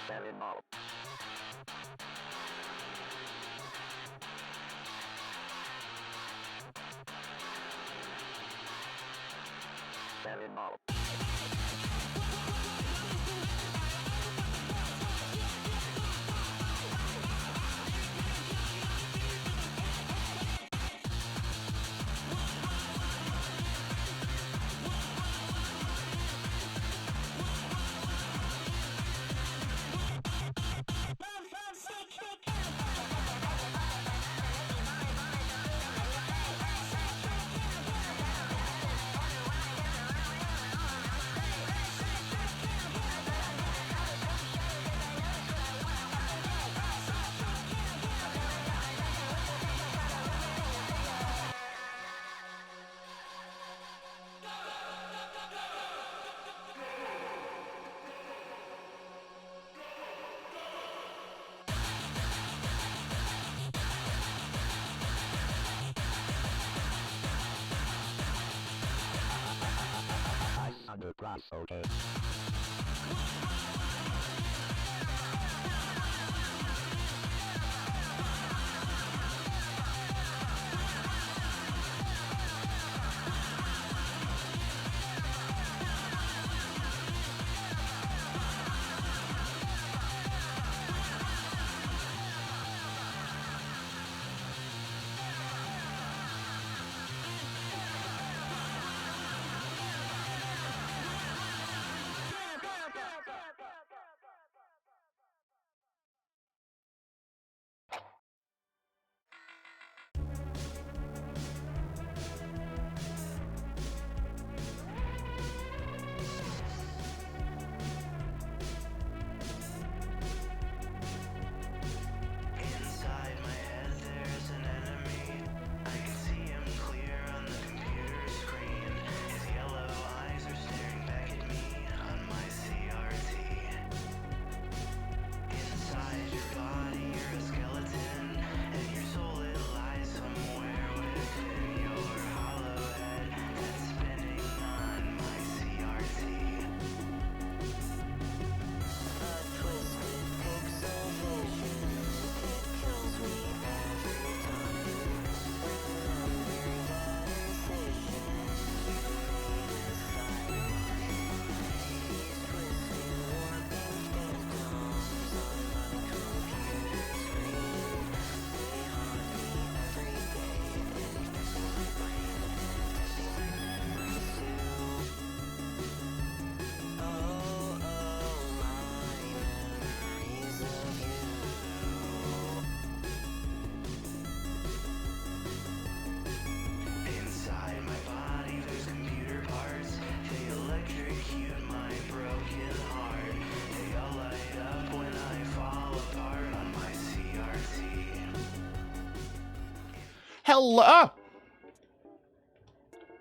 Very model. Very model. Under glass, okay.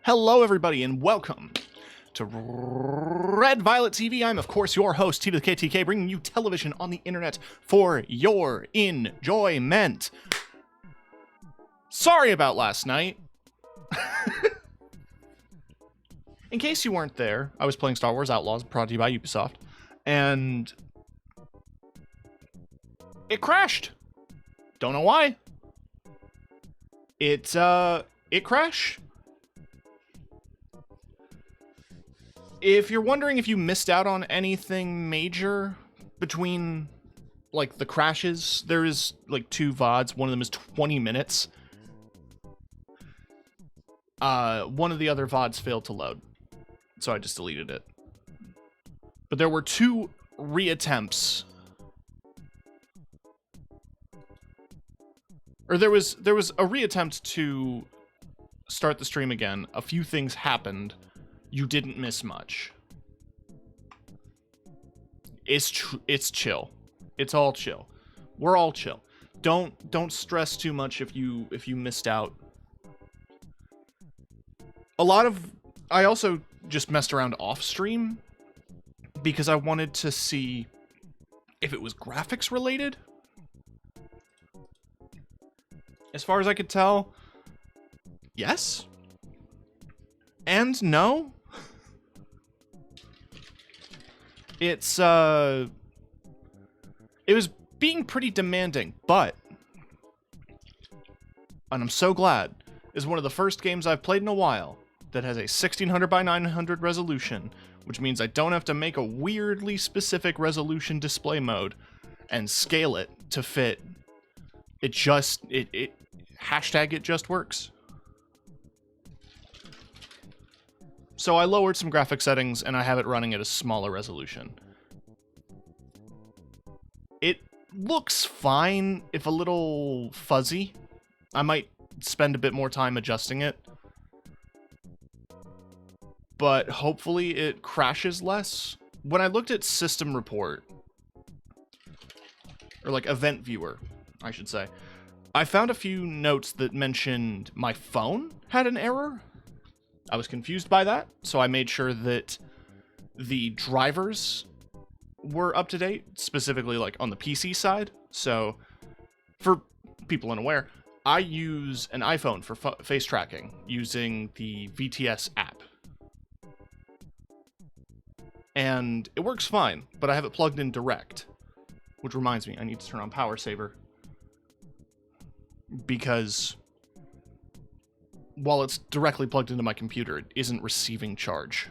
Hello, everybody, and welcome to Red Violet TV. I'm, of course, your host, T to the KTK, bringing you television on the internet for your enjoyment. Sorry about last night. In case you weren't there, I was playing Star Wars Outlaws, brought to you by Ubisoft, and it crashed. Don't know why. It crashed. If you're wondering if you missed out on anything major between, like, the crashes, there is, like, 2 VODs. One of them is 20 minutes. One of the other VODs failed to load, so I just deleted it. But there were 2 reattempts. Or there was a reattempt to start the stream again. A few things happened. You didn't miss much. It's chill. It's all chill. We're all chill. Don't stress too much if you missed out. I also just messed around off stream because I wanted to see if it was graphics related. As far as I could tell, yes and no. It was being pretty demanding, but, and I'm so glad, is one of the first games I've played in a while that has a 1600 by 900 resolution, which means I don't have to make a weirdly specific resolution display mode and scale it to fit. It just works. So I lowered some graphic settings and I have it running at a smaller resolution. It looks fine, if a little fuzzy. I might spend a bit more time adjusting it. But hopefully it crashes less. When I looked at System Report, or like Event Viewer, I should say, I found a few notes that mentioned my phone had an error. I was confused by that, so I made sure that the drivers were up to date, specifically like on the PC side. So for people unaware, I use an iPhone for face tracking using the VTS app. And it works fine, but I have it plugged in direct, which reminds me, I need to turn on Power Saver, because while it's directly plugged into my computer, it isn't receiving charge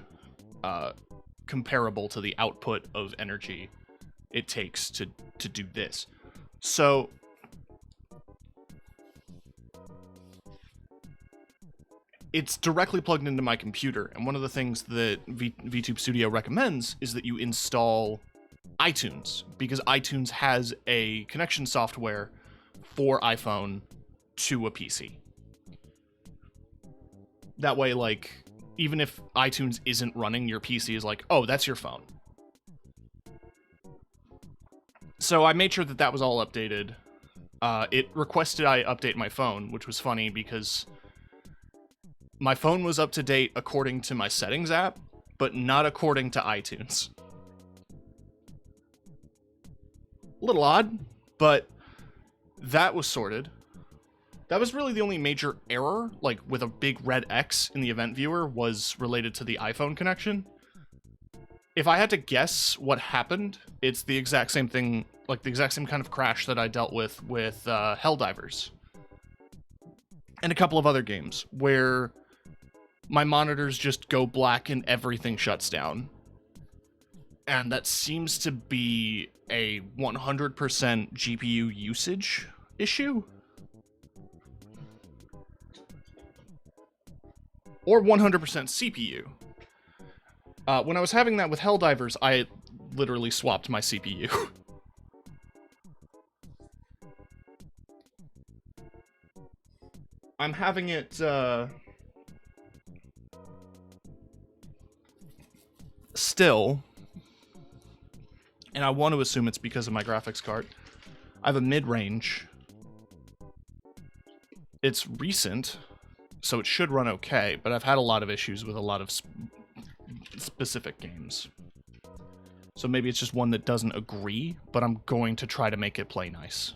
comparable to the output of energy it takes to do this. So it's directly plugged into my computer, and one of the things that VTube Studio recommends is that you install iTunes, because iTunes has a connection software for iPhone to a PC. That way, like, even if iTunes isn't running, your PC is like, oh, that's your phone. So I made sure that that was all updated. It requested I update my phone, which was funny because my phone was up to date according to my settings app, but not according to iTunes. A little odd, but that was sorted. That was really the only major error, like with a big red X in the event viewer, was related to the iPhone connection. If I had to guess what happened, it's the exact same thing, like the exact same kind of crash that I dealt with Helldivers. And a couple of other games, where my monitors just go black and everything shuts down. And that seems to be a 100% GPU usage issue. Or 100% CPU. When I was having that with Helldivers, I literally swapped my CPU. I'm having it, still, and I want to assume it's because of my graphics card. I have a mid-range. It's recent, so it should run okay, but I've had a lot of issues with a lot of specific games. So maybe it's just one that doesn't agree, but I'm going to try to make it play nice.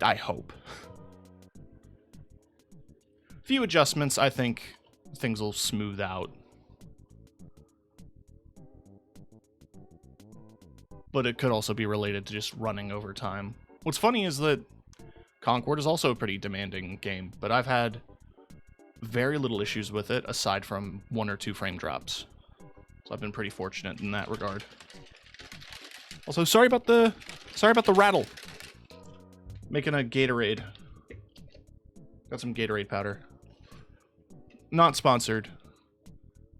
I hope. Few adjustments, I think things will smooth out. But it could also be related to just running over time. What's funny is that Concord is also a pretty demanding game, but I've had very little issues with it, aside from 1 or 2 frame drops. So I've been pretty fortunate in that regard. Also, sorry about the rattle. Making a Gatorade. Got some Gatorade powder. Not sponsored,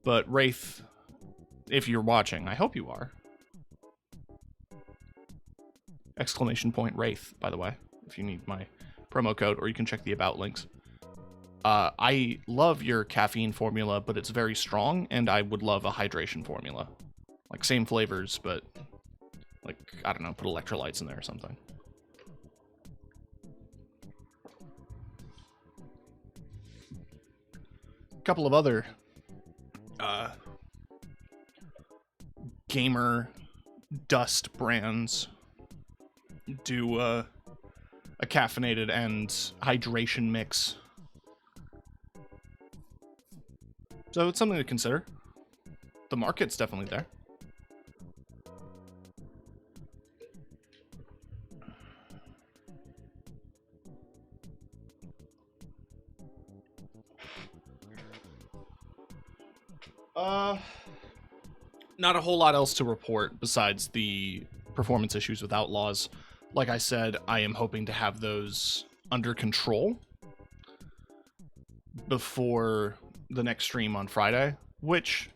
but Wraith, if you're watching, I hope you are. !Wraith, by the way, if you need my promo code, or you can check the about links. I love your caffeine formula, but it's very strong, and I would love a hydration formula. Like, same flavors, but, like, I don't know, put electrolytes in there or something. A couple of other gamer dust brands do a caffeinated and hydration mix. So it's something to consider. The market's definitely there. Not a whole lot else to report besides the performance issues with Outlaws. Like I said, I am hoping to have those under control before the next stream on Friday, which,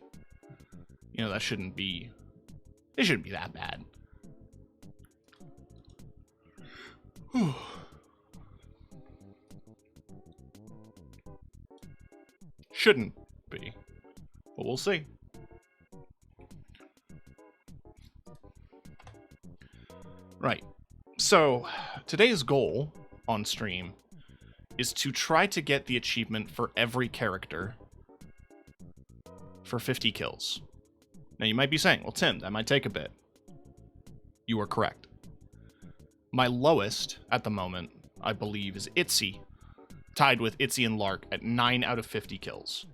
you know, it shouldn't be that bad. Shouldn't be, but we'll see. Right. So, today's goal on stream is to try to get the achievement for every character for 50 kills. Now, you might be saying, well, Tim, that might take a bit. You are correct. My lowest at the moment, I believe, is Itzy, tied with Itzy and Lark at 9 out of 50 kills.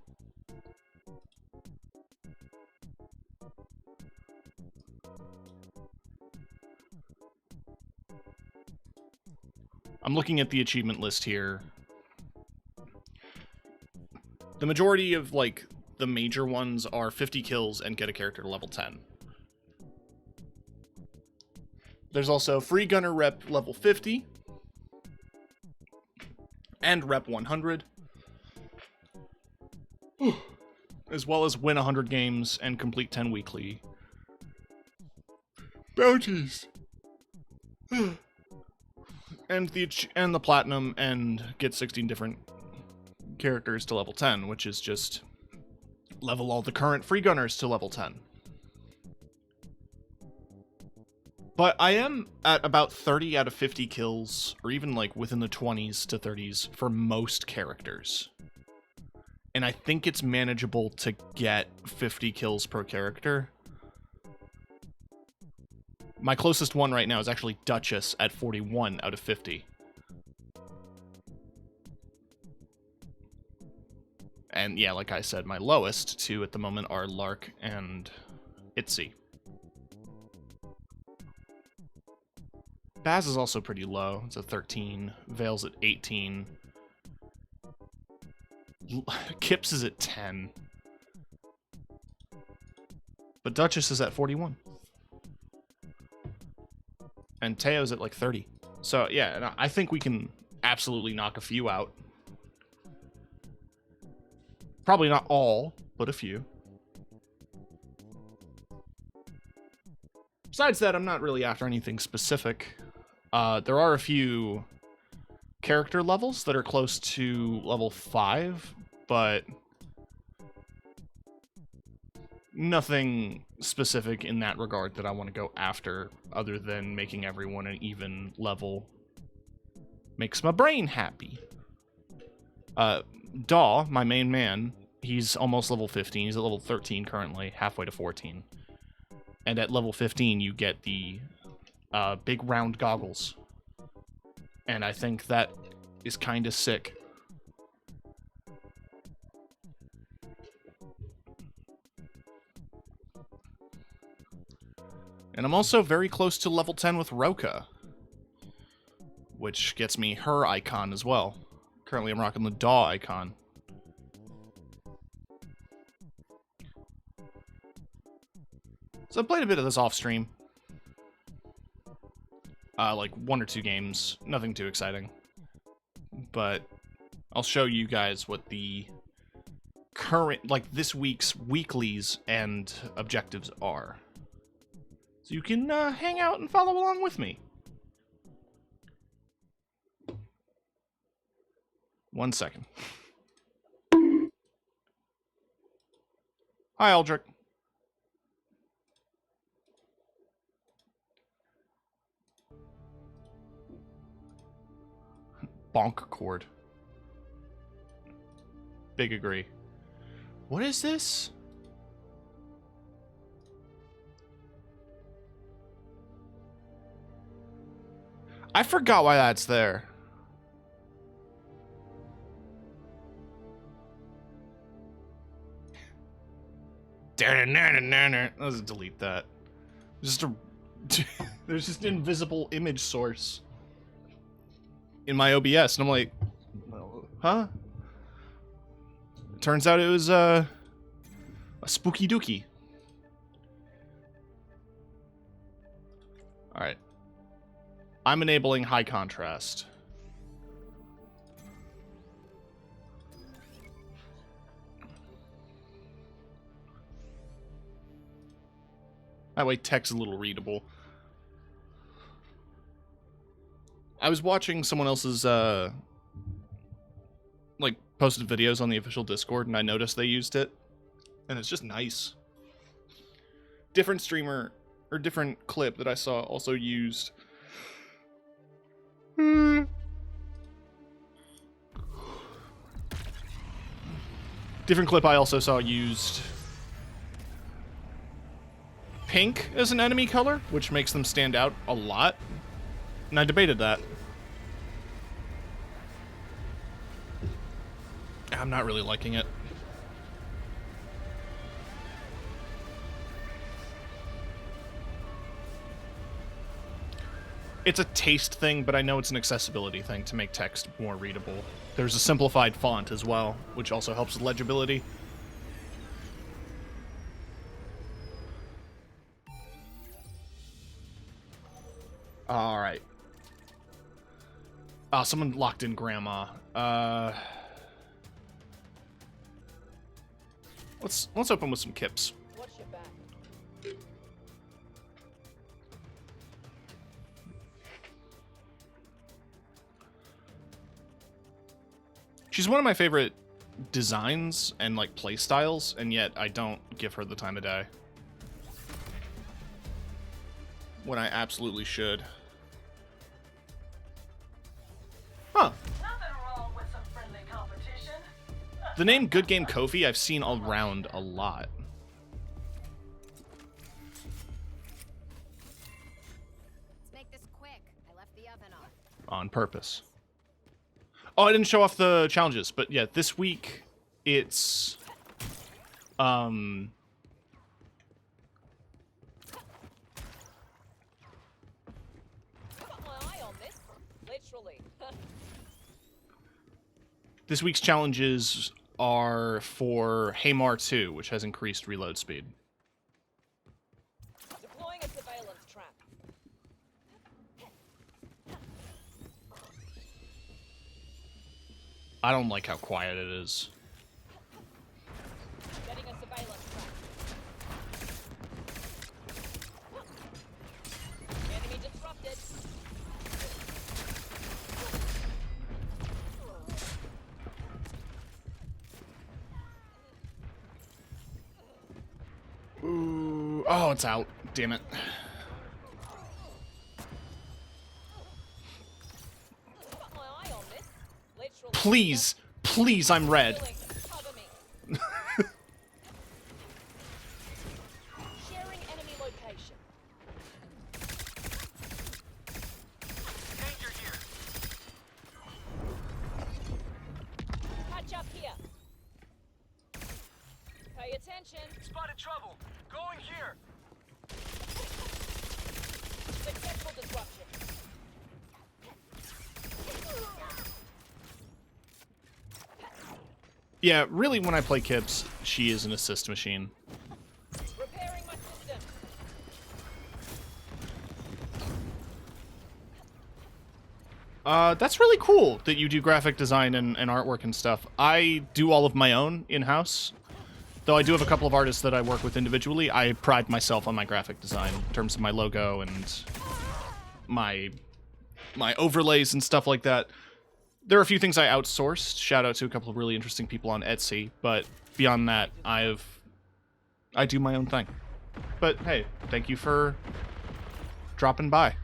I'm looking at the achievement list here. The majority of, like, the major ones are 50 kills and get a character to level 10. There's also Free Gunner Rep level 50 and Rep 100, as well as win 100 games and complete 10 weekly bounties. And the platinum and get 16 different characters to level 10, which is just level all the current free gunners to level 10. But I am at about 30 out of 50 kills, or even like within the 20s to 30s for most characters. And I think it's manageable to get 50 kills per character. My closest one right now is actually Duchess at 41 out of 50. And yeah, like I said, my lowest two at the moment are Lark and Itzy. Baz is also pretty low. It's at 13. Vale's at 18. Kips is at 10. But Duchess is at 41. And Teo's at like 30. So yeah, I think we can absolutely knock a few out. Probably not all, but a few. Besides that, I'm not really after anything specific. There are a few character levels that are close to level 5, but nothing specific in that regard that I want to go after, other than making everyone an even level. Makes my brain happy. Daw, my main man, he's almost level 15. He's at level 13 currently, halfway to 14. And at level 15, you get the big round goggles. And I think that is kind of sick. And I'm also very close to level 10 with Roka, which gets me her icon as well. Currently, I'm rocking the Daw icon. So I played a bit of this off stream. Like 1 or 2 games, nothing too exciting. But I'll show you guys what the current, like this week's weeklies and objectives are. So you can hang out and follow along with me. 1 second. Hi, Aldrich. Bonk cord. Big agree. What is this? I forgot why that's there. Let's delete that. Just a there's just an invisible image source in my OBS, and I'm like, huh? Turns out it was a spooky dookie. All right, I'm enabling high contrast. That way text is a little readable. I was watching someone else's, like, posted videos on the official Discord, and I noticed they used it. And it's just nice. Different streamer, or different clip that I saw also used... Different clip I also saw used... pink as an enemy color, which makes them stand out a lot. And I debated that. I'm not really liking it. It's a taste thing, but I know it's an accessibility thing to make text more readable. There's a simplified font as well, which also helps with legibility. Alright. Oh, someone locked in Grandma. Let's open with some kips. Watch your back. She's one of my favorite designs and, like, play styles, and yet I don't give her the time of day. When I absolutely should. Huh. Nothing wrong with some friendly competition. The name Good Game Kofi I've seen around a lot. Let's make this quick. I left the oven on. On purpose. Oh, I didn't show off the challenges, but yeah, this week it's Got my eye on this. Literally. this week's challenges are for Haymar 2, which has increased reload speed. Deploying a surveillance trap. I don't like how quiet it is. Getting a surveillance trap. Enemy disrupted. Ooh, oh, it's out. Damn it. Got my eye on this. Literally. Please, please, I'm red. Cover me. Sharing enemy location. Danger here. Catch up here. Pay attention. Spotted trouble. Going here. Successful disruption. Yeah, really, when I play Kips, she is an assist machine. Repairing my system. That's really cool that you do graphic design and artwork and stuff. I do all of my own in-house. Though I do have a couple of artists that I work with individually, I pride myself on my graphic design in terms of my logo and my overlays and stuff like that. There are a few things I outsourced. Shout out to a couple of really interesting people on Etsy, but beyond that, I've I do my own thing. But hey, thank you for dropping by.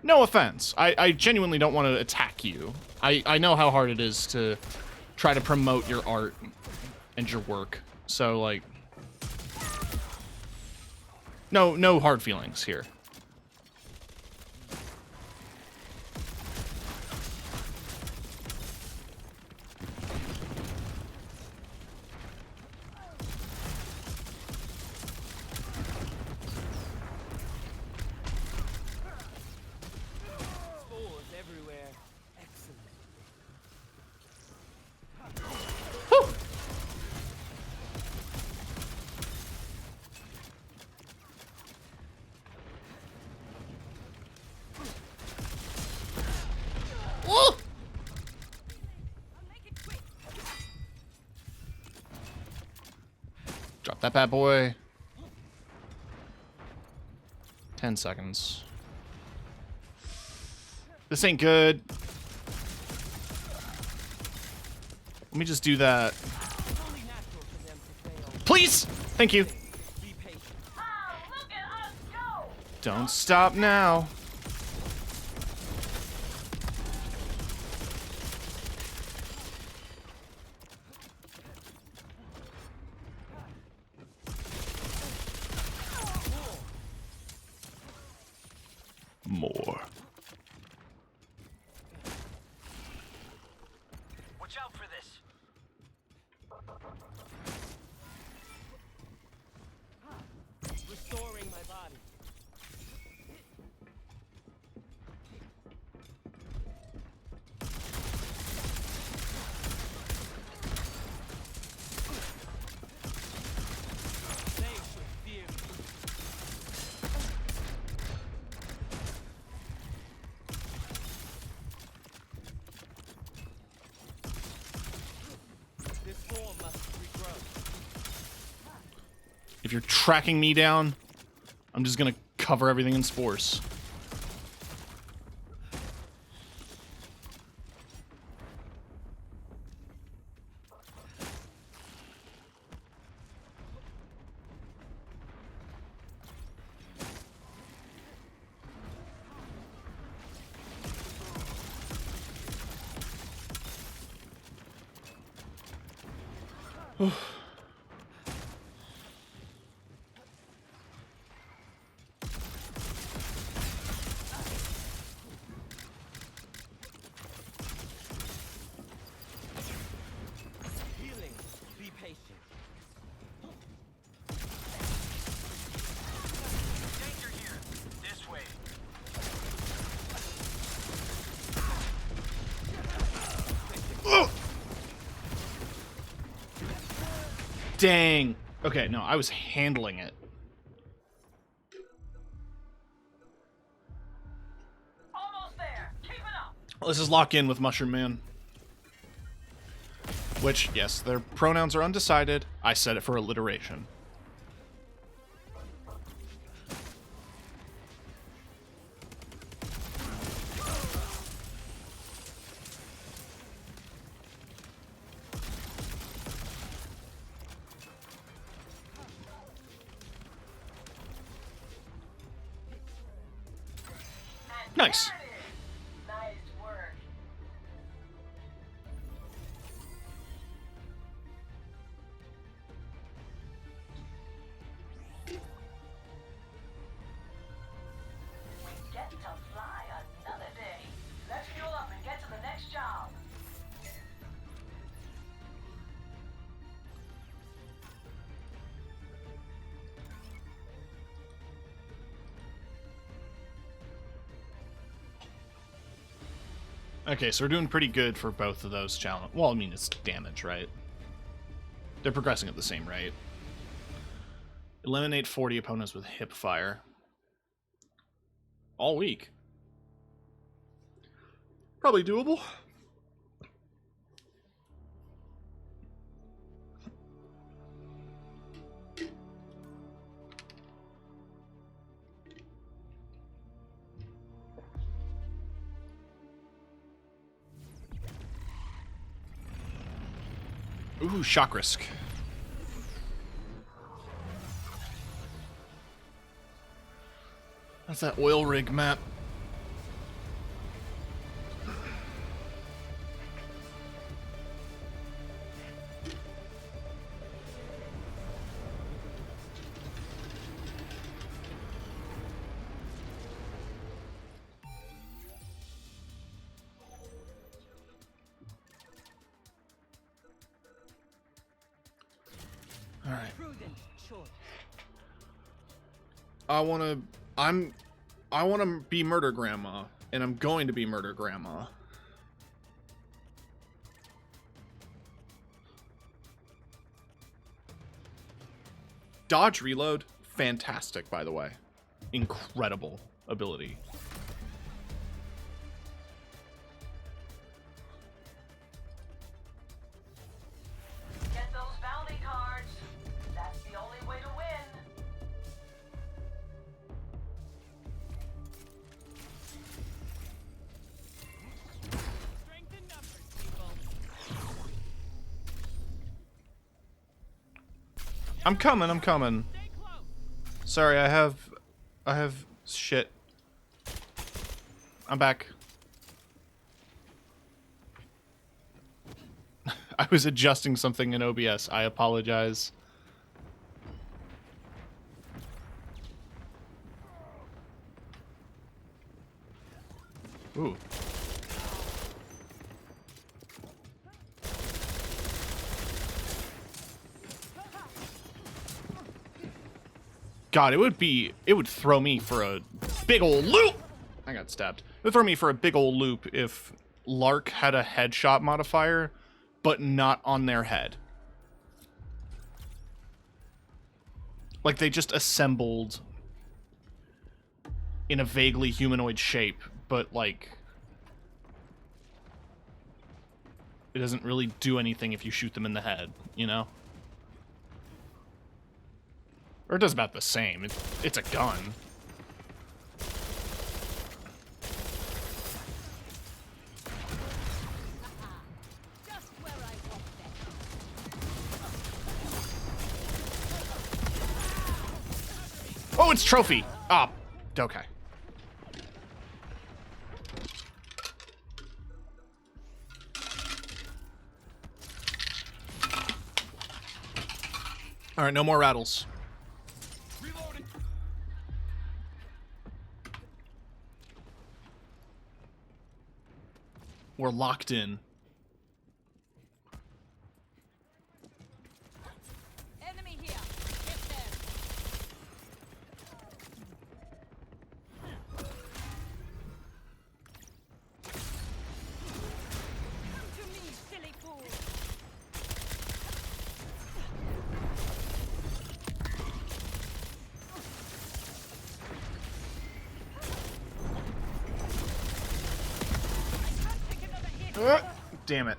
No offense. I genuinely don't want to attack you. I know how hard it is to try to promote your art and your work. So, like, no hard feelings here. Spores everywhere. Excellent. Whew. Woo! Drop that bad boy. 10 seconds. This ain't good. Let me just do that. It's only natural for them to fail. Please! Thank you. Be patient. Don't stop now. More. Watch out for this. Restoring my body. They should fear me. This form must regrow. If you're tracking me down, I'm just gonna cover everything in spores. Healing. Be patient. Danger here. This way. Dang. Okay, no, I was handling it. Almost there. Keep it up. Let's just lock in with Mushroom Man. Which, yes, their pronouns are undecided. I said it for alliteration. Nice. Nice work. We get to fly another day. Let's fuel up and get to the next job. Okay, so we're doing pretty good for both of those challenges. Well, I mean, it's damage, right? They're progressing at the same rate. Eliminate 40 opponents with hip fire. All week. Probably doable. Ooh, shock risk. That's that oil rig map. All right. I want to be Murder Grandma, and I'm going to be Murder Grandma. Dodge reload, fantastic, by the way. Incredible ability. Get those bounty cards. That's the only way to win. Strength in numbers, people. I'm coming. Stay close. Sorry, I have shit. I'm back. I was adjusting something in OBS. I apologize. Ooh. God, it would throw me for a big old loop. I got stabbed. It would throw me for a big old loop if Lark had a headshot modifier, but not on their head. Like they just assembled in a vaguely humanoid shape, but like it doesn't really do anything if you shoot them in the head, you know? Or it does about the same. It's a gun. Just where I want them. Oh, it's trophy. Ah, okay. All right, no more rattles. We're locked in. Enemy here. Hit them. Come to me, silly fool. I can't take another hit. Damn it.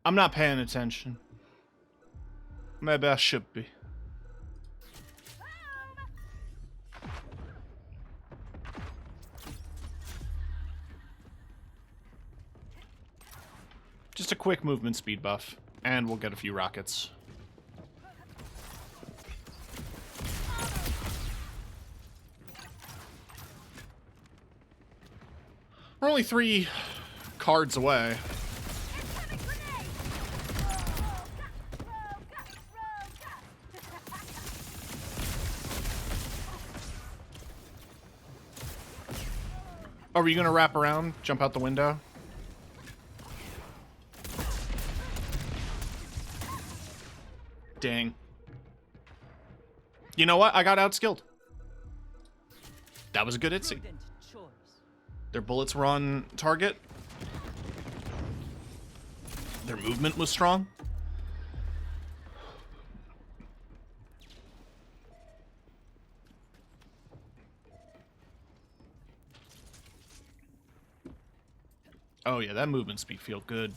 I'm not paying attention. Maybe I should be. Just a quick movement speed buff, and we'll get a few rockets. We're only 3 cards away. Are you gonna wrap around, jump out the window? Dang. You know what? I got outskilled. That was a good Itzy. Their bullets were on target. Their movement was strong. Oh yeah, that movement speed felt good.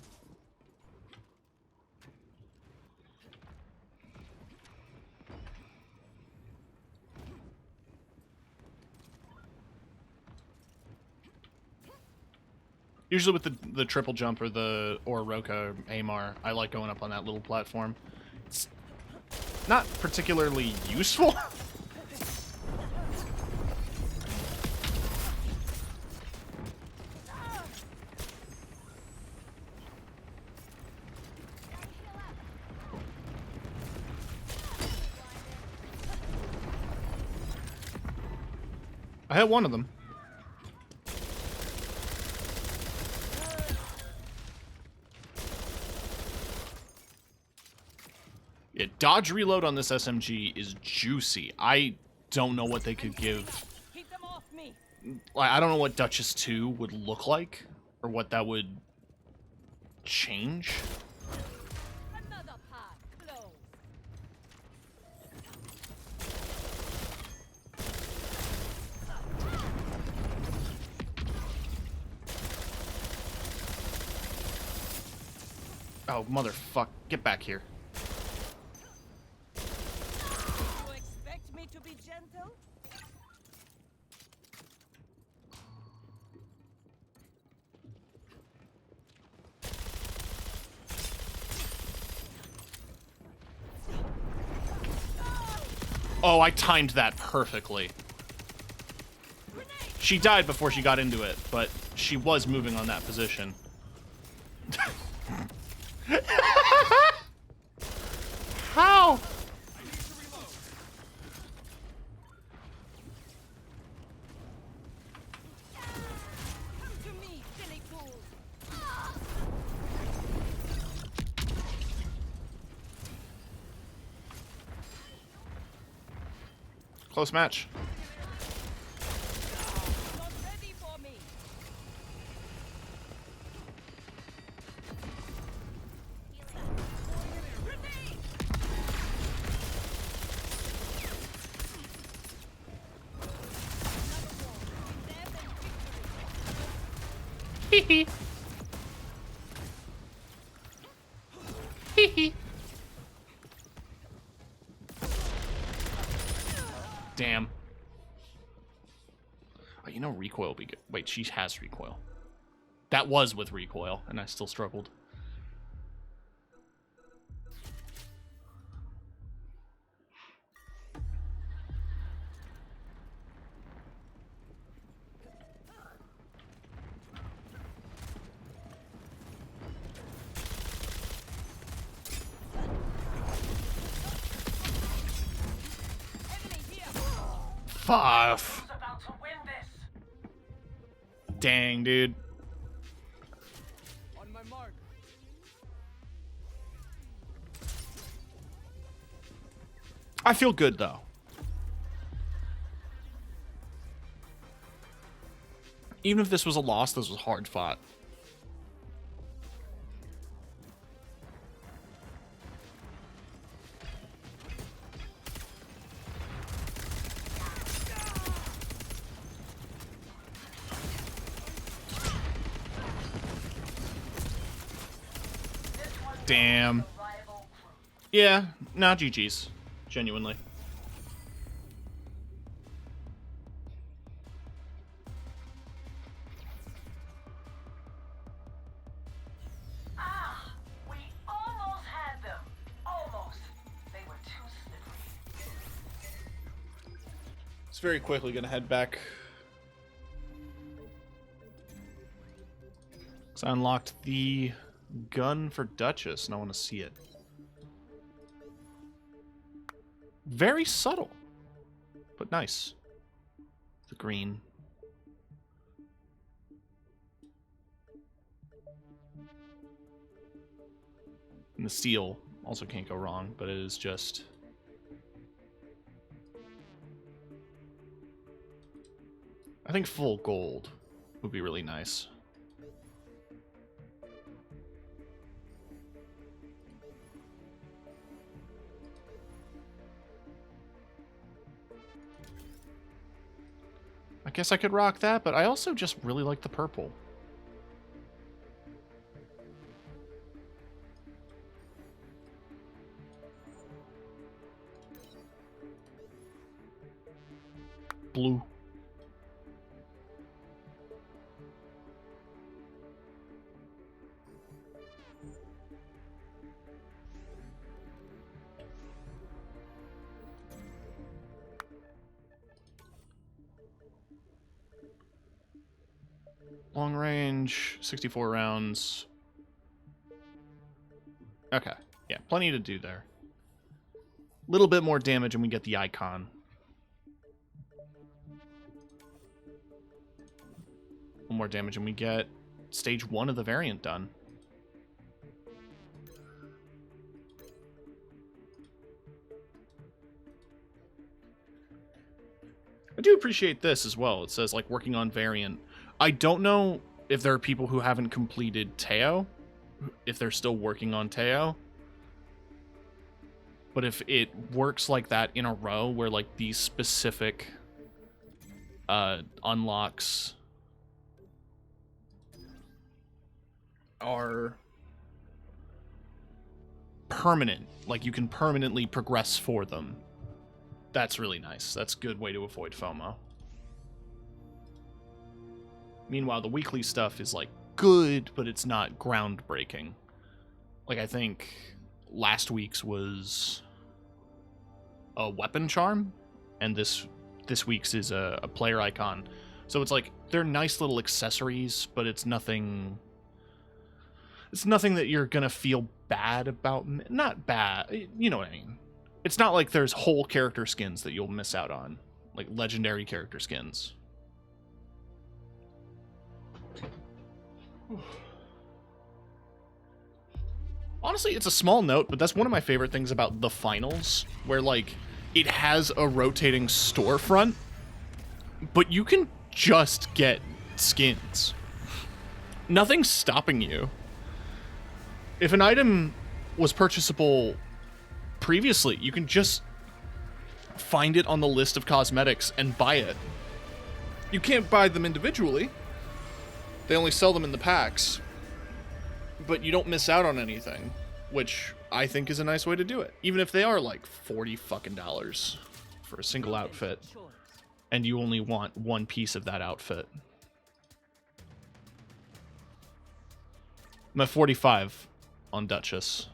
Usually with the triple jump or Roka Amar, I like going up on that little platform. It's not particularly useful. I hit one of them. Yeah, dodge reload on this SMG is juicy. I don't know what they could give. Keep them off me. I don't know what Duchess 2 would look like, or what that would change. Another path closed. Oh, motherfuck. Get back here. You expect me to be gentle? Oh, I timed that perfectly. She died before she got into it, but she was moving on that position. How? Come to me, silly fool. Close match. Not ready for me. Grenade! Another wall. Death and victory. Hee hee. Hee hee. Damn. Oh, you know recoil will be good. Wait, she has recoil. That was with recoil, and I still struggled. Enemy here. Five. Who's about to win this? Dang, dude. On my mark. I feel good, though. Even if this was a loss, this was hard fought. Damn. Rival crew. Yeah, nah, GG's. Genuinely. Ah, we almost had them. Almost. They were too slippery. It's very quickly gonna head back. So I unlocked the gun for Duchess, and I want to see it. Very subtle, but nice. The green. And the steel also can't go wrong, but it is just... I think full gold would be really nice. I guess I could rock that, but I also just really like the purple. Blue. Long range, 64 rounds. Okay. Yeah, plenty to do there. Little bit more damage and we get the icon. One more damage and we get stage 1 of the variant done. I do appreciate this as well. It says, like, working on variant. I don't know if there are people who haven't completed Teo, if they're still working on Teo. But if it works like that in a row, where, like, these specific unlocks are permanent, like, you can permanently progress for them. That's really nice. That's a good way to avoid FOMO. Meanwhile, the weekly stuff is, like, good, but it's not groundbreaking. Like, I think last week's was a weapon charm, and this week's is a player icon. So it's like, they're nice little accessories, but it's nothing... It's nothing that you're gonna feel bad about. Not bad, you know what I mean. It's not like there's whole character skins that you'll miss out on. Like, legendary character skins. Honestly, it's a small note, but that's one of my favorite things about the finals, where, like, it has a rotating storefront, but you can just get skins. Nothing's stopping you. If an item was purchasable previously, you can just find it on the list of cosmetics and buy it. You can't buy them individually. They only sell them in the packs. But you don't miss out on anything, which I think is a nice way to do it. Even if they are like $40 fucking for a single outfit, and you only want one piece of that outfit. I'm at 45 on Duchess.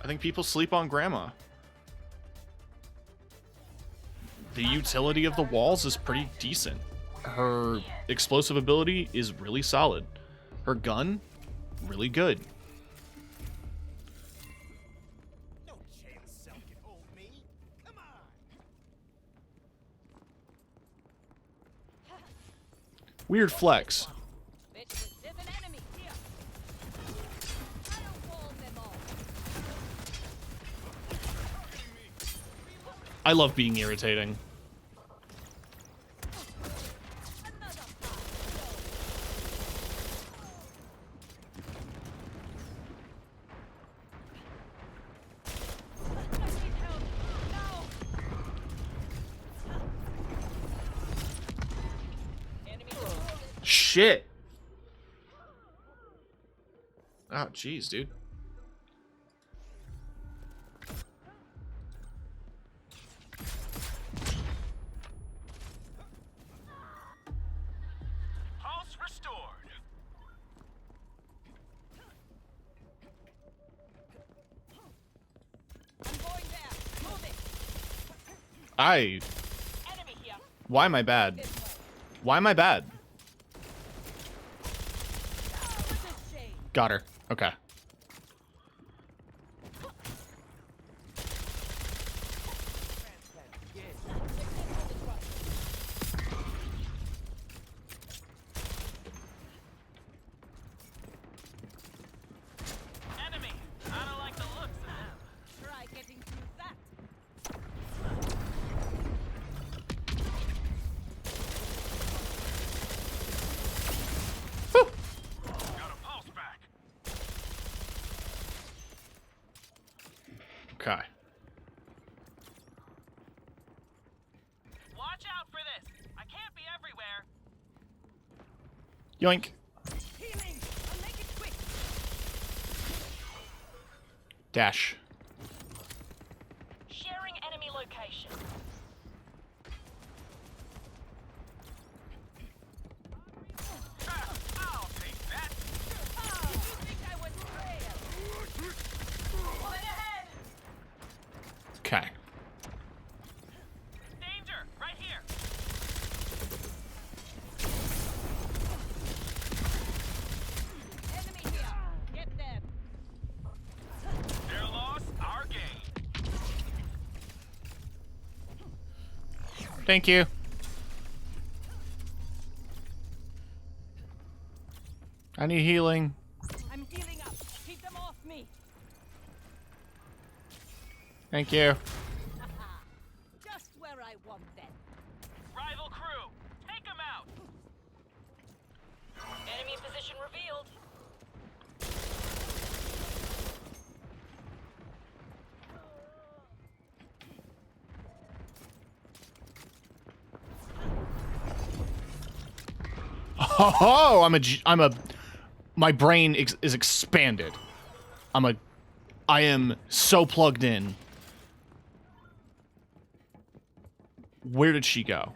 I think people sleep on Grandma. The utility of the walls is pretty decent. Her explosive ability is really solid. Her gun, really good. No chance Cell can hold me. Come on. Weird flex. Bitch, there's an enemy here. Firewall them all. I love being irritating. Shit. Oh, jeez, dude. Pulse restored. I'm going there. Move it. Enemy Here. Why am I bad? Why am I bad? What a shame. Got her. Okay. Enemy. I don't like the looks of them. Try getting through that. Got a pulse back. Okay. Watch out for this. I can't be everywhere. Yoink. Healing. I'll make it quick. Dash. Sharing enemy location. Thank you. I need healing. I'm healing up. Keep them off me. Thank you. Just where I want them. Rival crew, take them out. Enemy position revealed. Oh, my brain is expanded. I am so plugged in. Where did she go?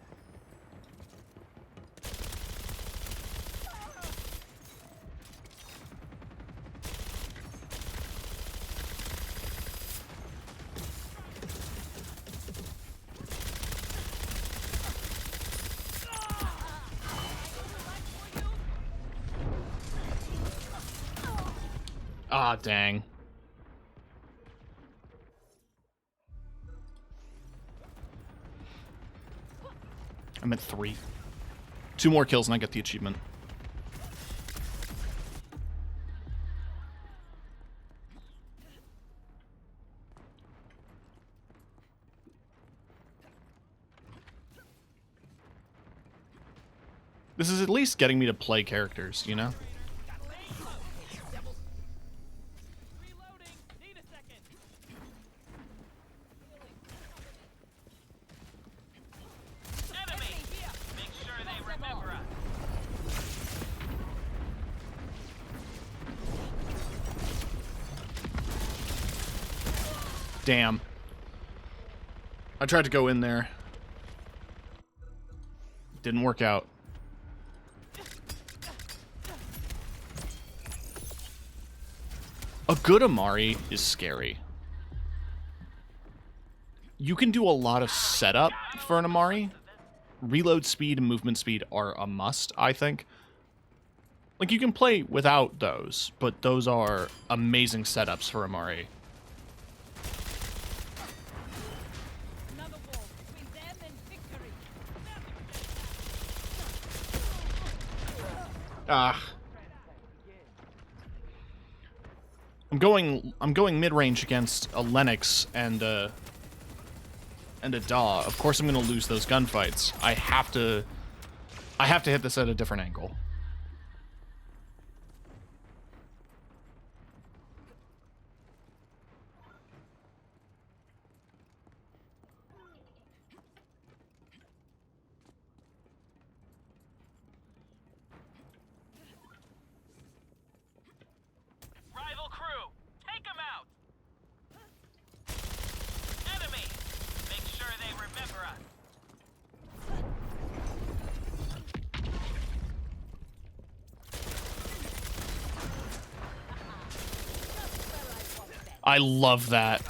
Ah, dang. I'm at 3. 2 more kills and I get the achievement. This is at least getting me to play characters, you know? Reloading. Need a second. Enemy. Make sure they remember us. Damn. I tried to go in there. Didn't work out. A good Amari is scary. You can do a lot of setup for an Amari. Reload speed and movement speed are a must, I think. Like, you can play without those, but those are amazing setups for Amari. Another wall between them and victory. Ah. I'm going mid-range against a Lennox and a Daw. Of course I'm going to lose those gunfights. I have to hit this at a different angle. Rival crew, take them out. Enemy. Make sure they remember us. I love that.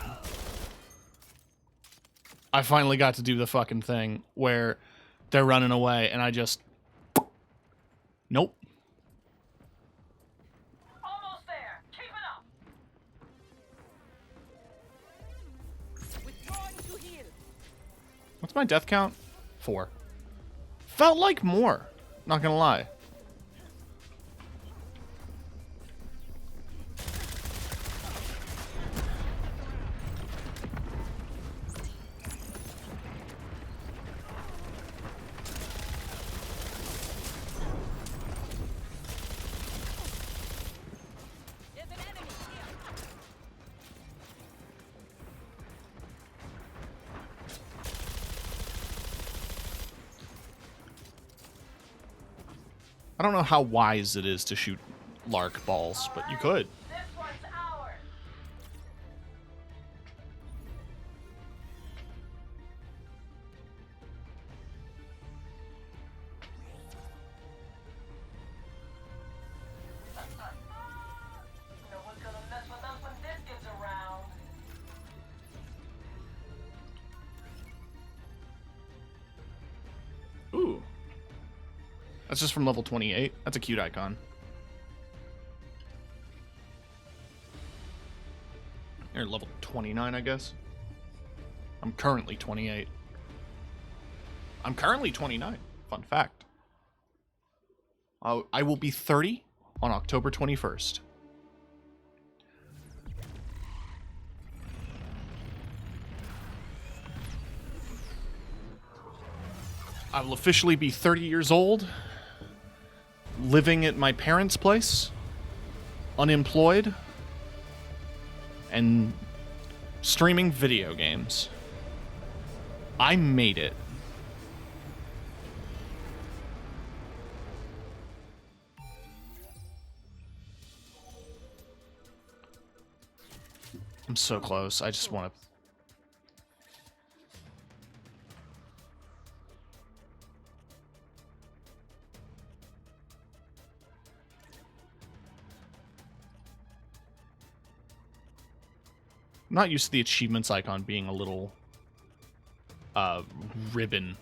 I finally got to do the fucking thing where they're running away and I just... Nope. Almost there. Keep it up. Withdrawing to heal. What's my death count? 4. Felt like more. Not gonna lie. There's an enemy here. I don't know how wise it is to shoot lark balls, but you could. This one's ours. No one's gonna mess with us when this gets around. Ooh. That's just from level 28. That's a cute icon. Or level 29, I guess. I'm currently 28. I'm currently 29. Fun fact. I will be 30 on October 21st. I will officially be 30 years old, living at my parents' place, unemployed, and streaming video games. I made it. I'm so close. I just want to... I'm not used to the achievements icon being a little ribbon.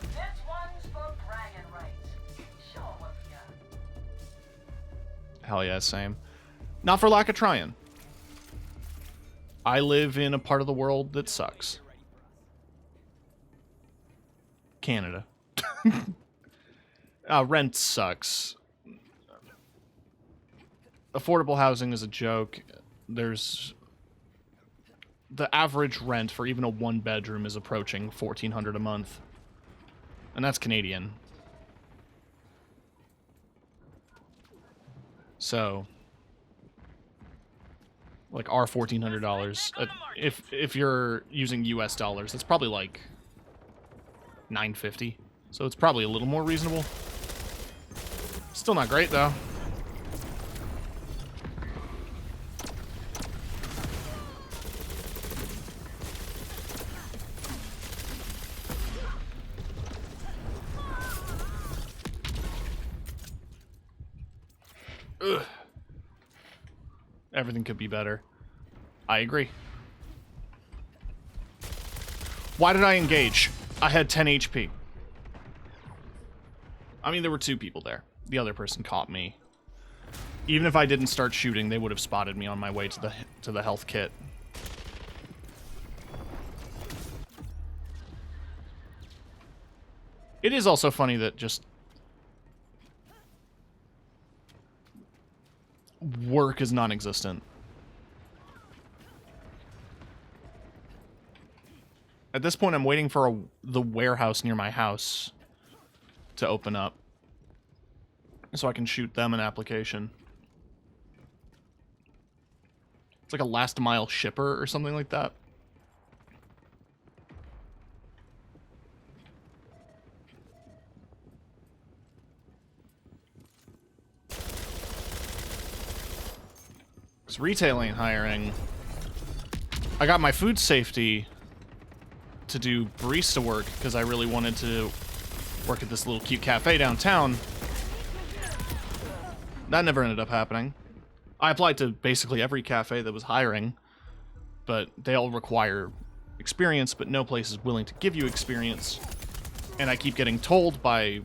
This one's for bragging rights. Show 'em what we got. Hell yeah, same. Not for lack of trying. I live in a part of the world that sucks. Canada. Rent sucks. Affordable housing is a joke. There's... The average rent for even a one-bedroom is approaching $1,400 a month. And that's Canadian. So... Like, our $1,400. If you're using US dollars, that's probably like... $9.50, so it's probably a little more reasonable. Still not great though. Ugh. Everything could be better. I agree. Why did I engage? I had 10 HP. I mean, there were 2 people there. The other person caught me. Even if I didn't start shooting, they would have spotted me on my way to the health kit. It is also funny that just work is non-existent. At this point, I'm waiting for the warehouse near my house to open up so I can shoot them an application. It's like a last mile shipper or something like that. Because retail ain't hiring. I got my food safety to do barista work because I really wanted to work at this little cute cafe downtown. That never ended up happening. I applied to basically every cafe that was hiring, but they all require experience, but no place is willing to give you experience. And I keep getting told by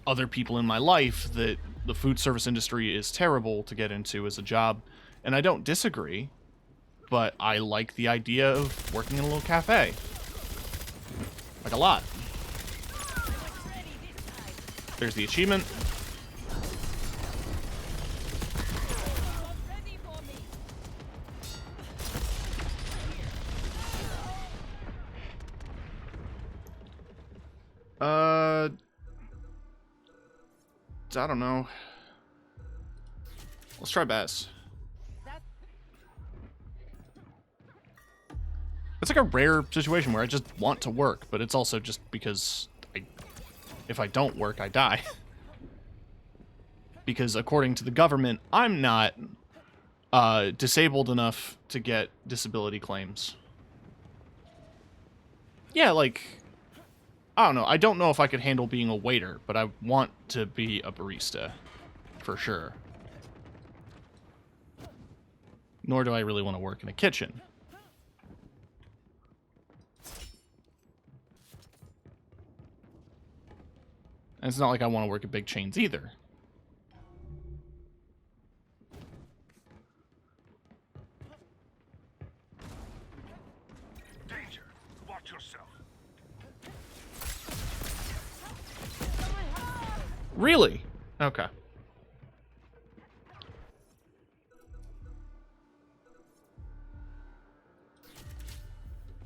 other people in my life that the food service industry is terrible to get into as a job, and I don't disagree, but I like the idea of working in a little cafe. Like a lot. There's the achievement. I don't know. Let's try bass. It's like a rare situation where I just want to work, but it's also just because if I don't work, I die. Because according to the government, I'm not disabled enough to get disability claims. Yeah, like, I don't know. I don't know if I could handle being a waiter, but I want to be a barista, for sure. Nor do I really want to work in a kitchen. And it's not like I want to work at big chains either. Really? Okay.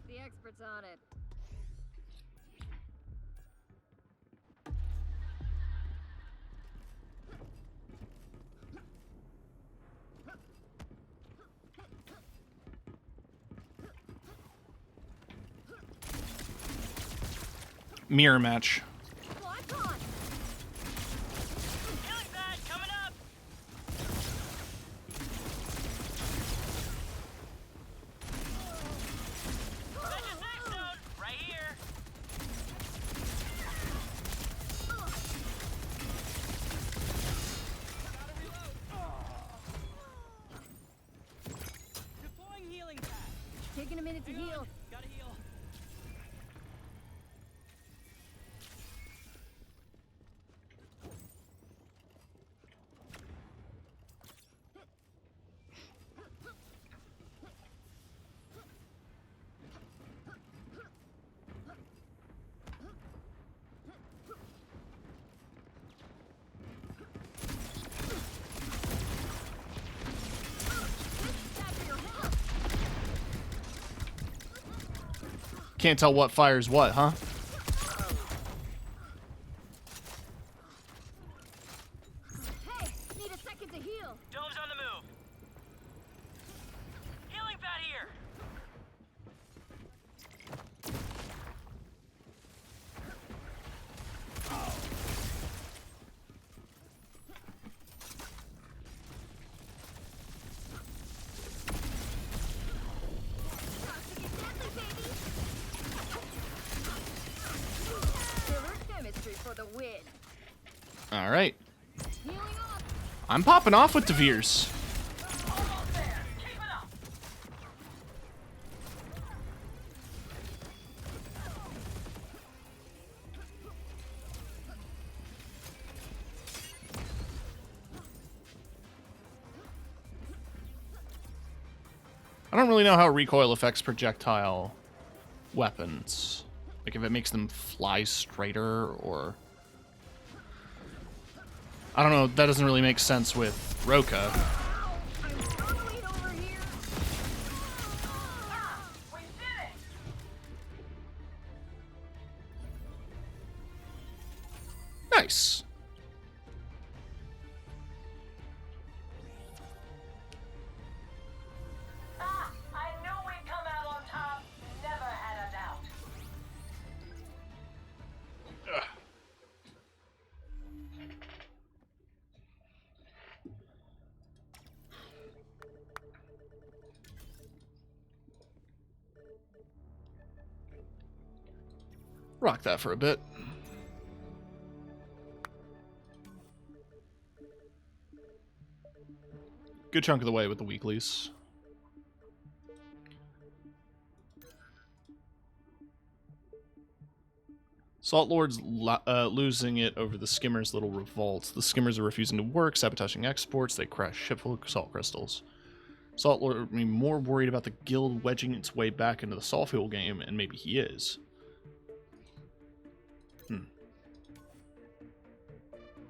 The expert's on it. Mirror match. Lock on. Healing pad coming up. Measure safe zone right here. Deploying healing pad. Taking a minute to heal. Gotta heal. Can't tell what fires what, huh? Hey, need a second to heal. Dome's on the move. Healing pad here. Killer chemistry for the win. All right. Healing up. I'm popping off with Devere's. Almost there. Keep it up. I don't really know how recoil affects projectile weapons. Like if it makes them fly straighter or... I don't know, that doesn't really make sense with Roka. I'm struggling over here. We did it. Nice. I knew we'd come out on top. Never had a doubt. Rock that for a bit. Good chunk of the way with the weeklies. Salt Lord's losing it over the Skimmers' little revolt. The Skimmers are refusing to work, sabotaging exports. They crash ship full of salt crystals. Salt Lord would be more worried about the guild wedging its way back into the salt fuel game, and maybe he is.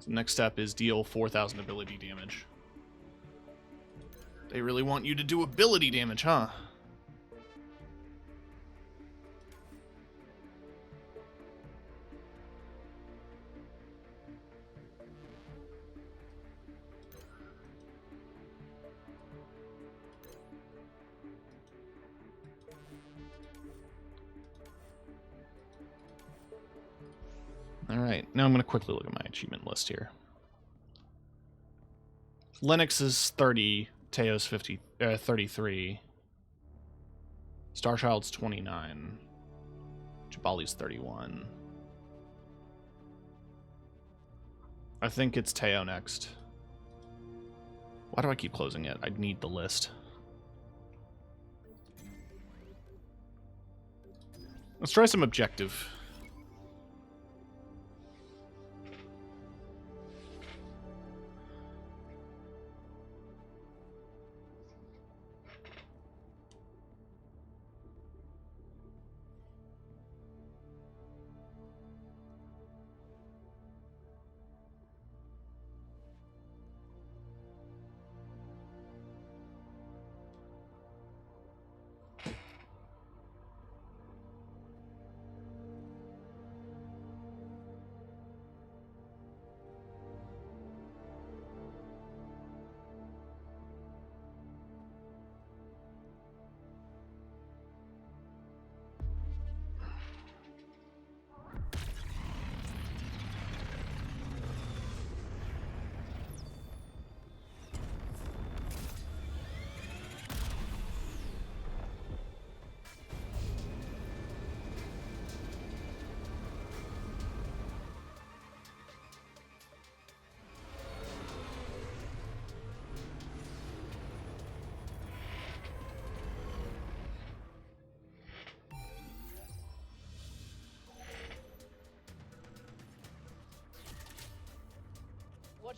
So next step is deal 4,000 ability damage. They really want you to do ability damage, huh? Alright, now I'm going to quickly look at my achievement list here. Lennox is 30, Teo's 33, Starchild's 29, Jabali's 31. I think it's Teo next. Why do I keep closing it? I need the list. Let's try some objective.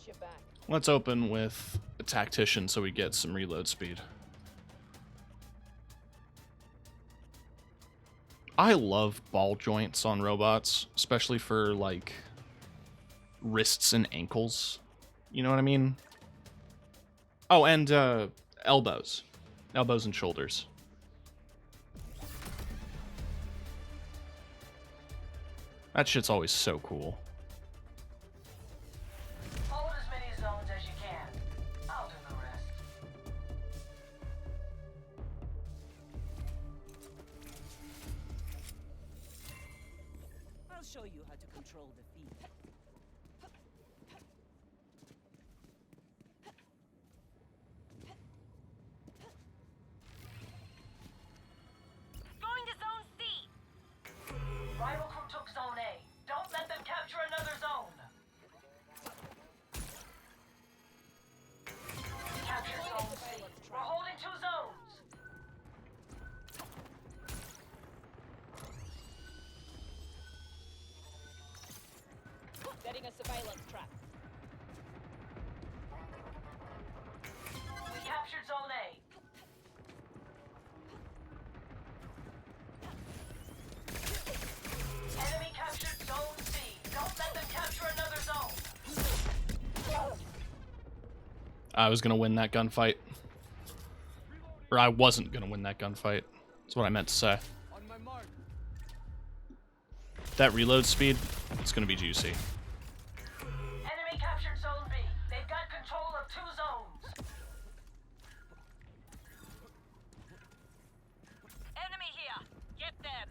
your back. Let's open with a tactician so we get some reload speed. I love ball joints on robots, especially for, like, wrists and ankles. You know what I mean? Oh, and elbows. Elbows and shoulders. That shit's always so cool. Hold as many zones as you can. I'll do the rest. I'll show you how to control the feet. Going to Zone C. Rival crew took Zone A. Don't let them capture another zone. Capture Zone C. We're holding 2 zones. Setting a surveillance trap. We captured Zone A. Enemy captured Zone C. Don't let them capture another zone. I was gonna win that gunfight. Or I wasn't gonna win that gunfight. That's what I meant to say. On my mark. That reload speed, it's gonna be juicy. Enemy captured Zone B. They've got control of 2 zones. Enemy here. Get them.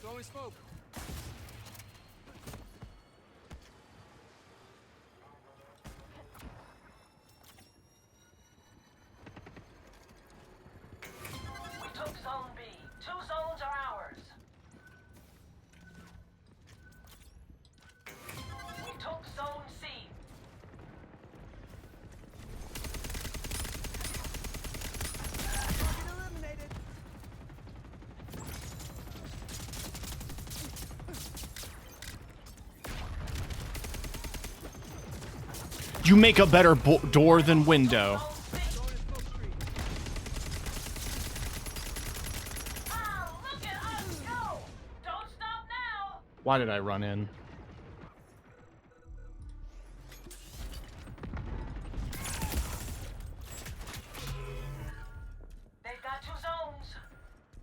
Throwing smoke. We took Zone B. 2 zones are ours. We took Zone C. Target eliminated. You make a better door than window. Zone C. Throwing a smoke screen. Ah, look at us go! Don't stop now! Why did I run in? They've got 2 zones.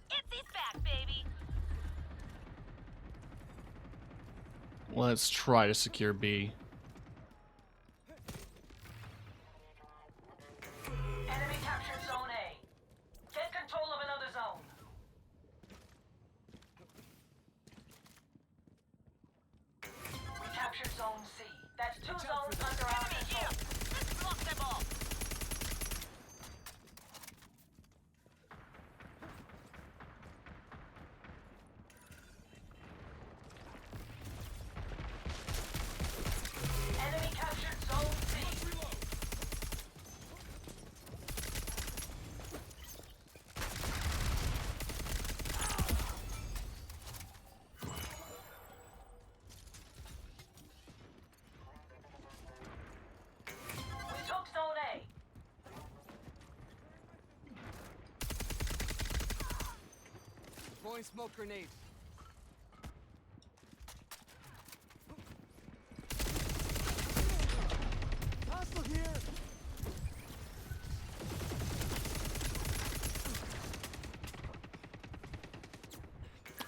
Itzy's back, baby. Let's try to secure B. Enemy captured Zone A. Get control of another zone. We captured Zone C. That's 2 zones under our Enemy here. control. Let's block them all. Enemy captured Zone C. We took Zone A. Deploying smoke grenade. Hostile here.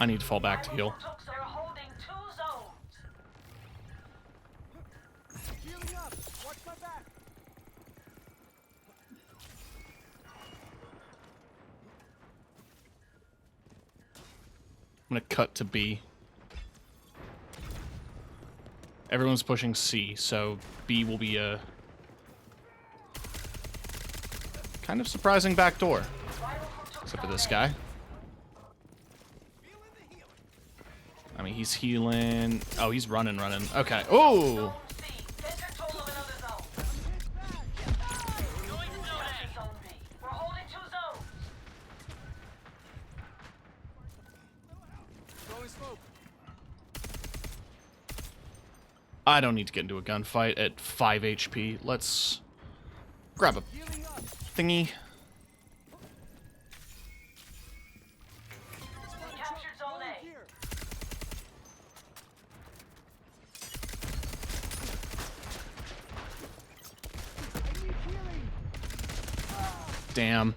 I need to fall back to heal. They're holding 2 zones. Healing up. Watch my back. I'm gonna cut to B. Everyone's pushing C, so B will be a kind of surprising backdoor. Except for this guy. I mean, he's healing. Oh, he's running. Okay. Oh! Zone C. Get control of another zone. Going to Zone A. Zone B. We're holding 2 zones. Throwing smoke. I don't need to get into a gunfight at 5 HP. Let's grab a thingy. We captured Zone A. Damn.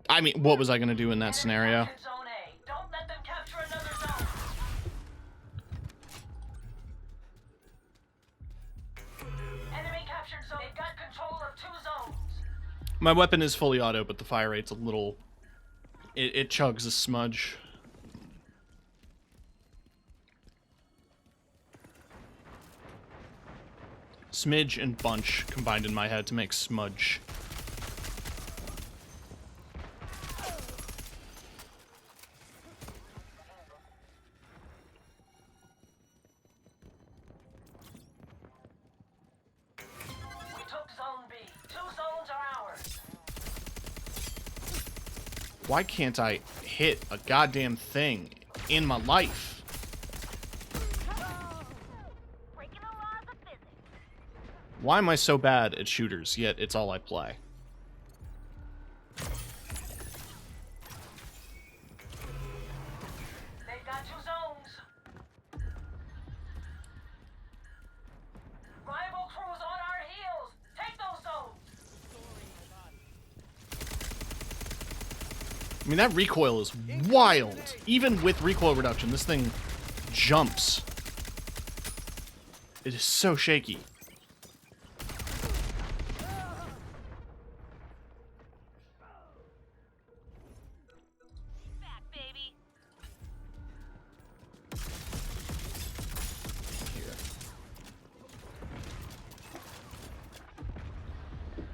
I mean, what was I going to do in that scenario? Captured Zone A. Don't let them capture another zone. Enemy captured zone. They've got control of 2 zones. My weapon is fully auto, but the fire rate's a little... It chugs a smudge. Smidge and bunch combined in my head to make smudge. We took Zone B. 2 zones are ours. Why can't I hit a goddamn thing in my life? Breaking the laws of physics. Why am I so bad at shooters, yet it's all I play? They've got 2 zones. Rival crews on our heels. Take those zones. I mean, that recoil is wild. Even with recoil reduction, this thing jumps. It is so shaky. Back, baby.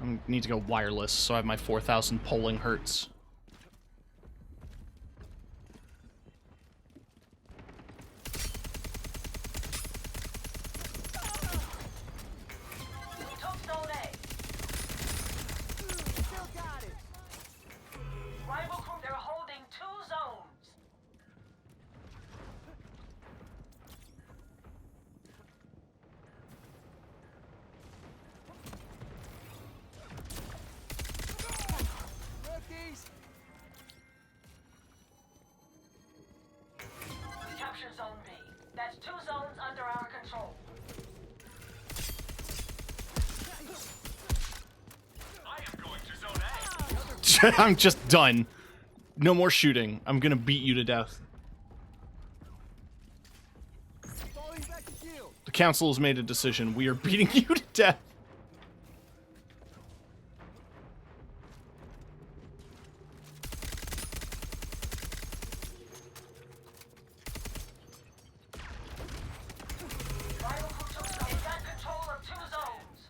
I need to go wireless, so I have my 4,000 polling hertz. We took Zone A. Still got it. Rival crew, they're holding 2 zones. Rookies. We captured Zone B. That's 2 zones under our control. I am going to Zone A. I'm just done. No more shooting. I'm gonna beat you to death. Falling back to kill. The council has made a decision. We are beating you to death. Rival crew took Zone. They've got control of 2 zones.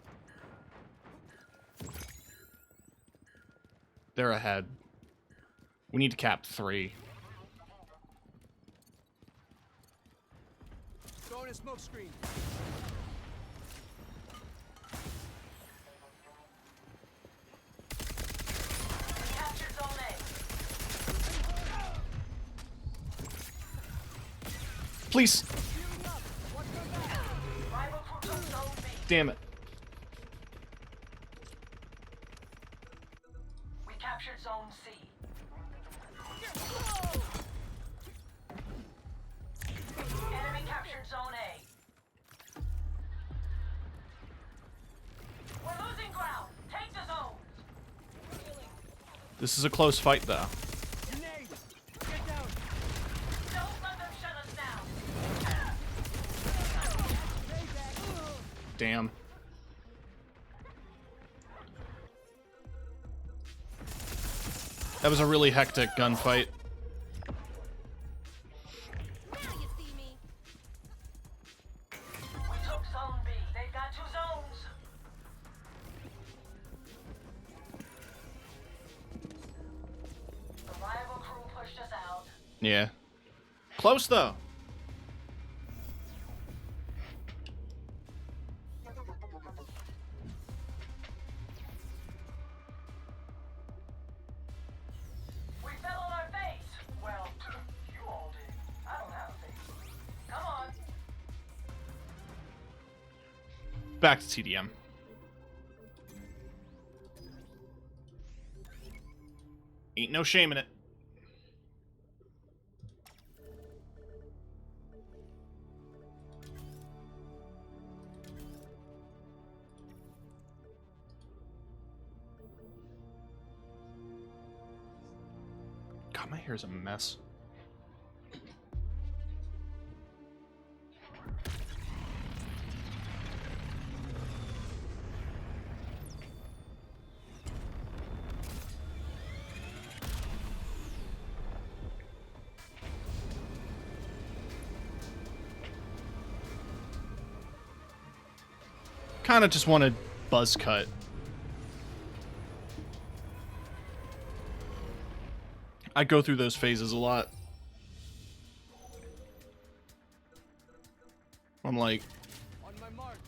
They're ahead. We need to cap 3. Throwing a smoke screen. We captured Zone A. Please. Rival crew took Zone B. Damn it. We captured Zone C. Enemy captured Zone A. We're losing ground. Take the zones. This is a close fight, though. Grenade. Get down. Don't let them shut us down. Damn. That was a really hectic gunfight. Now you see me. We took Zone B. They've got 2 zones. The rival crew pushed us out. Yeah. Close, though. We fell on our face. Well, you all did. I don't have a face. Come on. back to TDM. Ain't no shame in it. God, my hair's a mess. Kind of just wanted buzz cut. I go through those phases a lot. I'm like,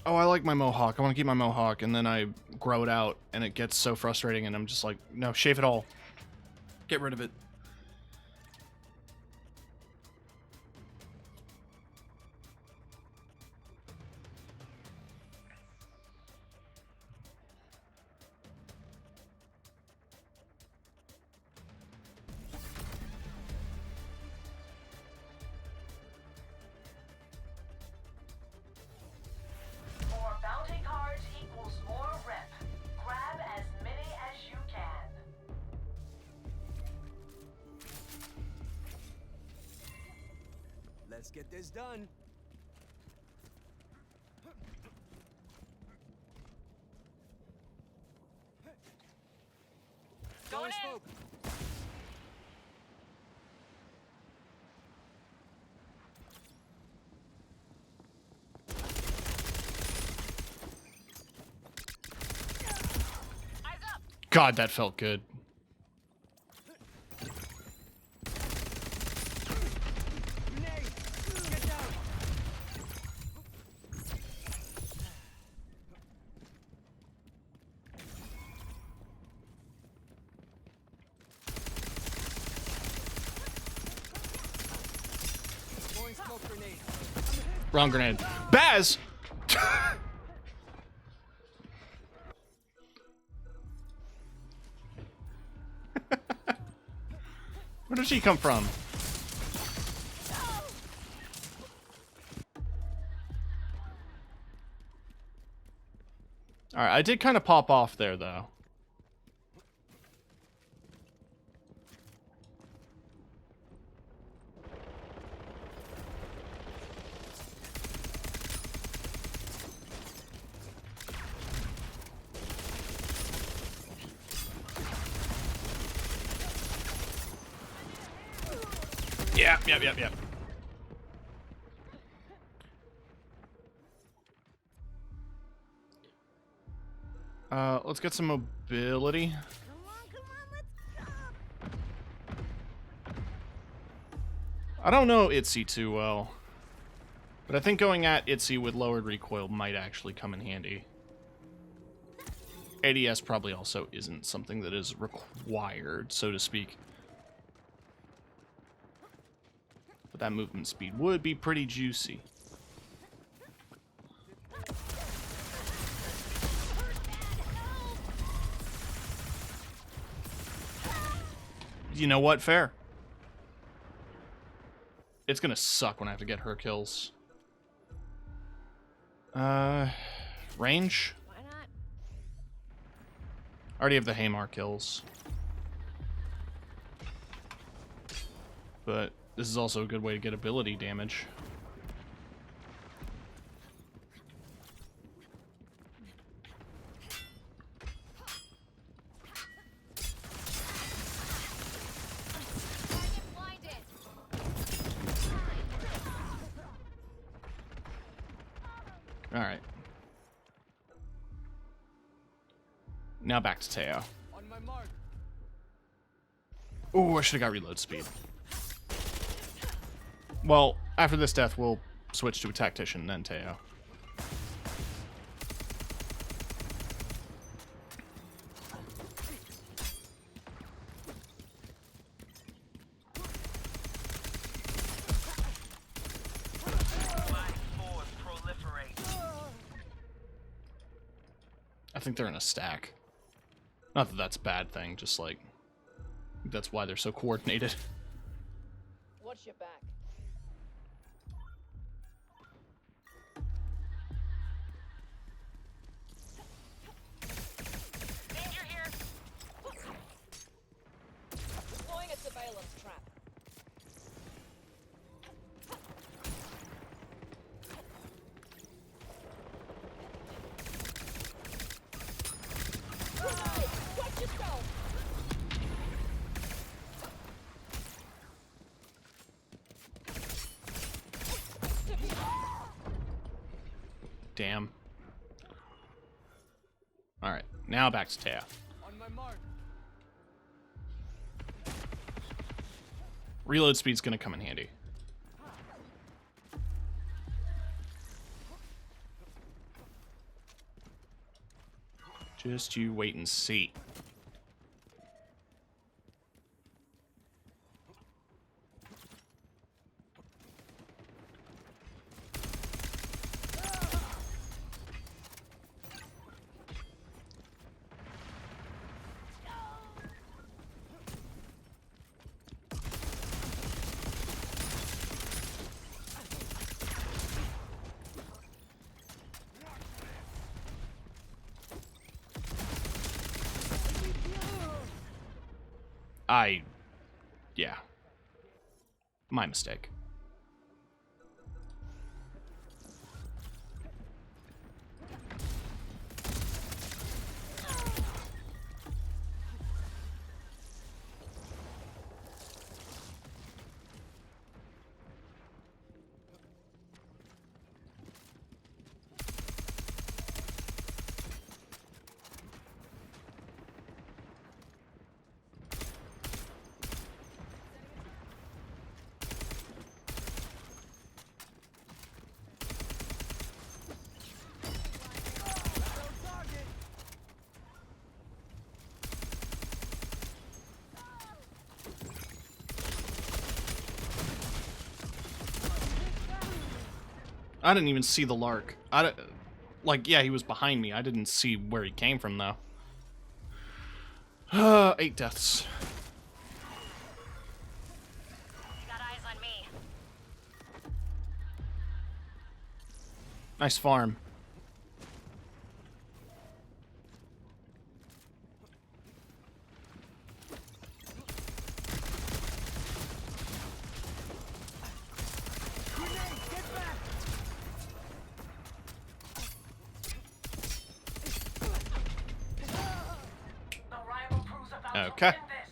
oh, I like my mohawk. I want to keep my mohawk, and then I grow it out, and it gets so frustrating, and I'm just like, no, shave it all. Get rid of it. More bounty cards equals more rep. Grab as many as you can. Let's get this done. Going in. Smoke. Eyes up. God, that felt good. Grenade. Get down. Throwing smoke grenade. Wrong grenade. Baz! Where did she come from? Alright, I did kind of pop off there, though. Yep. Let's get some mobility. Come on, let's go. I don't know Itzy too well, but I think going at Itzy with lowered recoil might actually come in handy. ADS probably also isn't something that is required, so to speak. But that movement speed would be pretty juicy. You know what? Fair. It's gonna suck when I have to get her kills. Range? Why not? I already have the Haymar kills. But this is also a good way to get ability damage. Target blinded. Alright. Now back to Teo. On my mark. Oh, I should have got reload speed. Well, after this death, we'll switch to a tactician, then Teo. Black spores proliferate. I think they're in a stack. Not that that's a bad thing, just like that's why they're so coordinated. Watch your back. Danger here. Deploying a surveillance trap. Grenade! Watch yourself! Damn. Alright, now back to Taya. On my mark. Reload speed's gonna come in handy. Just you wait and see. Yeah. My mistake. I didn't even see the Lark. Like, yeah, he was behind me. I didn't see where he came from, though. 8 deaths. You got eyes on me. Nice farm. The rival crew's about to Okay. win this.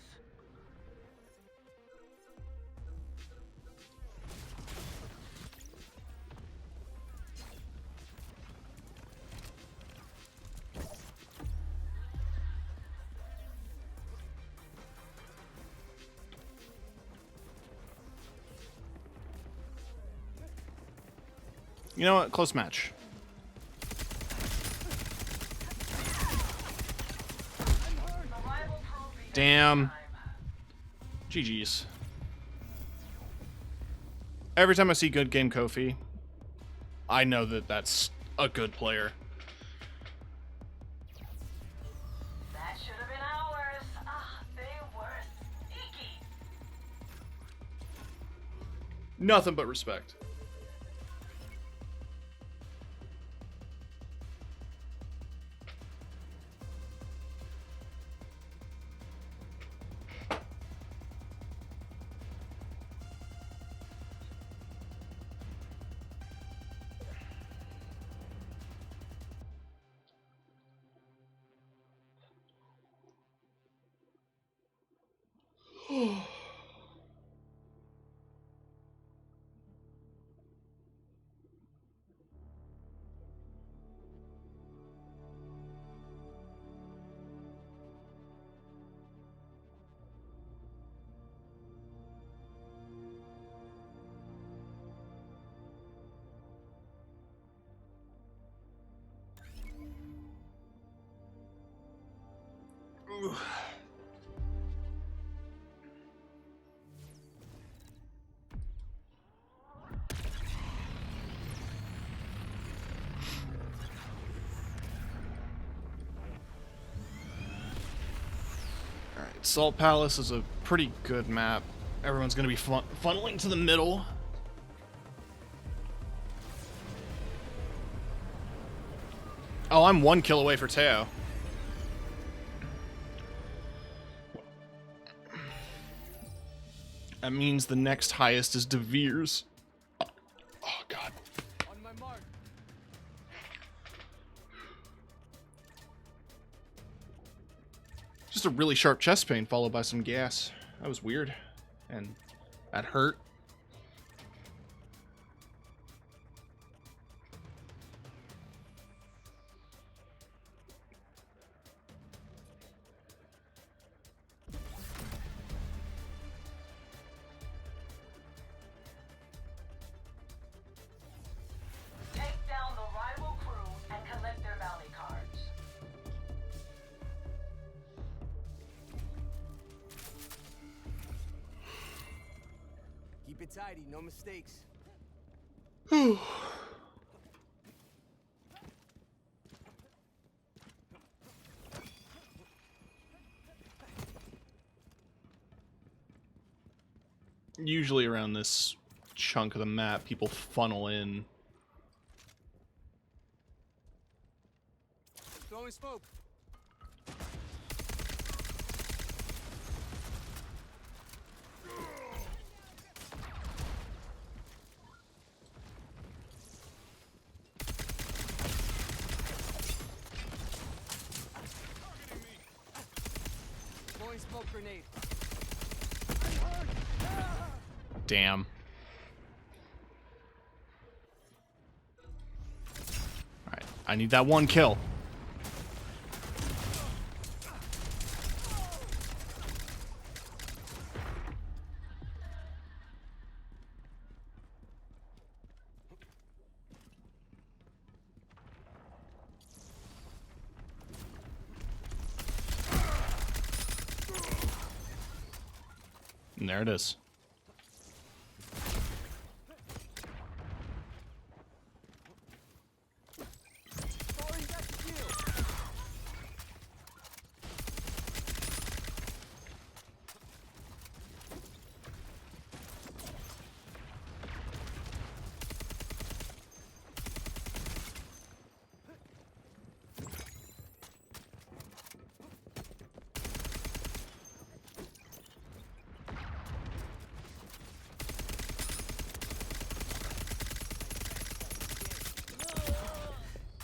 You know what? Close match. The rival crew beat Damn. GG's. Every time I see good game Kofi, I know that that's a good player. That should have been ours. Ah, they were sneaky. Nothing but respect. Salt Palace is a pretty good map. Everyone's gonna be funneling to the middle. Oh, I'm 1 kill away for Teo. That means the next highest is De Veers. Oh, God. On my mark. Just a really sharp chest pain followed by some gas. That was weird. And that hurt. Take down the rival crew and collect their bounty cards. Keep it tidy, no mistakes. Usually around this chunk of the map, people funnel in. Throwing smoke. Throwing smoke grenade. Damn. Alright, I need that 1 kill. And there it is. Throwing back to kill.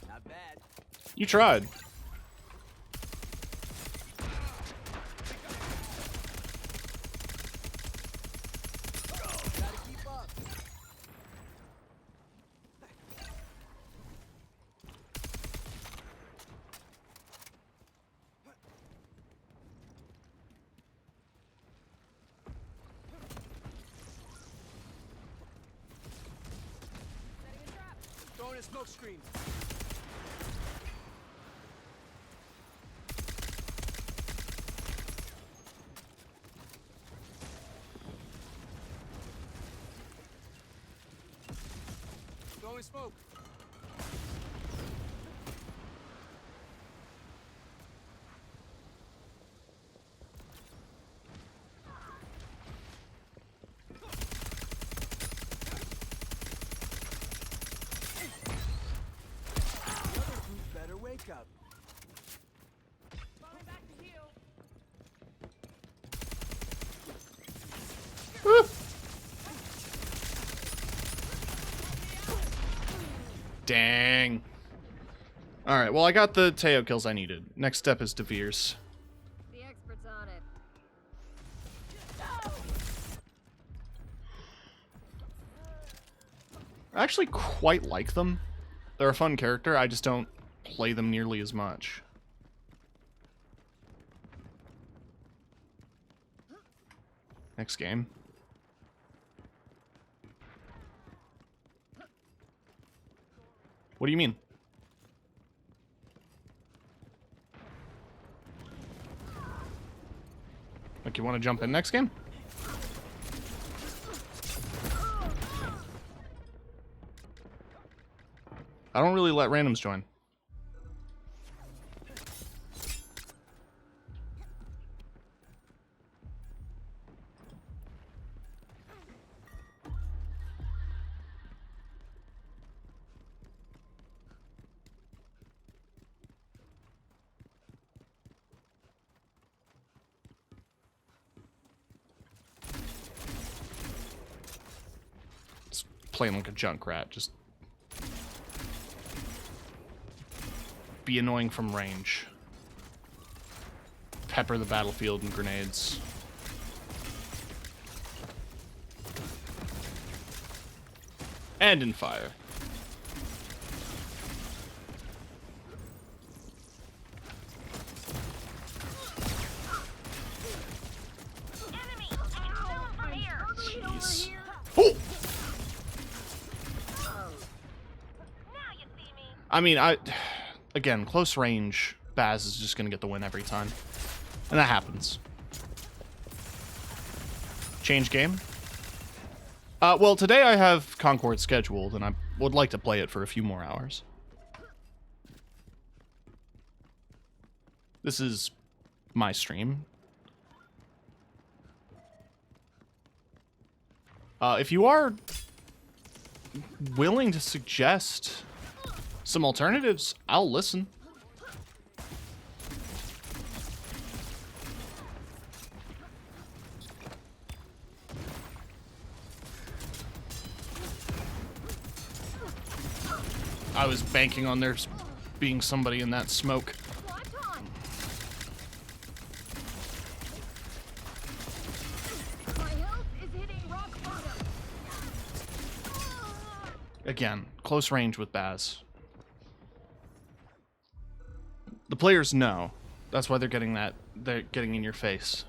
Not bad. You tried. Gotta keep up. Throwing a smoke screen. Throwing smoke. The other group better wake up. Falling back to heal. Dang. Alright, well I got the Teo kills I needed. Next step is De Veers. The expert's on it. I actually quite like them. They're a fun character, I just don't play them nearly as much. Next game. What do you mean? Like you want to jump in next game? I don't really let randoms join. playing like a Junkrat. Just be annoying from range. Pepper the battlefield in grenades. And in fire. Jeez. Oh! I mean, again, close range, Baz is just gonna get the win every time. And that happens. Change game? Well, today I have Concord scheduled, and I would like to play it for a few more hours. This is my stream. If you are willing to suggest some alternatives, I'll listen. I was banking on there being somebody in that smoke. Again, close range with Baz. The players know. That's why they're getting that. They're getting in your face.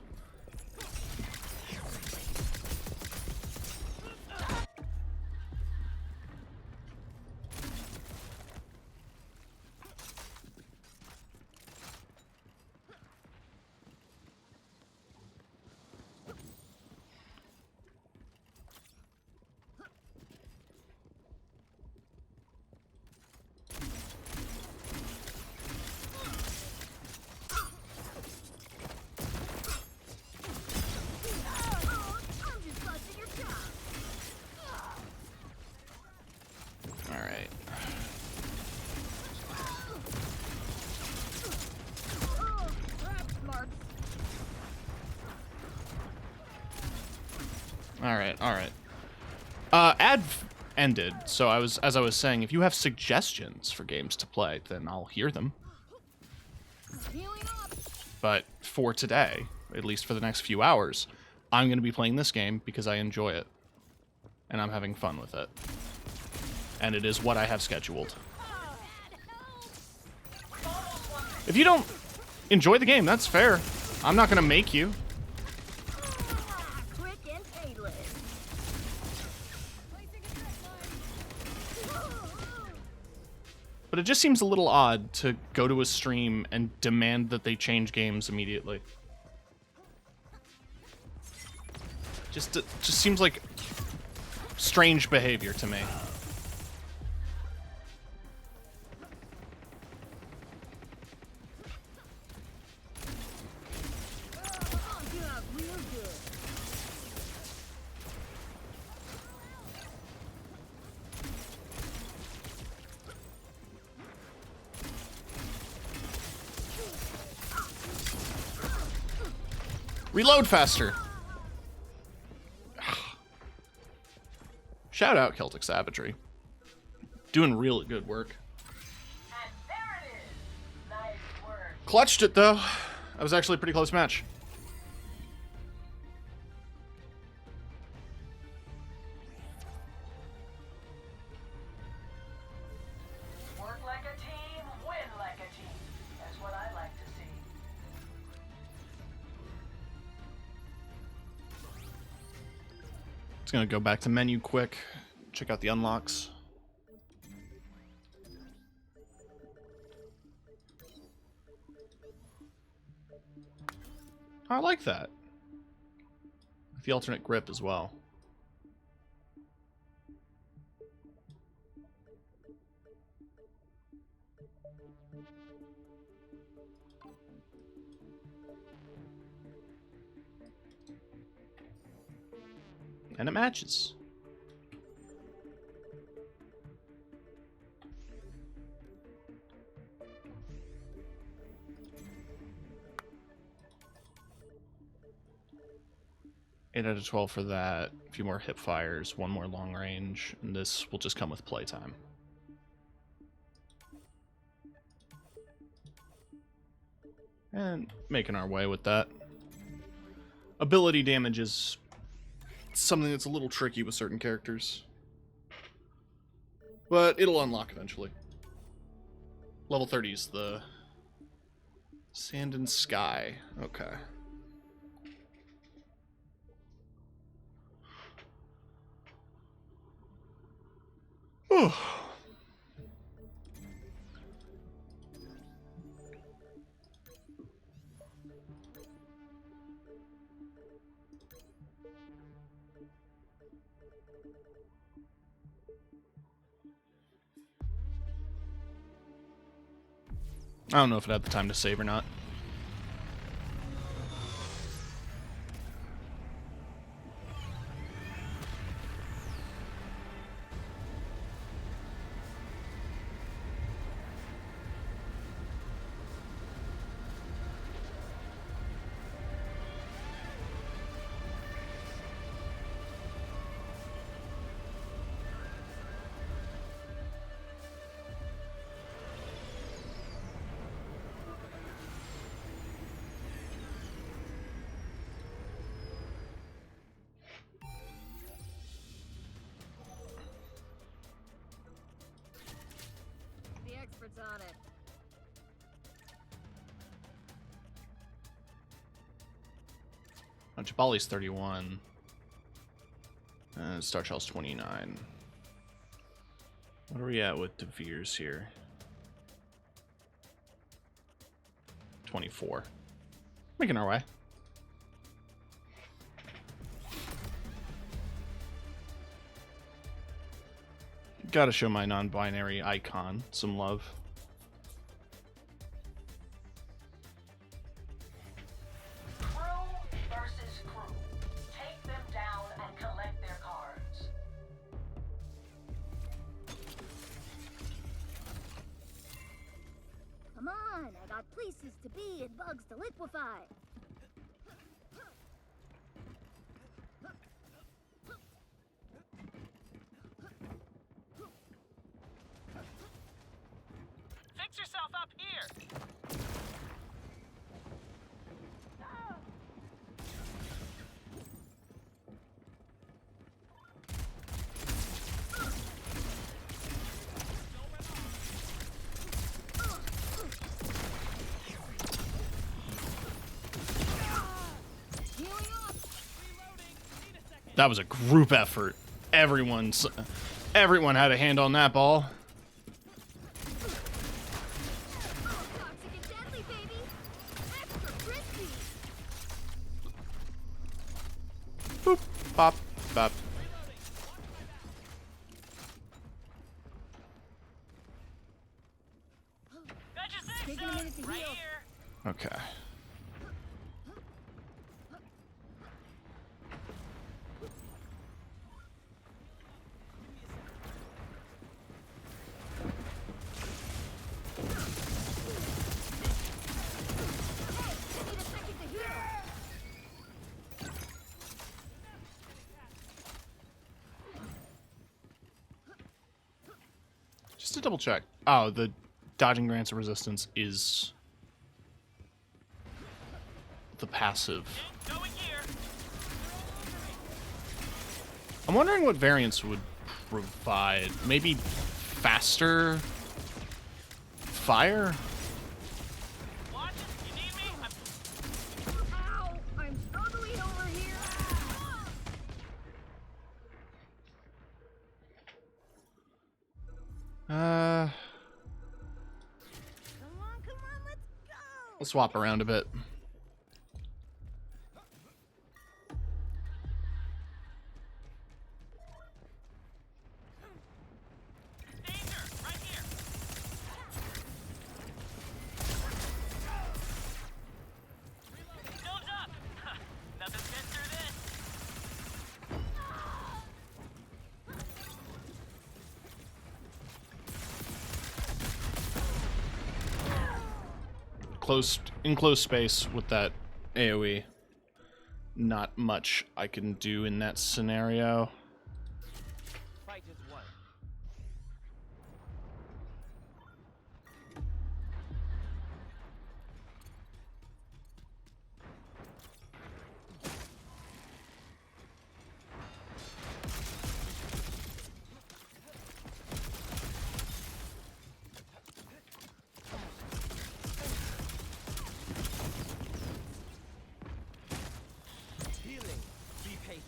Alright. Ad ended, so as I was saying, if you have suggestions for games to play, then I'll hear them. But for today, at least for the next few hours, I'm going to be playing this game because I enjoy it. And I'm having fun with it. And it is what I have scheduled. If you don't enjoy the game, that's fair. I'm not going to make you. But it just seems a little odd to go to a stream and demand that they change games immediately. Just seems like strange behavior to me. Reload faster! Shout out Celtic Savagery. Doing really good work. And there it is. Nice work. Clutched it, though. That was actually a pretty close match. Work like a team, win like a team. That's what I like to see. Just gonna go back to menu quick. Check out the unlocks. I like that. The alternate grip as well. And it matches. 8 out of 12 for that. A few more hip fires, one more long range, and this will just come with playtime. And making our way with that. Ability damage is something that's a little tricky with certain characters. But it'll unlock eventually. Level 30 is the Sand and Sky. Okay. Whew. I don't know if it had the time to save or not. The expert's on it. Jabali's 31. Star Shell's 29. What are we at with Devere's here? 24. Making our way. Gotta show my non-binary icon some love. Crew versus crew. Take them down and collect their cards. Come on, I got places to be and bugs to liquefy. Fix yourself up here. That was a group effort. Everyone had a hand on that ball. Toxic and deadly, baby. Extra crispy. Boop, bop, bop. Got your six Taking a minute to right heal. here. Okay. I need a second to heal. Just to double check. Oh, the dodging grants of resistance is the passive. Going here. I'm wondering what variants would provide. Maybe faster fire? Watch it. You need me? Ow! I'm struggling over here. Come on, let's go. We'll swap around a bit. Danger! Right here. Shields up. Nothing's getting through this. In close space with that AoE. not much I can do in that scenario. Fight is one. Healing. Be patient.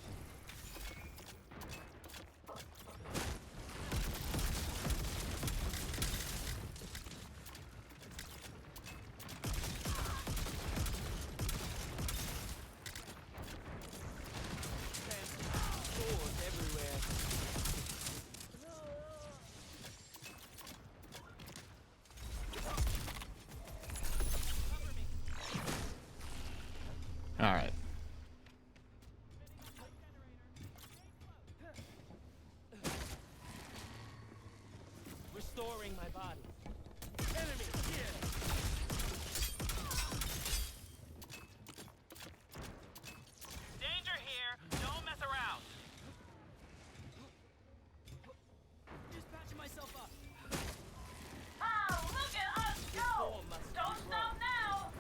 Swords everywhere. All right. Restoring my body. Enemy here. Danger here. Don't mess around. Just patching myself up. Oh, look at us go! Don't stop now!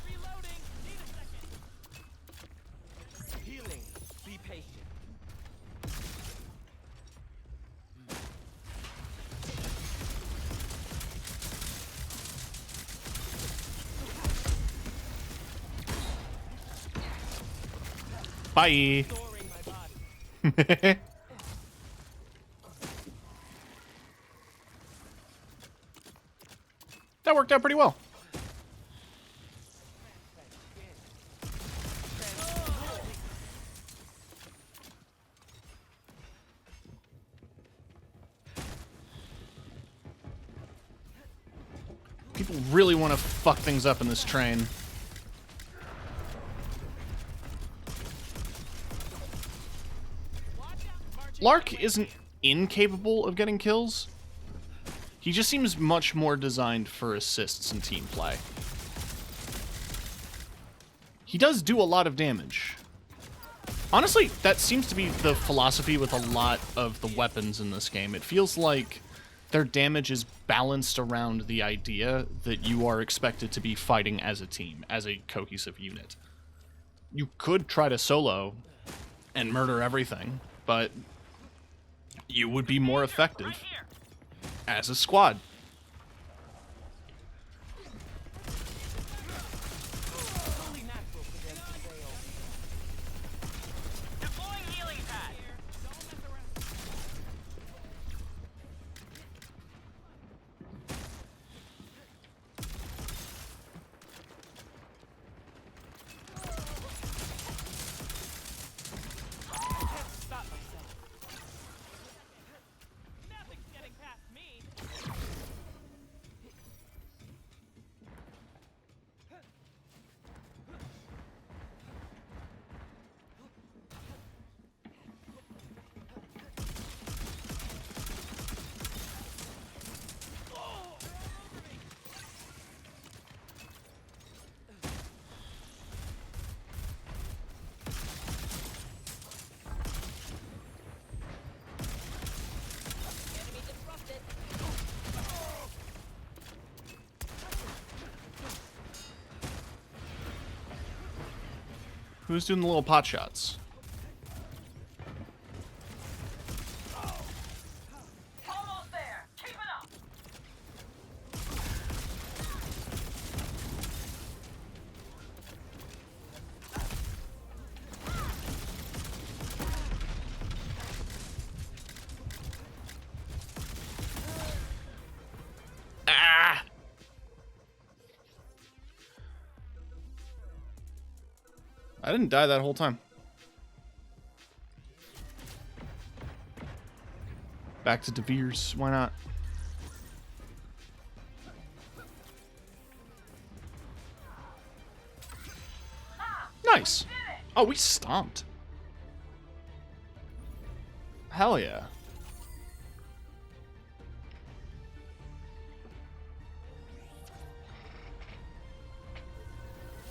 Reloading. Need a second. Healing. Be patient. Bye. Restoring my body. That worked out pretty well. People really want to fuck things up in this train. Lark isn't incapable of getting kills. He just seems much more designed for assists and team play. He does do a lot of damage. Honestly, that seems to be the philosophy with a lot of the weapons in this game. It feels like their damage is balanced around the idea that you are expected to be fighting as a team, as a cohesive unit. You could try to solo and murder everything, but you would be more effective Right here. as a squad. Only natural for them to fail. Deploying healing pad. Stop myself. Nothing's getting past me. Enemy disrupted. Who's doing the little pot shots? Almost there! Keep it up! Ah! I didn't die that whole time. Back to De Beers. Why not? Nice. Did it! Oh, we stomped. Hell yeah.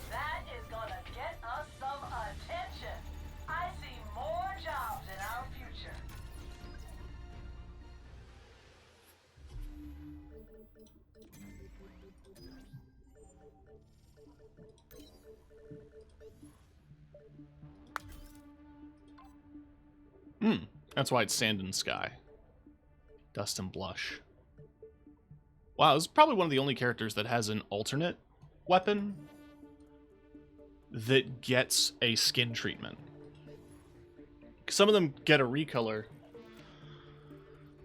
That is gonna get us some attention. I see more jobs in our future. That's why it's sand and sky. Dust and blush. Wow, this is probably one of the only characters that has an alternate weapon that gets a skin treatment. Some of them get a recolor,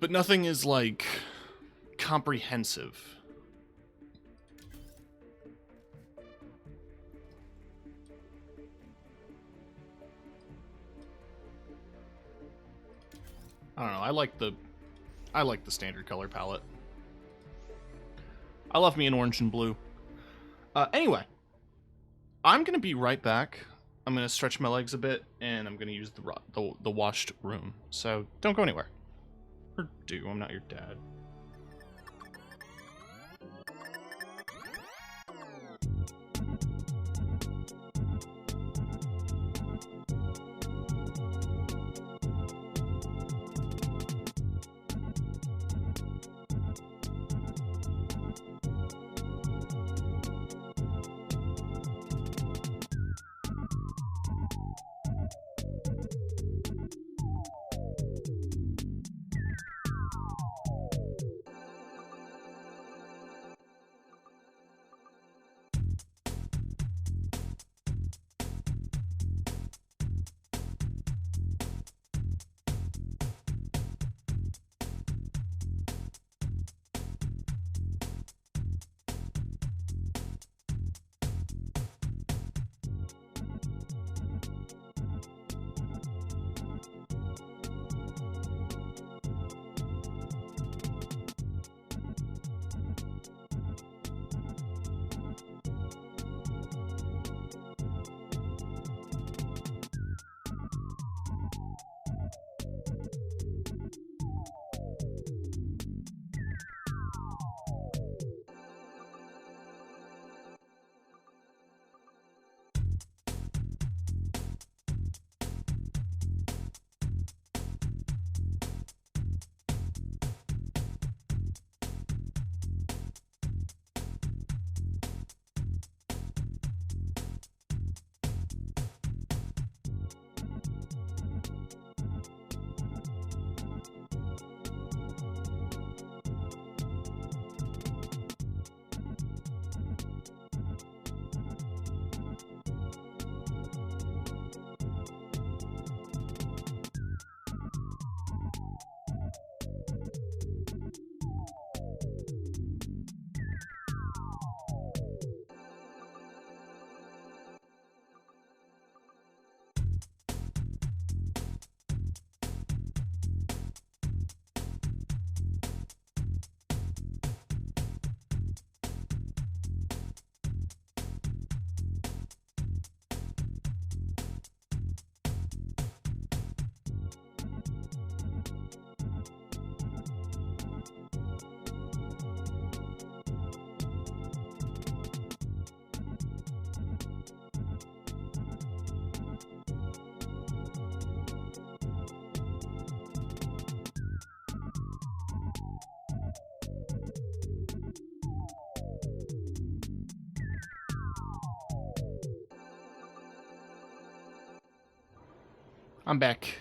but nothing is, like, comprehensive. I don't know, I like the standard color palette. I love me in orange and blue. Anyway, I'm gonna be right back. I'm gonna stretch my legs a bit, and I'm gonna use the washed room. So don't go anywhere. Or do, I'm not your dad. I'm back.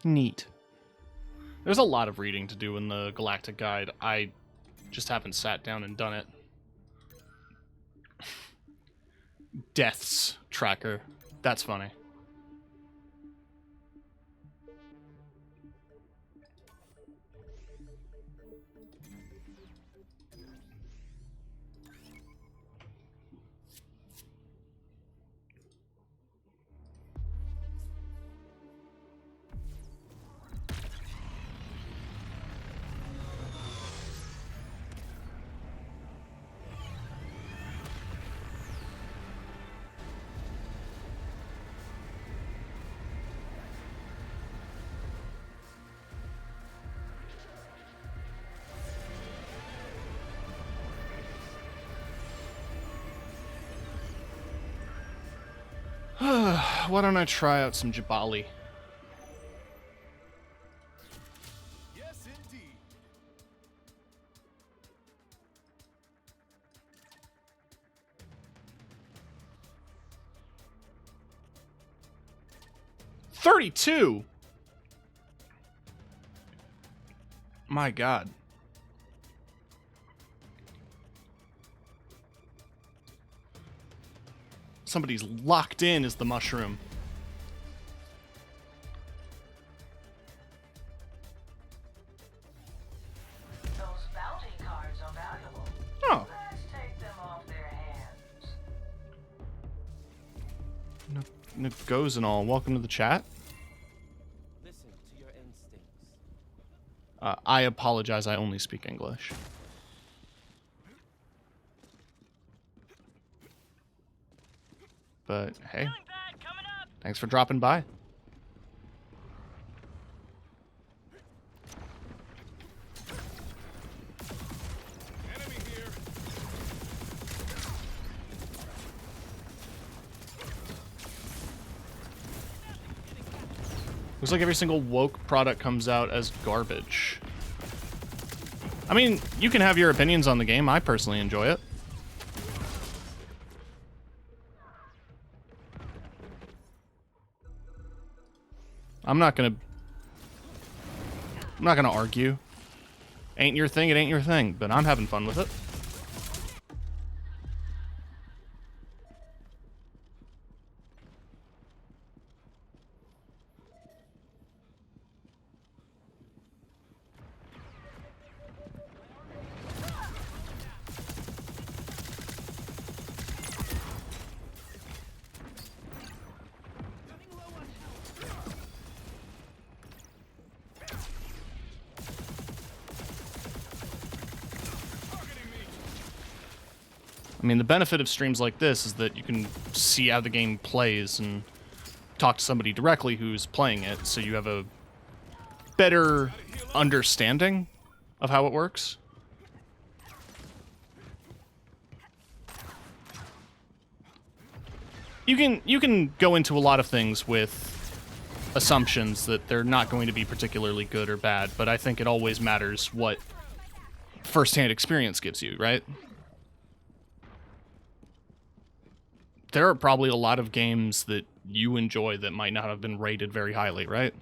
Neat. There's a lot of reading to do in the Galactic Guide. I just haven't sat down and done it. Deaths tracker. That's funny. Why don't I try out some Jabali? Yes, indeed. $32. My God. Somebody's locked in as the mushroom. Those bounty cards are valuable. Oh. Let's take them off their hands. Goes and all. Welcome to the chat. Listen to your instincts. I apologize. I only speak English. But hey, Healing pad coming up. thanks for dropping by. Enemy here. Looks like every single woke product comes out as garbage. I mean, you can have your opinions on the game. I personally enjoy it. I'm not gonna argue. Ain't your thing, it ain't your thing, but I'm having fun with it. I mean, the benefit of streams like this is that you can see how the game plays and talk to somebody directly who's playing it, so you have a better understanding of how it works. You can go into a lot of things with assumptions that they're not going to be particularly good or bad, but I think it always matters what first-hand experience gives you, right? There are probably a lot of games that you enjoy that might not have been rated very highly, right?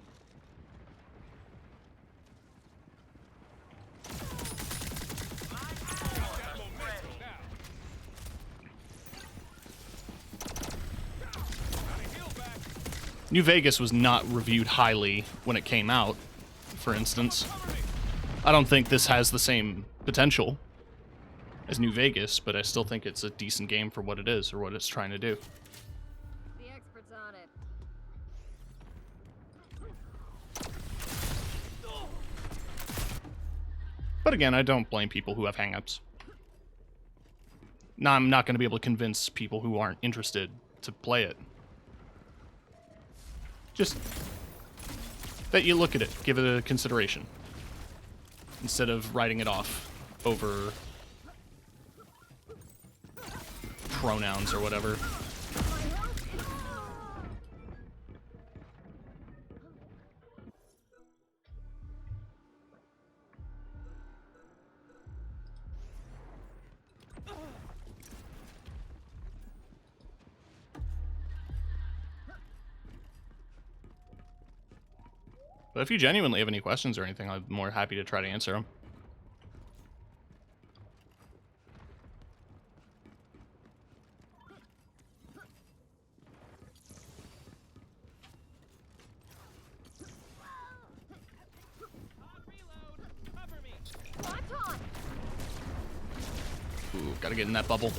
New Vegas was not reviewed highly when it came out, for instance. I don't think this has the same potential as New Vegas, but I still think it's a decent game for what it is, or what it's trying to do. The expert's on it. But again, I don't blame people who have hangups. Now, I'm not going to be able to convince people who aren't interested to play it. Just that you look at it, give it a consideration, instead of writing it off over pronouns or whatever. But if you genuinely have any questions or anything, I'm more happy to try to answer them. Ooh, gotta get in that bubble.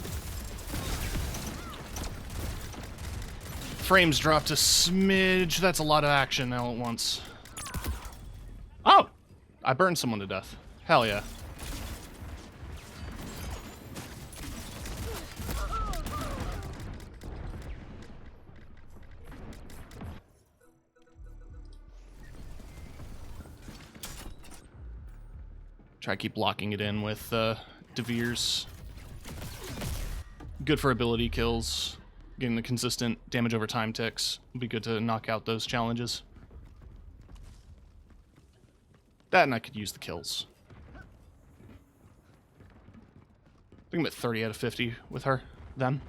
Frames dropped a smidge. That's a lot of action all at once. Oh! I burned someone to death. Hell yeah. Try to keep locking it in with Devere's. Good for ability kills. Getting the consistent damage over time ticks. Would be good to knock out those challenges. That and I could use the kills. I think I'm at 30 out of 50 with her. Them.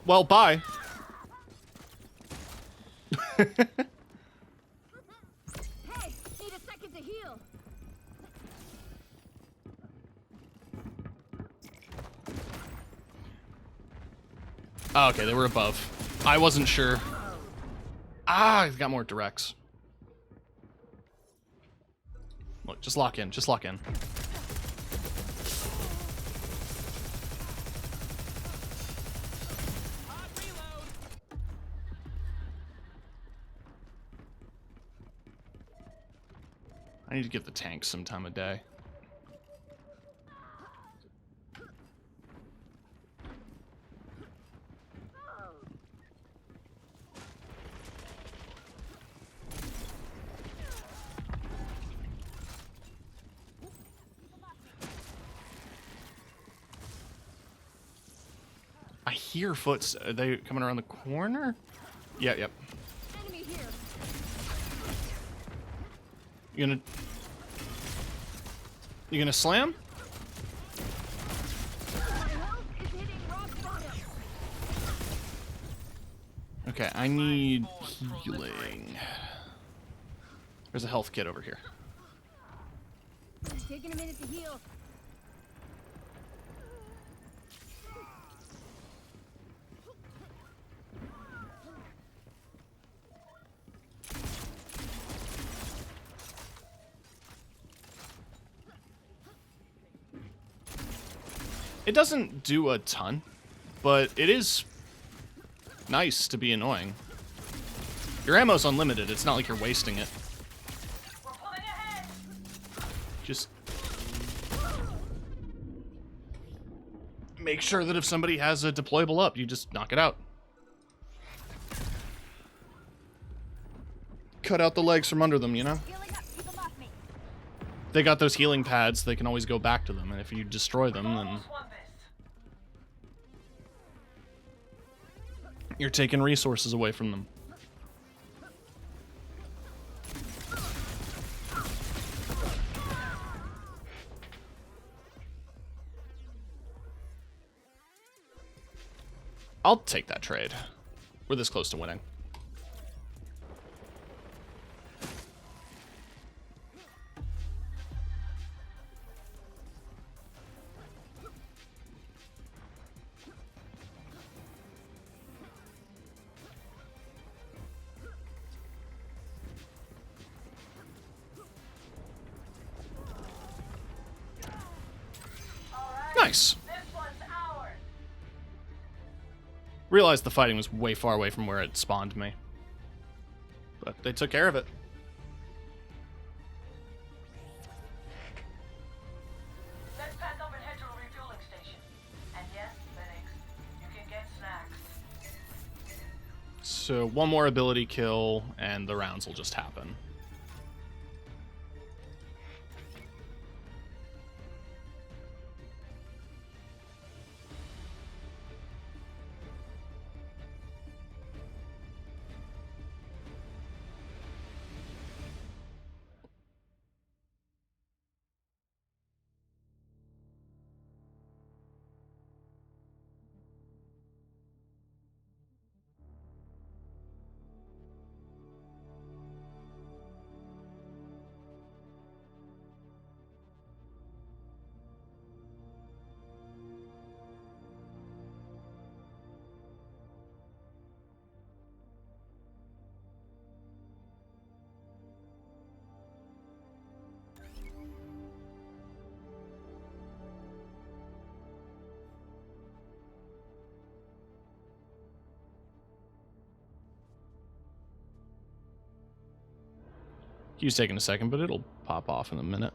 Well, bye. Hey, need a second to heal. Oh, okay, they were above. I wasn't sure. Ah, he's got more directs. Look, just lock in. Just lock in. I need to give the tanks some time of day. I hear foots. Are they coming around the corner? Yeah, yep. Enemy here. You gonna slam? My health is hitting rock bottom. Okay, I need healing. There's a health kit over here. Taking a minute to heal. It doesn't do a ton, but it is nice to be annoying. Your ammo's unlimited. It's not like you're wasting it. We're pulling ahead. Just make sure that if somebody has a deployable up, you just knock it out. Cut out the legs from under them, you know? Healing up. Keep them off me. They got those healing pads, they can always go back to them, and if you destroy them, then Almost won this. you're taking resources away from them. I'll take that trade. We're this close to winning. Nice. This one's ours. Realized the fighting was way far away from where it spawned me. But they took care of it. Let's pack up and head to a refueling station. And yes, medics, you can get snacks. So one more ability kill, and the rounds will just happen. Queue's taking a second, but it'll pop off in a minute.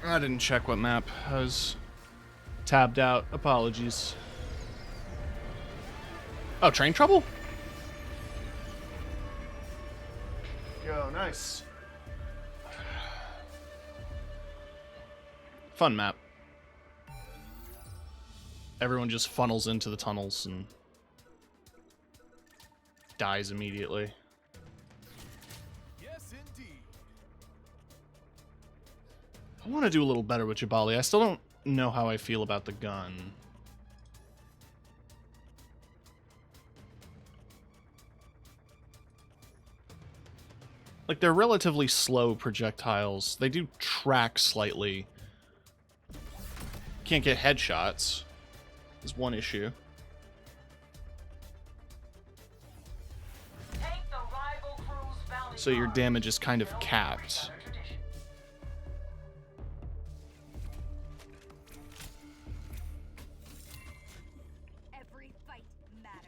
I didn't check what map. I was tabbed out. Apologies. Oh, train trouble? Yo, nice. Fun map. Everyone just funnels into the tunnels and dies immediately. Yes, indeed. I want to do a little better with Jabali. I still don't know how I feel about the gun. Like, they're relatively slow projectiles. They do track slightly. Can't get headshots. Is one issue. Take the rival crew's bounty So your card. damage is kind of capped. Better tradition. Every fight matters.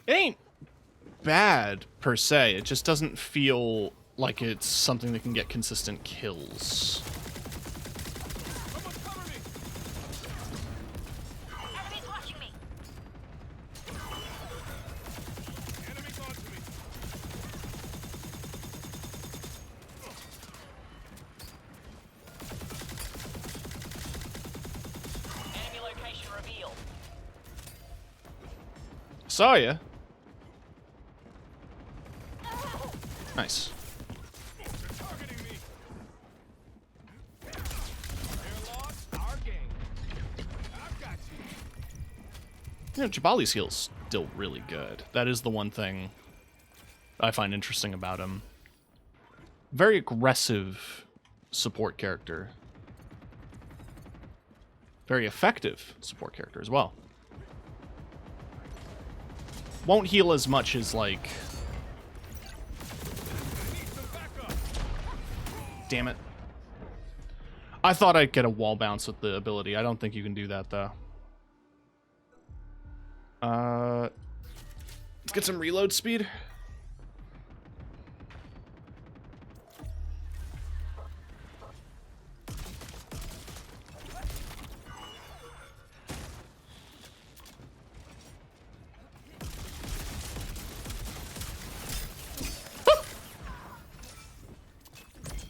It ain't bad, per se. It just doesn't feel like it's something that can get consistent kills. Someone cover me. Enemies watching me. Enemies onto me. Enemy location revealed. Saw ya. Nice. They're targeting me. They're lost. Our game. I've got you. You know, Jabali's heal's still really good. That is the one thing I find interesting about him. Very aggressive support character. Very effective support character as well. Won't heal as much as, like... Damn it. I thought I'd get a wall bounce with the ability. I don't think you can do that, though. Let's get some reload speed.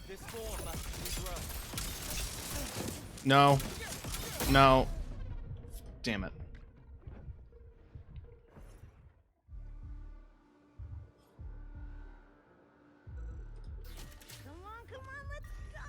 This form must be grown. No. No. Damn it. Come on, let's go.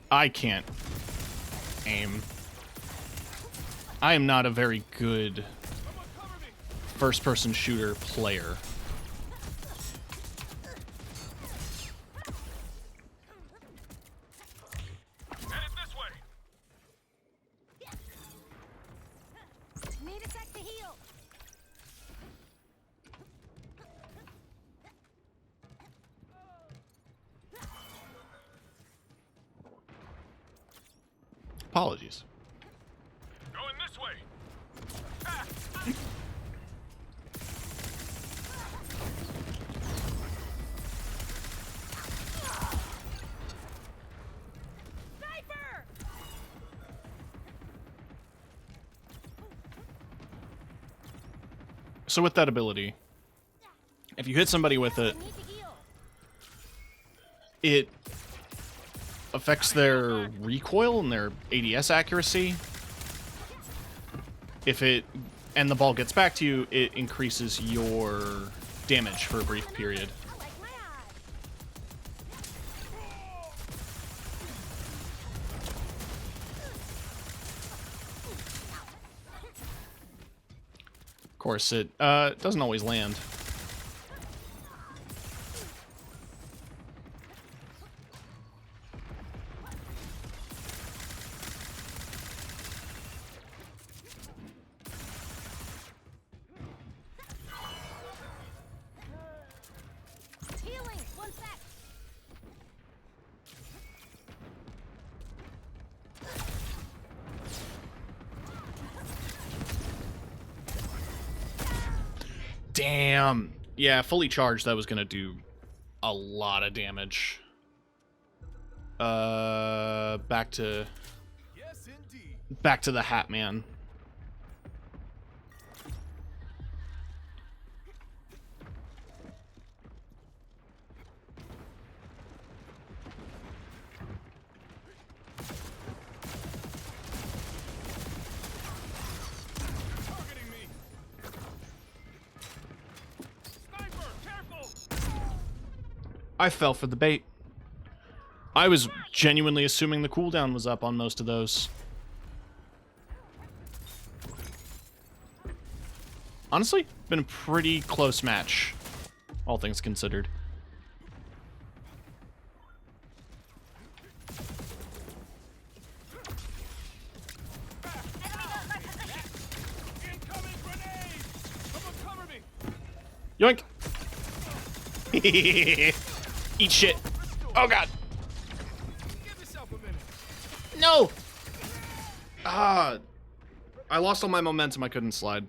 I can't aim. I am not a very good first-person shooter player. Headed this way. Need a sec to heal. Apologies. Going this way. Sniper! So with that ability, if you hit somebody with it, Need to heal. it affects their recoil and their ADS accuracy. If it and the ball gets back to you, it increases your damage for a brief period. I like my odds. Of course, it doesn't always land. Healing. One sec. Damn. Yeah, fully charged, that was gonna do a lot of damage. Back to Yes, indeed. the Hat Man. Targeting me. Sniper, careful. I fell for the bait. I was genuinely assuming the cooldown was up on most of those. Honestly, been a pretty close match, all things considered. Incoming grenade. Someone cover me. Yoink! Eat shit. Oh god. Give yourself a minute. No! Ah. I lost all my momentum. I couldn't slide.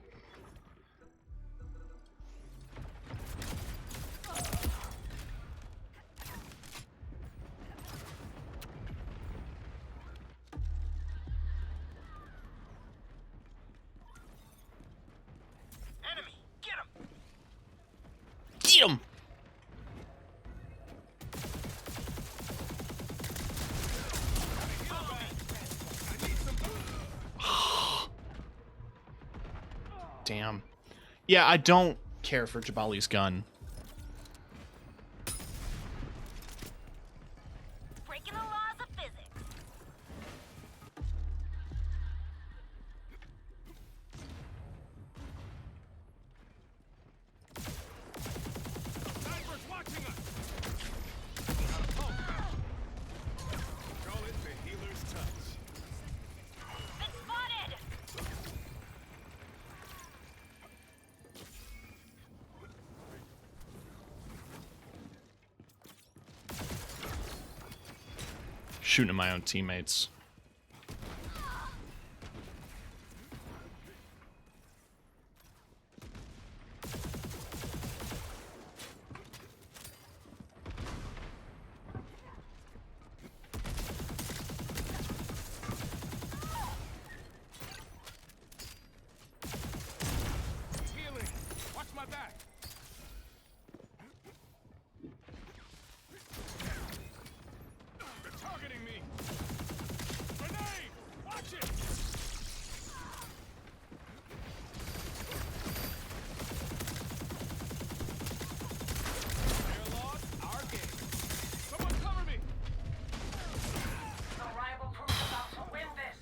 Enemy, get him! Get him! Damn. Yeah, I don't care for Jabali's gun. Breaking the laws of physics. Sniper's watching us. Call it the healer's touch. Been spotted. Shooting at my own teammates. Healing. Watch my back. They're targeting me. Grenade. Watch it. They're lost. Our game. Someone cover me. The rival proves about to win this.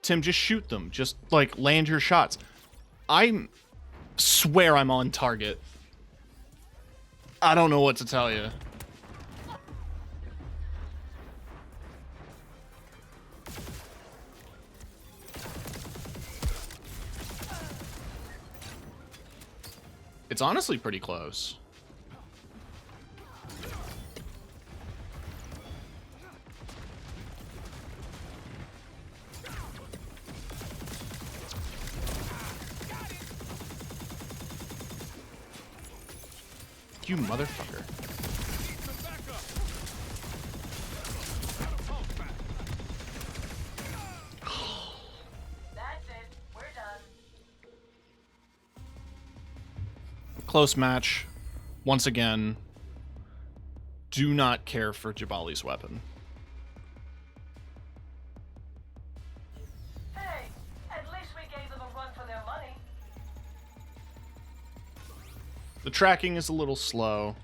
Tim, just shoot them. Just, like, land your shots. I swear I'm on target. I don't know what to tell you. It's honestly pretty close. You motherfucker. Some backup. Got a pulse back. That's it. We're done. Close match. Once again, do not care for Jabali's weapon. Hey, at least we gave them a run for their money. The tracking is a little slow.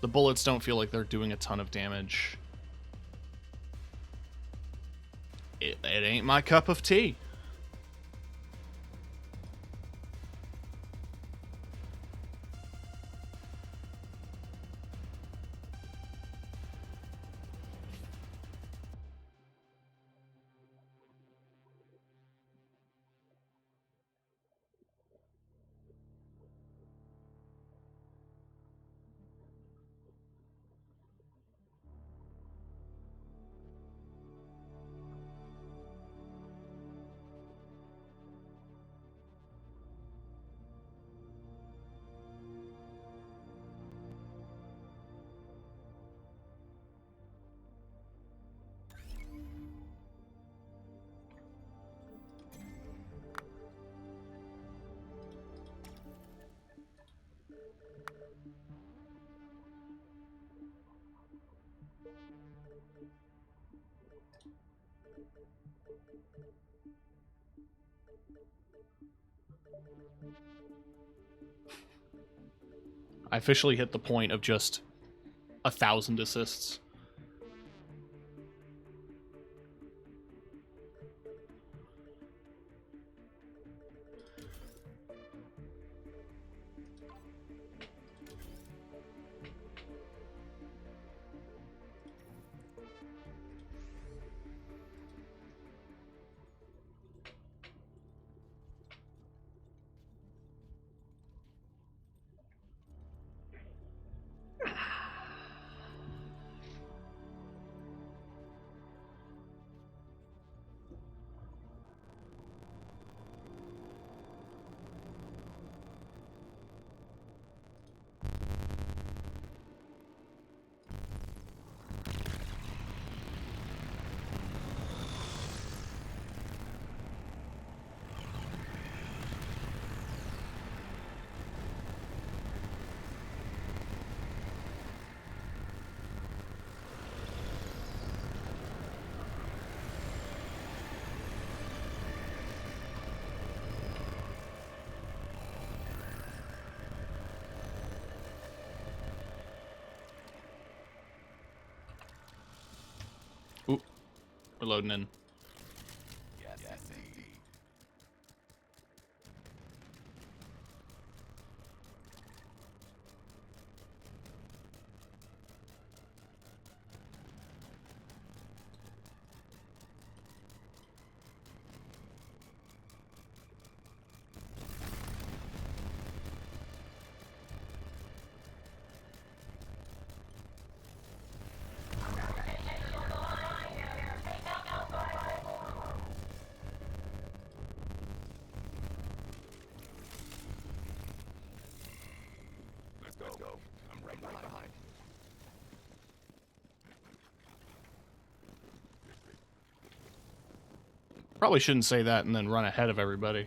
The bullets don't feel like they're doing a ton of damage. It ain't my cup of tea. I officially hit the point of just 1,000 assists. Oop. We're loading in. Probably shouldn't say that and then run ahead of everybody.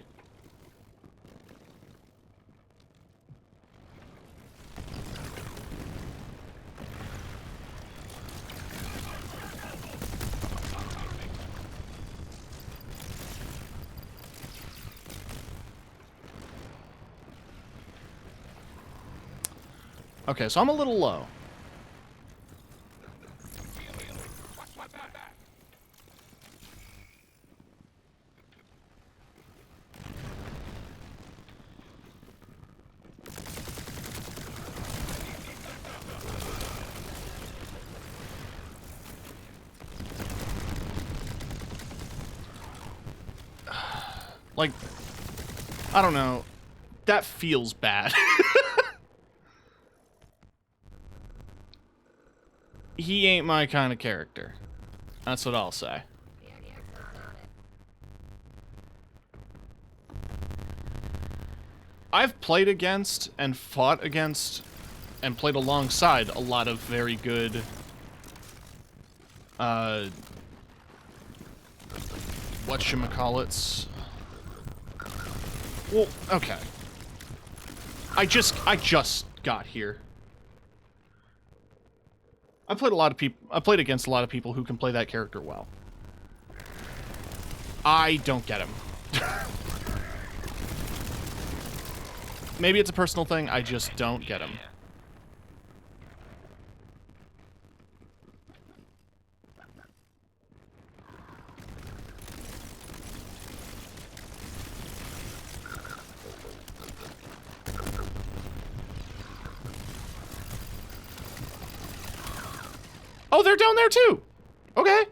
Okay, so I'm a little low. Like, I don't know. That feels bad. He ain't my kind of character. That's what I'll say. I've played against and fought against and played alongside a lot of very good whatchamacallits. Well, okay. I just got here. I played against a lot of people who can play that character well. I don't get him. Maybe it's a personal thing, I just don't get him. Oh, they're down there too! Okay.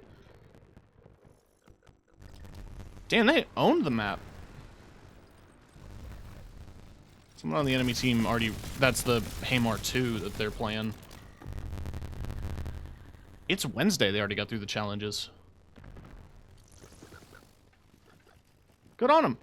Damn, they owned the map. Someone on the enemy team already... That's the Haymar 2 that they're playing. It's Wednesday, they already got through the challenges. Good on them.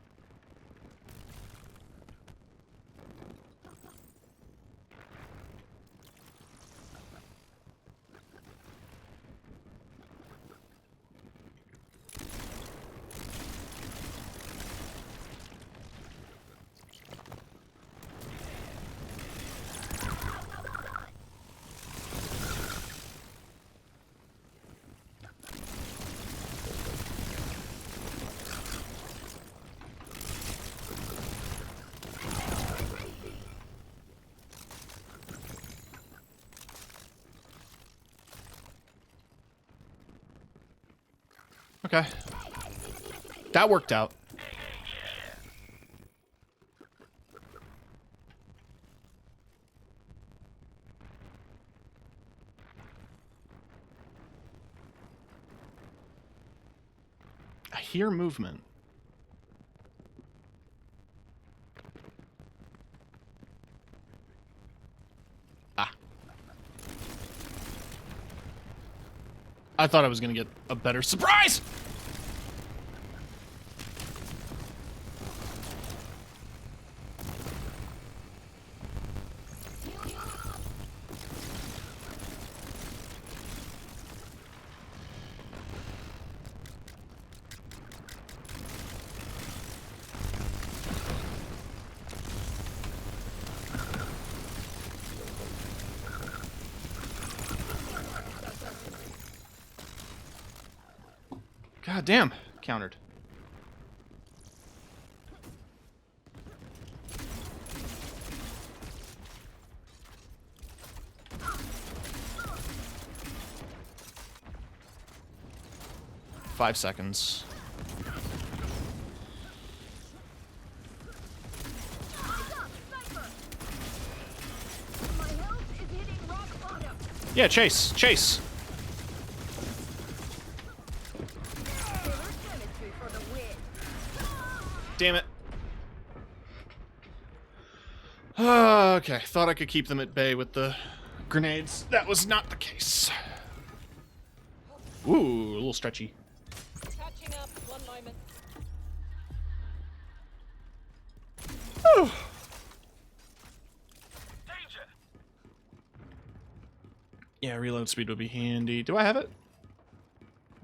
Okay. That worked out. I hear movement. Ah. I thought I was gonna get a better surprise! God damn, countered. Five seconds. Yeah, chase, chase. Damn it. Okay, thought I could keep them at bay with the grenades. That was not the case. Ooh, a little stretchy. Catching up. 1 moment. Danger! Yeah, reload speed would be handy. Do I have it?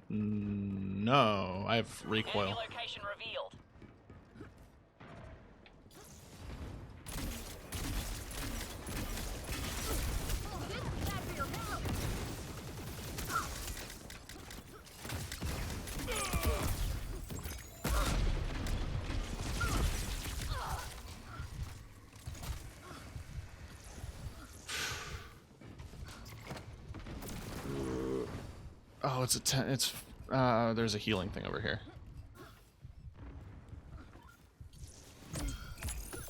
No, I have recoil. Enemy location revealed. Oh, it's a there's a healing thing over here.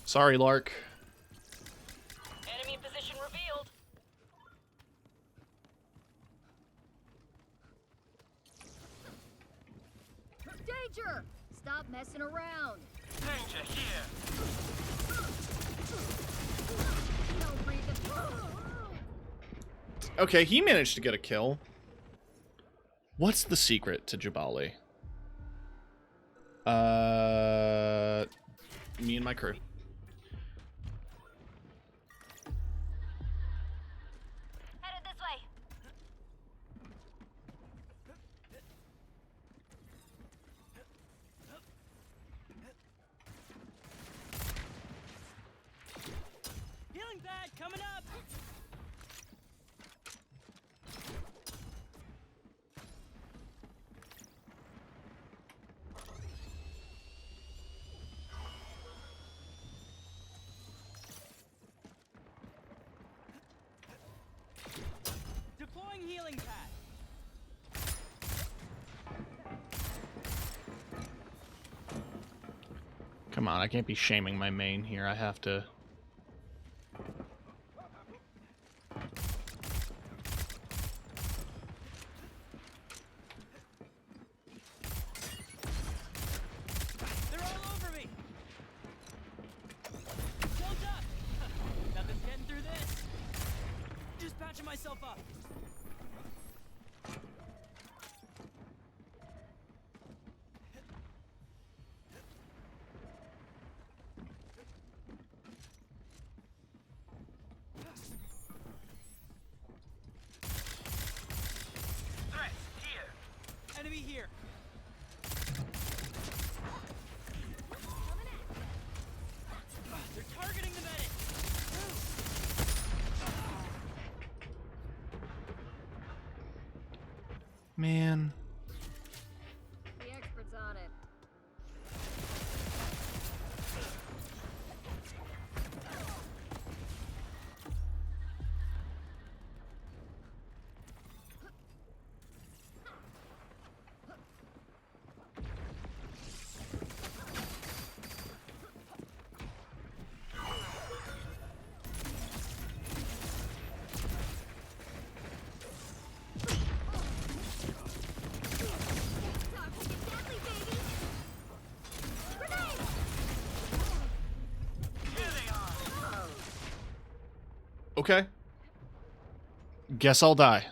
Sorry, Lark. Enemy position revealed. Danger! Stop messing around. Danger here. Don't breathe the Okay, he managed to get a kill. What's the secret to Jabali? Me and my crew. Headed this way. healing pad. Come on, I can't be shaming my main here. I have to... They're all over me. Don't duck. Nothing's getting through this. Just patching myself up. Threat here. Enemy here. They're targeting the medic. Man. The expert's on it. Okay. Guess I'll die.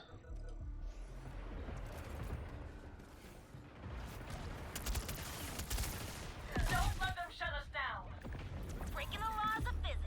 Don't let them shut us down. Breaking the laws of physics.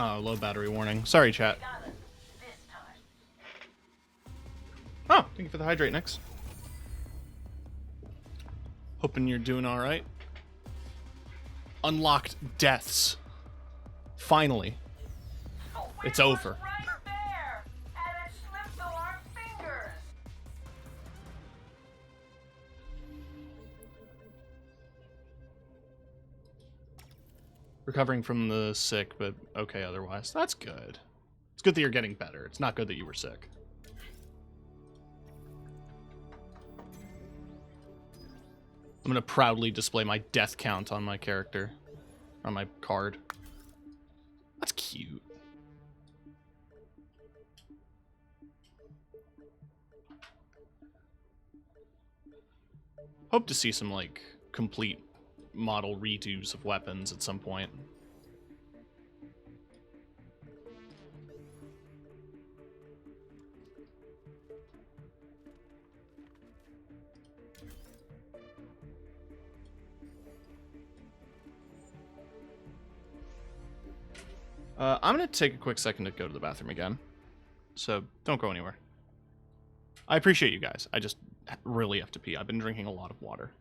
Oh, low battery warning. Sorry, chat. Got us. This time. Oh, thank you for the hydrate, Nix. Hoping you're doing alright. Unlocked deaths. Finally. Oh, It's it was over. Right there, and it slipped through our fingers. Recovering from the sick, but okay otherwise. That's good. It's good that you're getting better. It's not good that you were sick. I'm gonna proudly display my death count on my character. On my card. That's cute. Hope to see some, like, complete model redos of weapons at some point. I'm going to take a quick second to go to the bathroom again. So don't go anywhere. I appreciate you guys. I just really have to pee. I've been drinking a lot of water.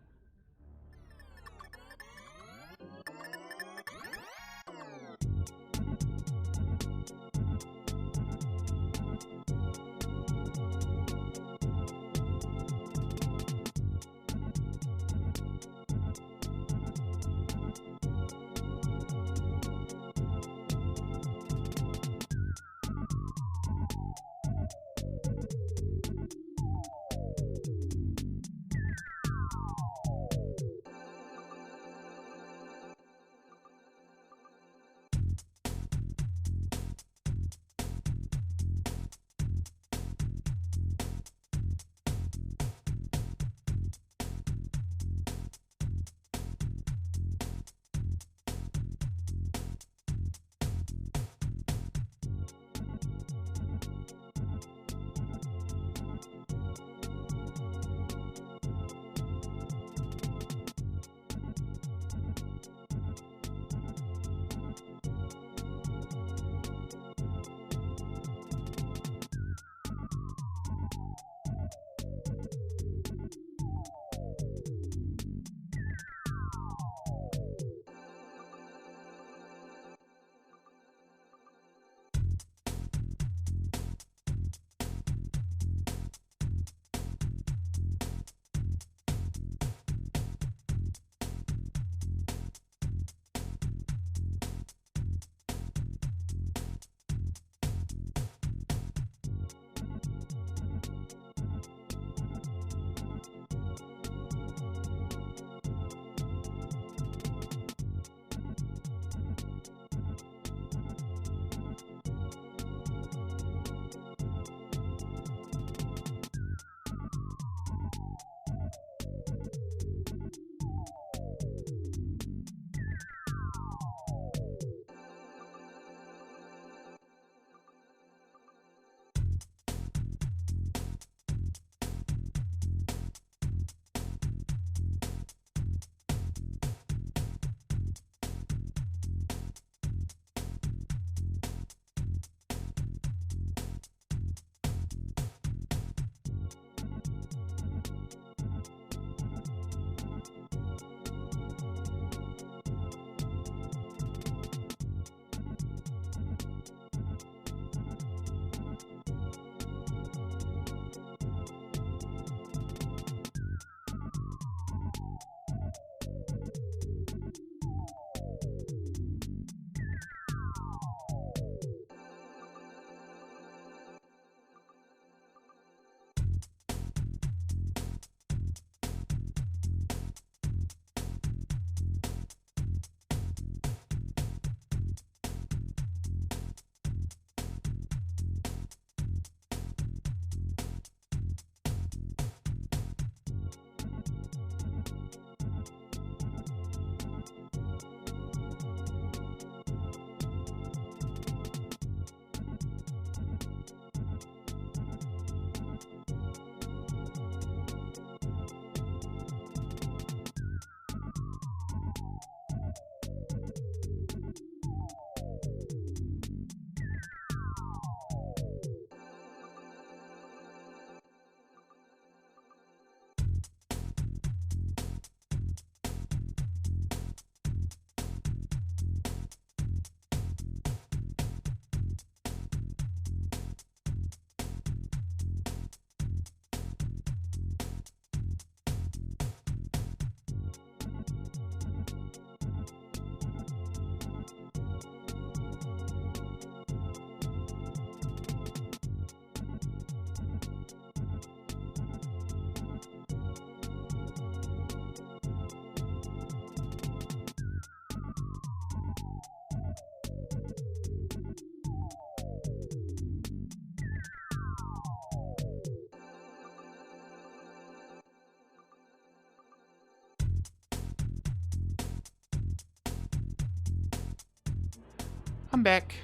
I'm back.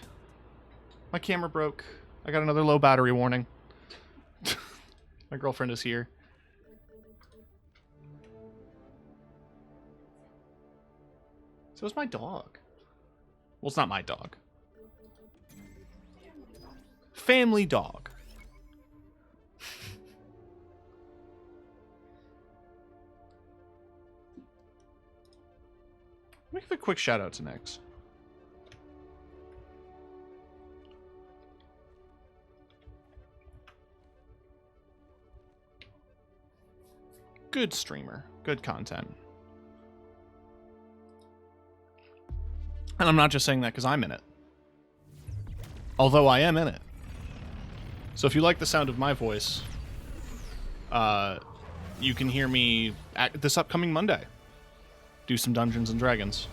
My camera broke. I got another low battery warning. My girlfriend is here. So is my dog. Well, it's not my dog. Family dog. Let me give a quick shout out to Nex. Good streamer. Good content. And I'm not just saying that because I'm in it. Although I am in it. So if you like the sound of my voice, you can hear me this upcoming Monday. Do some Dungeons and Dragons.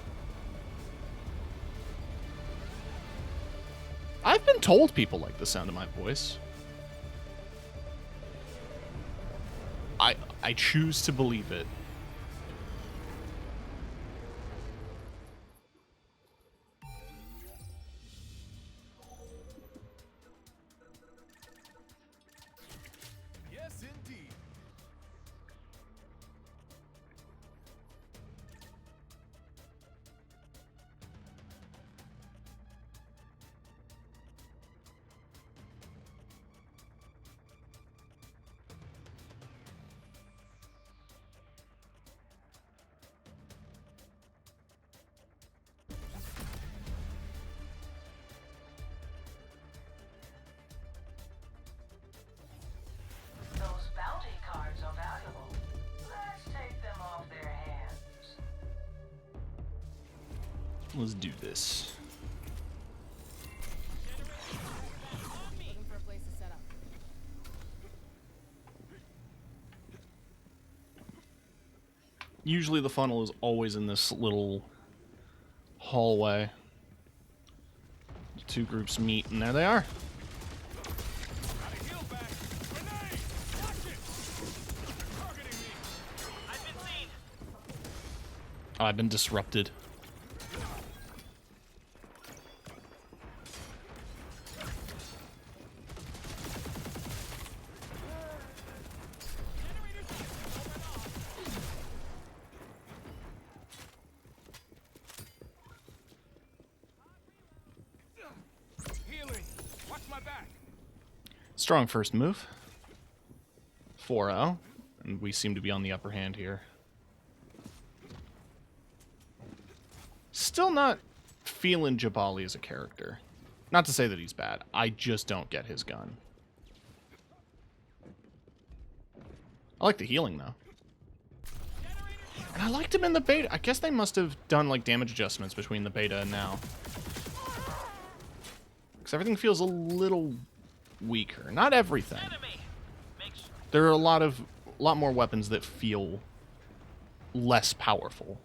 I've been told people like the sound of my voice. I choose to believe it. Yes, indeed. Those bounty cards are valuable. Let's take them off their hands. Let's do this. Looking for a place to set up. Usually the funnel is always in this little hallway. The two groups meet, and there they are. Got a heal back. Grenade! Watch it! Targeting me. I've been seen. Oh, I've been disrupted. Healing. Watch my back. Strong first move. 4-0. And we seem to be on the upper hand here. Still not feeling Jabali as a character. Not to say that he's bad. I just don't get his gun. I like the healing, though. And I liked him in the beta. I guess they must have done, like, damage adjustments between the beta and now. Because everything feels a little weaker. Not everything. Enemy. Make sure. There are a lot more weapons that feel less powerful.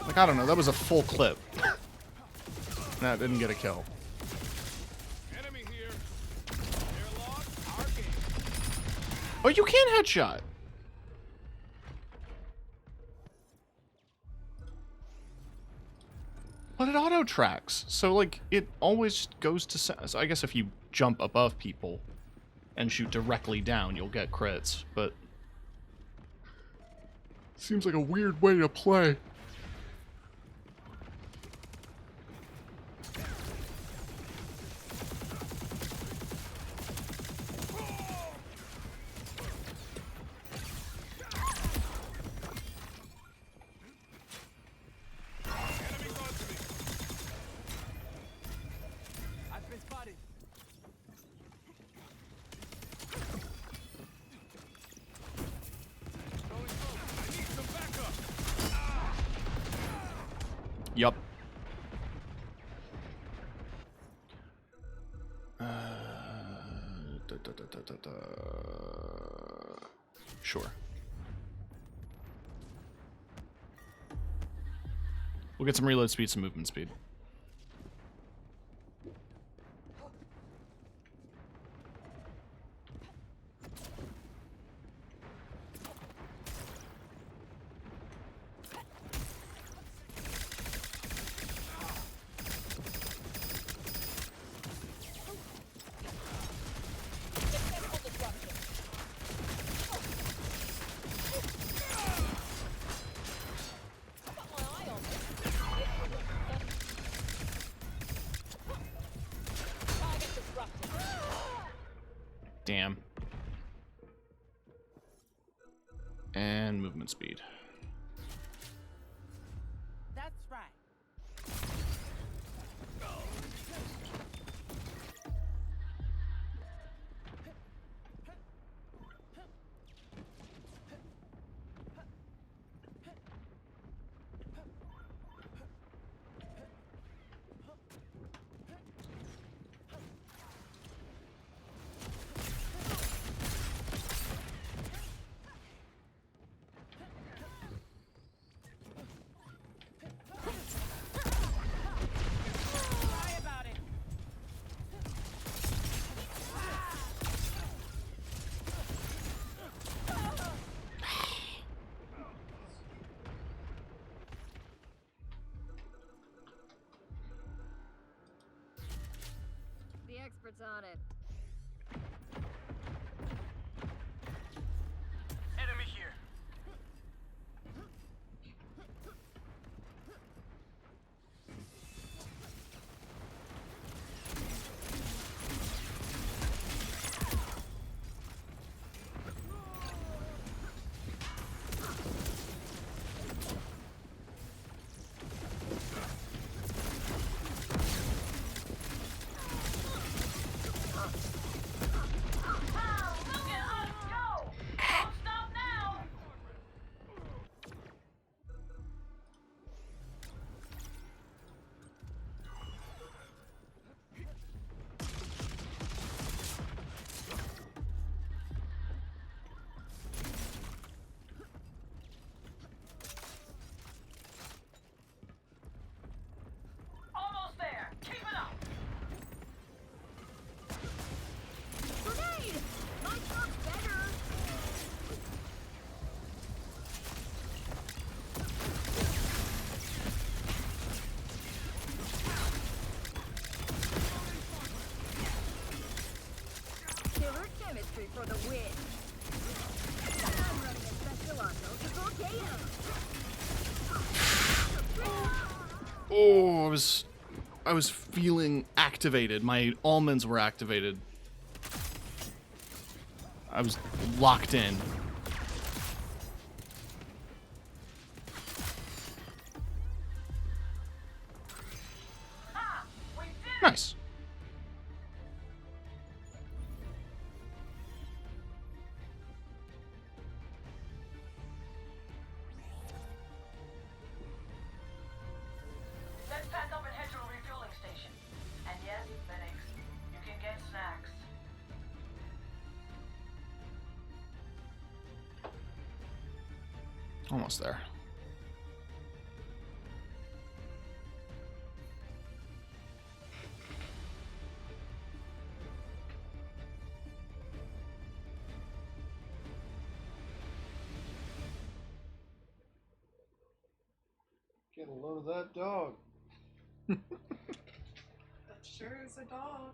Like, I don't know, that was a full clip. That didn't get a kill. Enemy here. Airlock, our game. Oh, you can headshot. But it auto tracks, so like it always goes to. So I guess if you jump above people and shoot directly down, you'll get crits. But seems like a weird way to play. Enemies onto me. I've been spotted. Going slow. I need some backup. Yup. Sure. We'll get some reload speed, some movement speed. Damn. And movement speed. That's right. Cry about it. The expert's on it. Enemy here. Wow, look at us go! Don't stop now! Almost there. Keep it up. Grenade! My shot's better! Killer chemistry for the win. I'm running a special auto to torpedo. Oh, I was feeling activated. My almonds were activated. I was locked in. Ha! We did it! Nice. Let's pack up and head to a refueling station. And yes, medics, you can get snacks. Almost there. Get a load of that dog. That sure is a dog.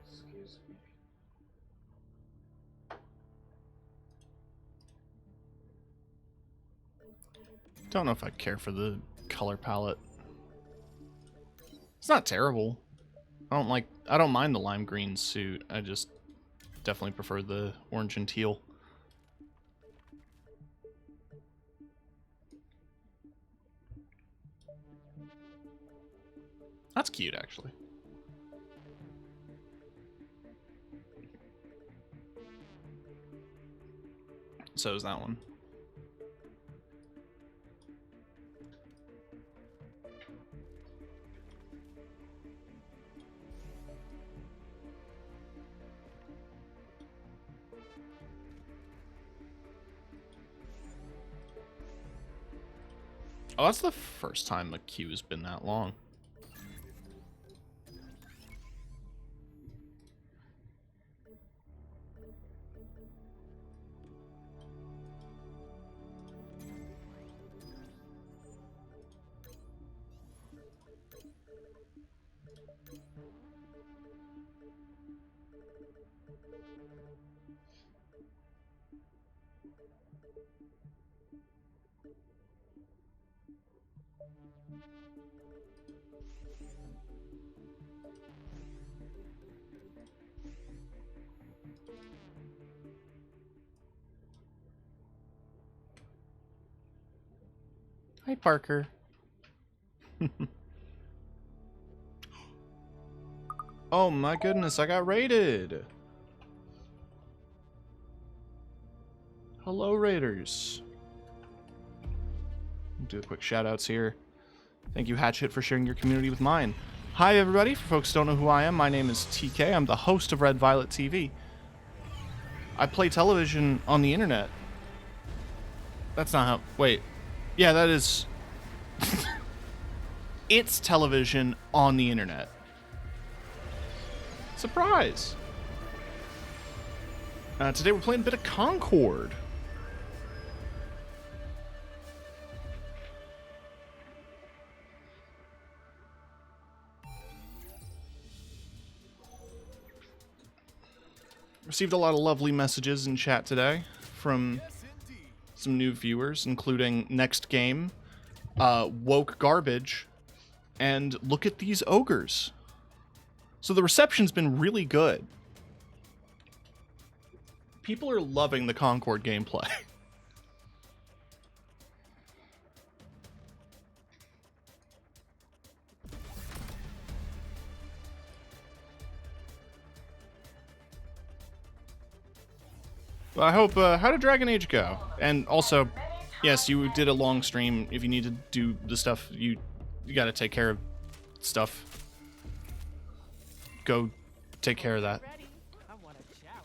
Excuse me. Don't know if I care for the color palette. It's not terrible. I don't mind the lime green suit. I just definitely prefer the orange and teal. That's cute, actually. So is that one. Oh, that's the first time a queue has been that long. Hi, Parker. Oh my goodness, I got raided. Hello, Raiders. Do the quick shout outs here. Thank you, Hatchet, for sharing your community with mine. Hi, everybody. For folks who don't know who I am, my name is TK. I'm the host of Red Violet TV. I play television on the internet. That's not how... Wait. Yeah, that is... It's television on the internet. Surprise! Today we're playing a bit of Concord. Received a lot of lovely messages in chat today from some new viewers, including Next Game, Woke Garbage, and Look at These Ogres. So the reception's been really good. People are loving the Concord gameplay. Well, I hope, how did Dragon Age go? And also, yes, you did a long stream. If you need to do the stuff, you gotta take care of stuff. Go take care of that. Ready? I want a challenge.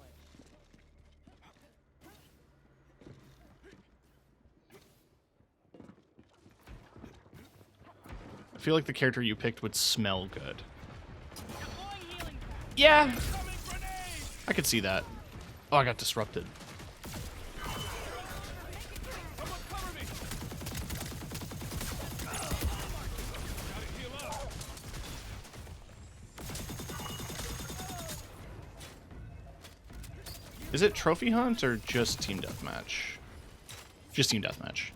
I feel like the character you picked would smell good. Deploying healing pack. Yeah, I could see that. Oh, I got disrupted. Someone cover me! Gotta heal up! Is it Trophy Hunt or just Team Deathmatch? Just Team Deathmatch.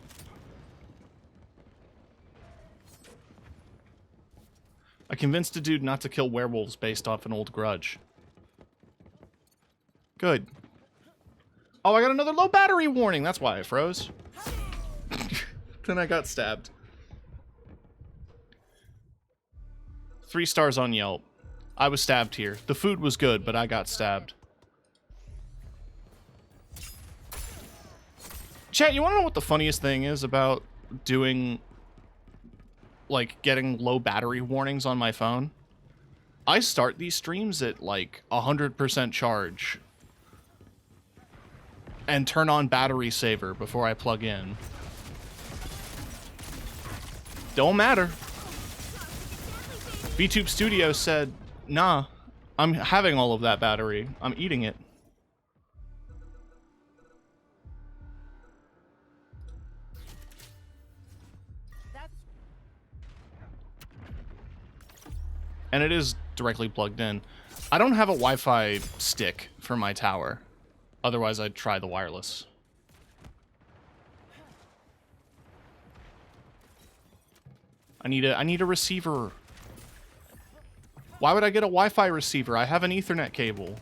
I convinced a dude not to kill werewolves based off an old grudge. Good. Oh, I got another low battery warning. That's why I froze. Then I got stabbed. 3 stars on Yelp. I was stabbed here. The food was good, but I got stabbed. Chat, you want to know what the funniest thing is about doing, like, getting low battery warnings on my phone? I start these streams at, like, 100% charge and turn on battery saver before I plug in. Don't matter. VTube Studio said, nah, I'm having all of that battery. I'm eating it. And it is directly plugged in. I don't have a Wi-Fi stick for my tower. Otherwise, I'd try the wireless. I need a receiver. Why would I get a Wi-Fi receiver? I have an Ethernet cable.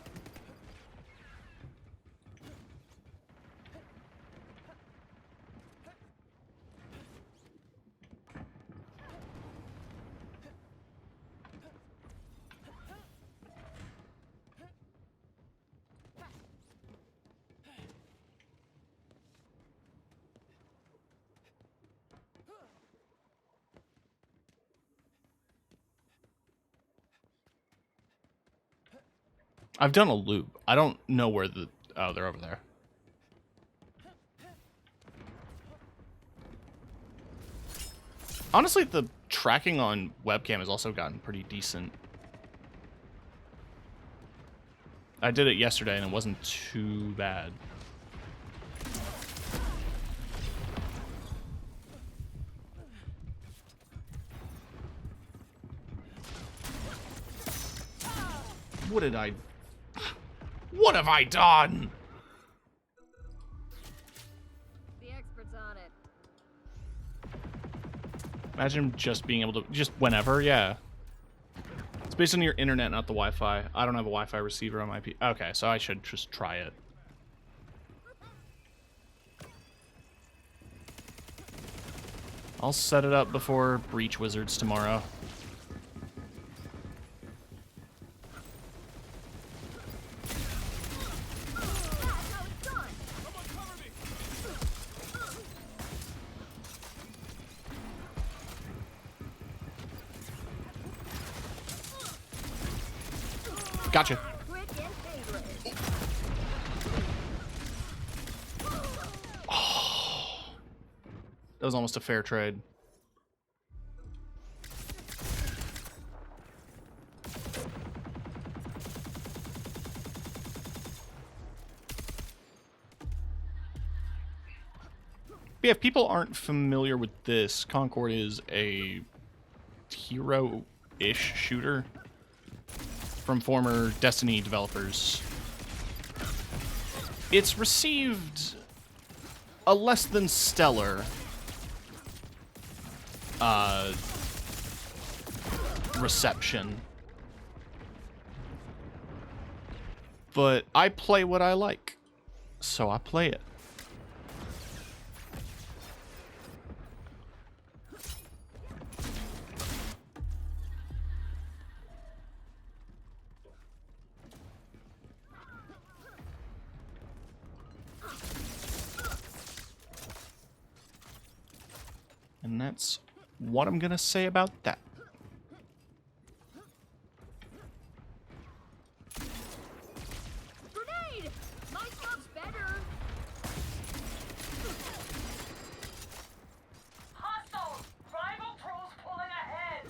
I've done a loop. I don't know where the... Oh, they're over there. Honestly, the tracking on webcam has also gotten pretty decent. I did it yesterday and it wasn't too bad. What have I done? The expert's on it. Imagine just being able to, just whenever, yeah. It's based on your internet, not the Wi-Fi. I don't have a Wi-Fi receiver on my PC. Okay, so I should just try it. I'll set it up before Breach Wizards tomorrow. Gotcha. Quick and painless. That was almost a fair trade. But yeah, if people aren't familiar with this, Concord is a hero-ish shooter from former Destiny developers. It's received a less than stellar reception. But I play what I like, so I play it. And that's what I'm gonna say about that. Grenade! My stuff's better. Hostiles! Rival trolls pulling ahead!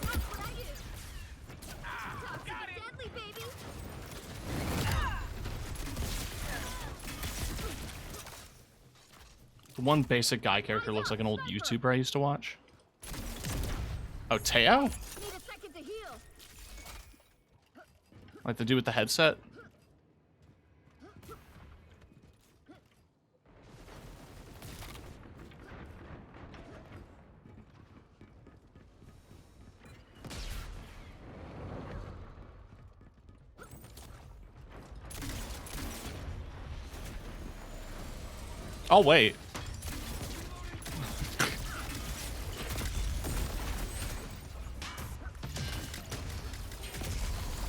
That's what I do. Toxic and deadly, baby. The one basic guy character looks like an old YouTuber I used to watch. Oh, Teo? Need a second to heal. Like the dude with the headset? Oh, wait.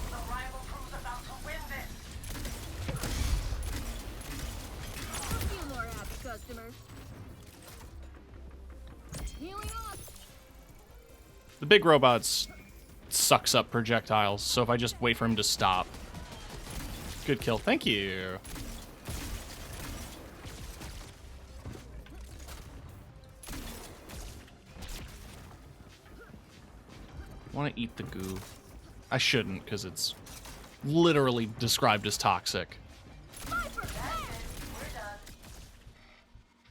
The rival crew's about to win this! A few more happy customers. Healing up. The big robots sucks up projectiles, so if I just wait for him to stop. Good kill. Thank you. I want to eat the goo. I shouldn't, because it's literally described as toxic.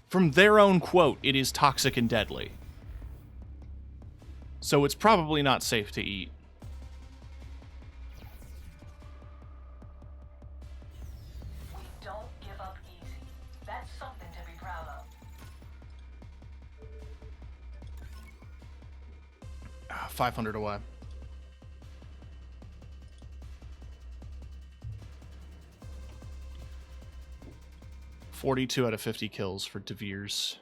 From their own quote, it is toxic and deadly. So it's probably not safe to eat. We don't give up easy. That's something to be proud of. 500 away. $42 out of 50 kills for De Veers.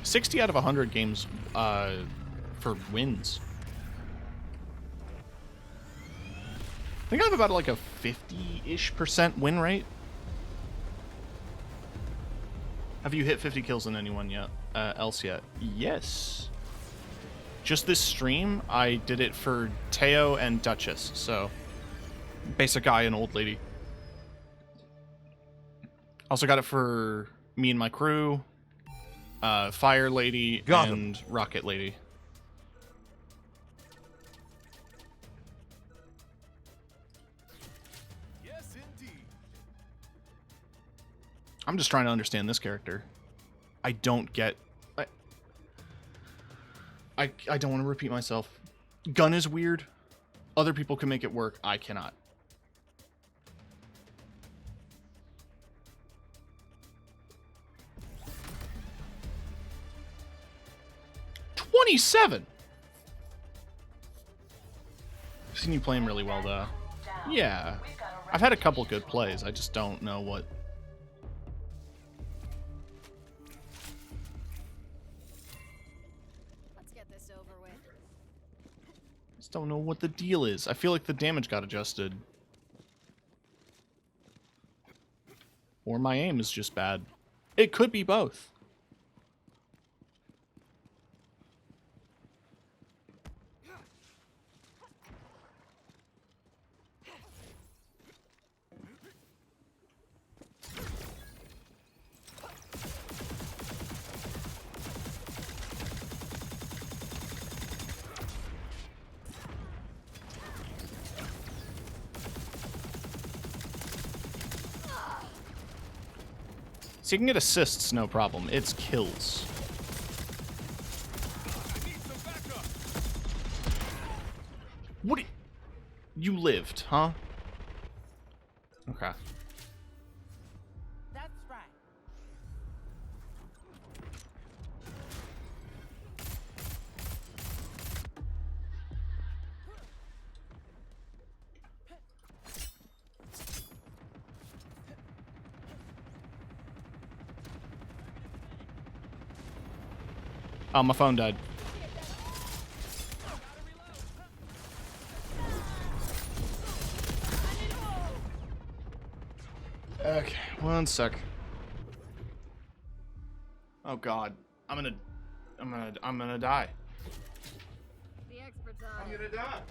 $60 out of 100 games for wins. I think I have about like a 50-ish% win rate. Have you hit 50 kills in anyone yet? Else yet? Yes. Just this stream, I did it for Teo and Duchess, so Basic guy and old lady. Also got it for me and my crew, fire lady, Got 'em. and rocket lady. Yes, indeed. I'm just trying to understand this character. I don't get... I don't want to repeat myself. Gun is weird. Other people can make it work. I cannot. '27. I've seen you play him really well, though. Yeah, I've had a couple good plays. I just don't know what. Let's get this over with. Just don't know what the deal is. I feel like the damage got adjusted. Or my aim is just bad. It could be both. So you can get assists, no problem. It's kills. I need some backup. What? You lived, huh? Okay. That's right. Oh, my phone died. Okay, one sec. Oh God, I'm gonna die. The expert's I'm on. gonna die.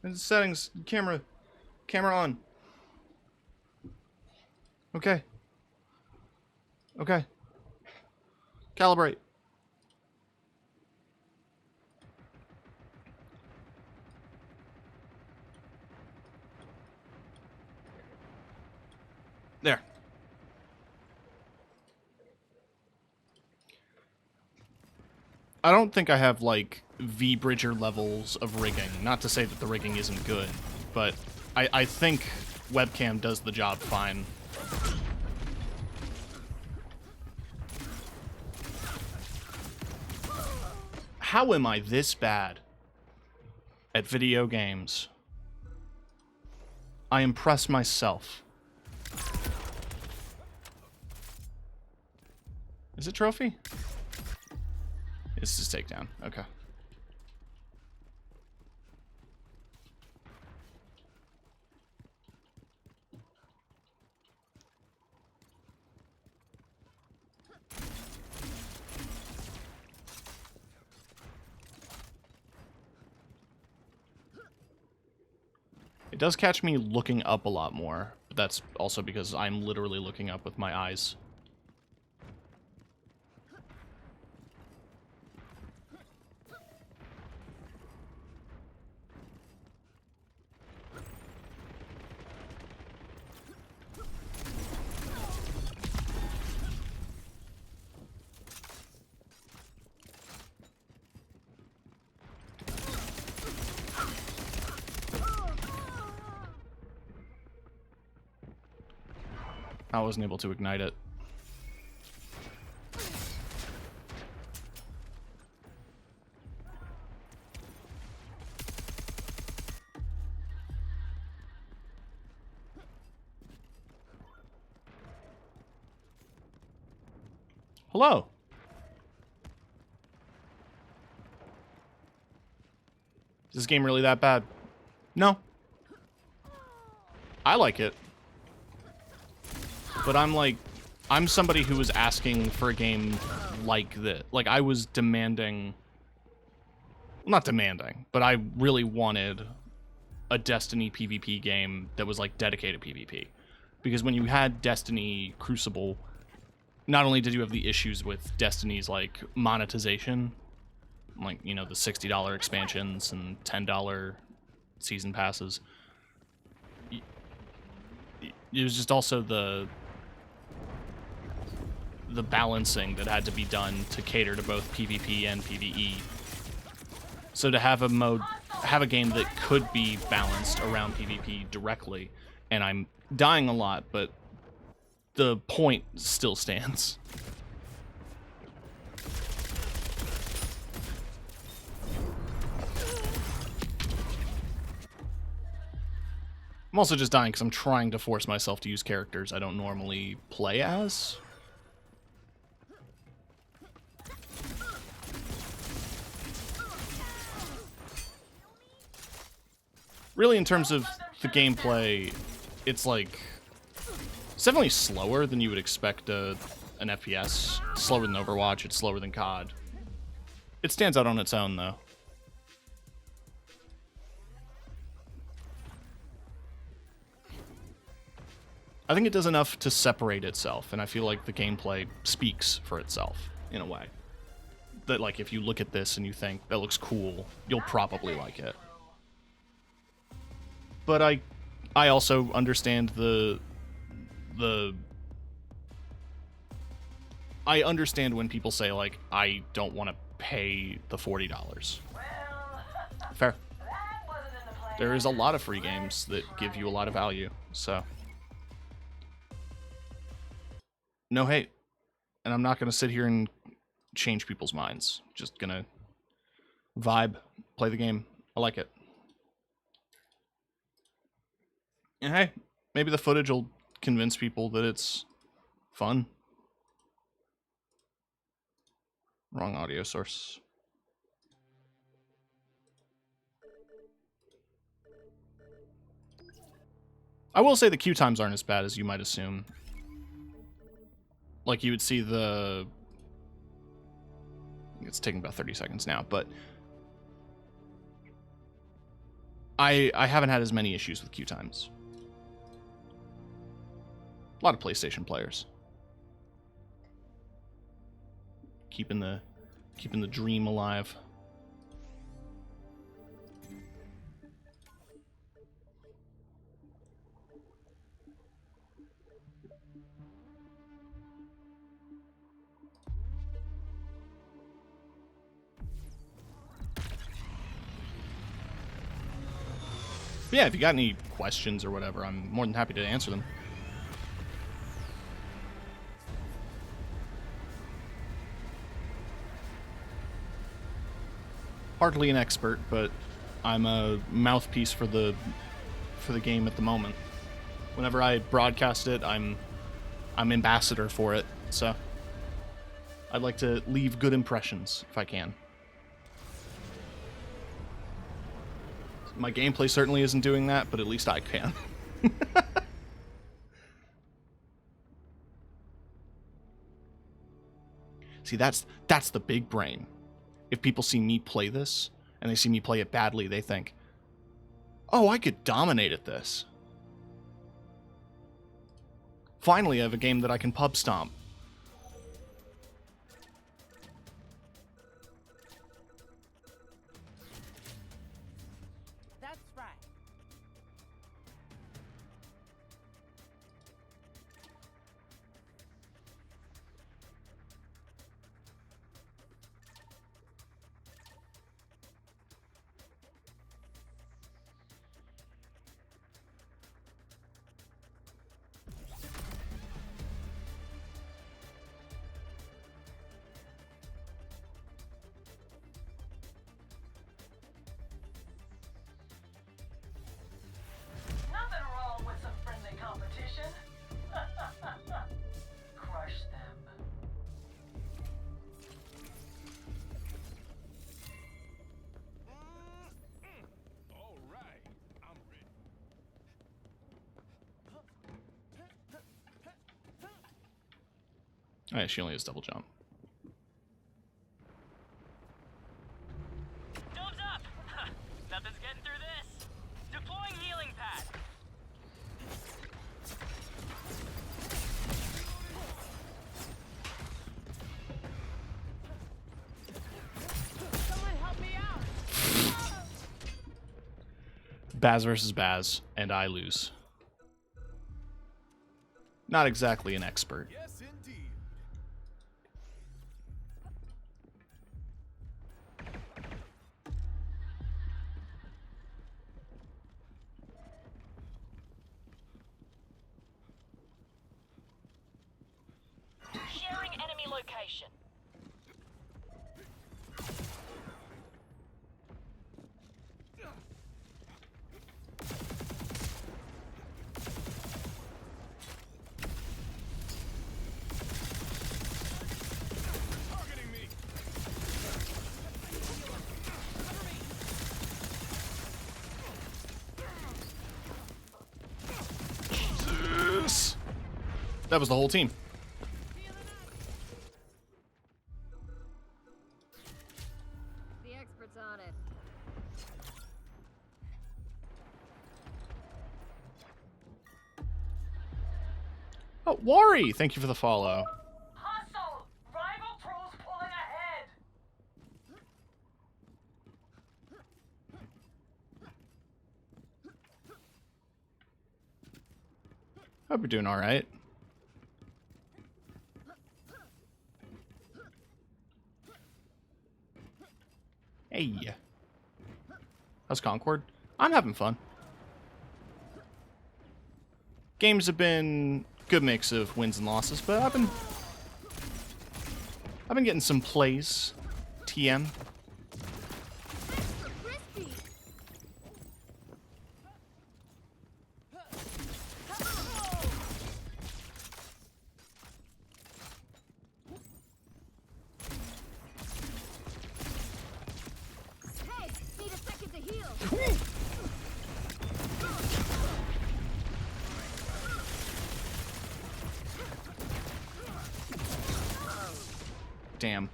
And settings, camera on. Okay. Okay. Calibrate. There. I don't think I have, like, V-Bridger levels of rigging. Not to say that the rigging isn't good, but I think webcam does the job fine. How am I this bad at video games? I impress myself. Is it trophy? It's just takedown. Okay. It does catch me looking up a lot more, but that's also because I'm literally looking up with my eyes. I wasn't able to ignite it. Hello. Is this game really that bad? No. I like it. But I'm somebody who was asking for a game like that. Like, I was demanding... Not demanding, but I really wanted a Destiny PvP game that was, like, dedicated PvP. Because when you had Destiny Crucible, not only did you have the issues with Destiny's, like, monetization, like, you know, the $60 expansions and $10 season passes, it was just also the balancing that had to be done to cater to both PvP and PvE. So to have a game that could be balanced around PvP directly, and I'm dying a lot, but the point still stands. I'm also just dying because I'm trying to force myself to use characters I don't normally play as. Really, in terms of the gameplay, it's like... It's definitely slower than you would expect an FPS. It's slower than Overwatch, it's slower than COD. It stands out on its own, though. I think it does enough to separate itself, and I feel like the gameplay speaks for itself, in a way. That, like, if you look at this and you think, that looks cool, you'll probably like it. But I also understand I understand when people say, like, I don't want to pay the $40. Fair. There is a lot of free games that give you a lot of value, so... No hate. And I'm not going to sit here and change people's minds. Just going to vibe, play the game. I like it. And hey, maybe the footage will convince people that it's fun. Wrong audio source. I will say the queue times aren't as bad as you might assume. Like, you would see the... It's taking about 30 seconds now, but... I haven't had as many issues with queue times. A lot of PlayStation players. Keeping the dream alive. But yeah, if you got any questions or whatever, I'm more than happy to answer them. Hardly an expert, but I'm a mouthpiece for the game at the moment. Whenever I broadcast it, I'm ambassador for it, so I'd like to leave good impressions if I can. My gameplay certainly isn't doing that, but at least I can. See, that's the big brain. If people see me play this, and they see me play it badly, they think, oh, I could dominate at this. Finally, I have a game that I can pub stomp. That's right. Nothing wrong with some friendly competition. Crush them. All right, I'm ready. Oh, yeah, she only has double jump. Baz versus Baz, and I lose. Not exactly an expert. Yes, indeed. Sharing enemy location. Targeting me. Jesus. That was the whole team. The expert's on it. Oh, Wari, thank you for the follow. Hustle! Rival trolls pulling ahead. Hope you're doing all right. Hey. How's Concord? I'm having fun. Games have been good mix of wins and losses, but I've been getting some plays. TM. Extra crispy. Hey, need a second to heal. Damn.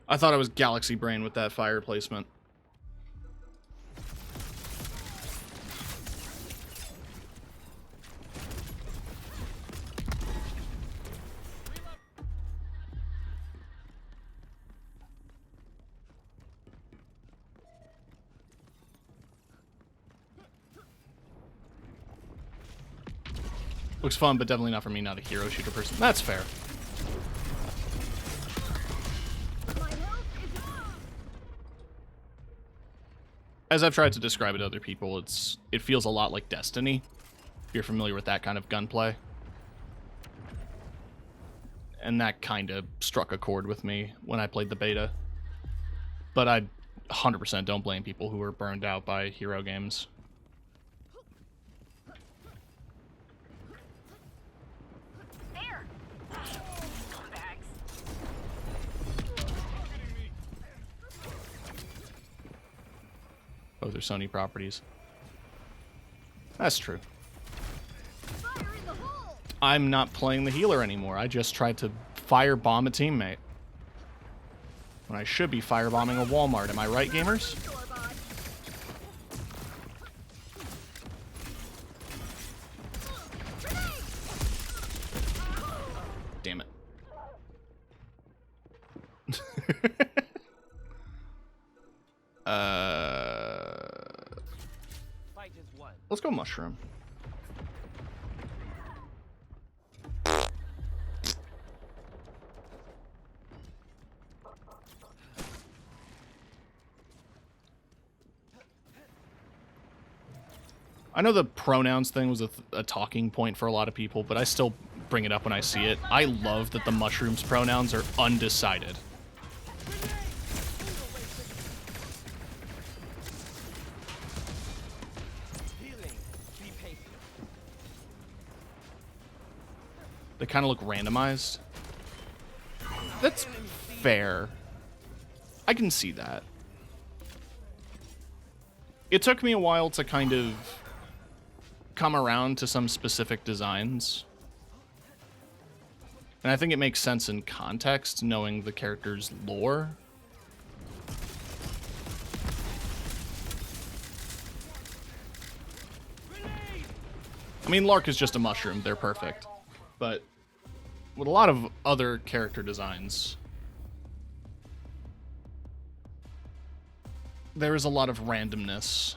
I thought I was Galaxy Brain with that fire placement. Looks fun, but definitely not for me, not a hero shooter person. That's fair. My health is As I've tried to describe it to other people, it feels a lot like Destiny, if you're familiar with that kind of gunplay. And that kind of struck a chord with me when I played the beta. But I 100% don't blame people who are burned out by hero games. there. Scumbags. Both are Sony properties. That's true. Fire in the hole. I'm not playing the healer anymore. I just tried to firebomb a teammate. When I should be firebombing a Walmart. Am I right, gamers? Store-bought. Grenade. Damn it. Fight is one. Let's go mushroom. I know the pronouns thing was a talking point for a lot of people, but I still bring it up when I see it. I love that the mushrooms pronouns are undecided. Healing. Be patient. They kind of look randomized. That's fair. I can see that. It took me a while to kind of come around to some specific designs. And I think it makes sense in context, knowing the character's lore. I mean, Lark is just a mushroom. They're perfect. But with a lot of other character designs, there is a lot of randomness.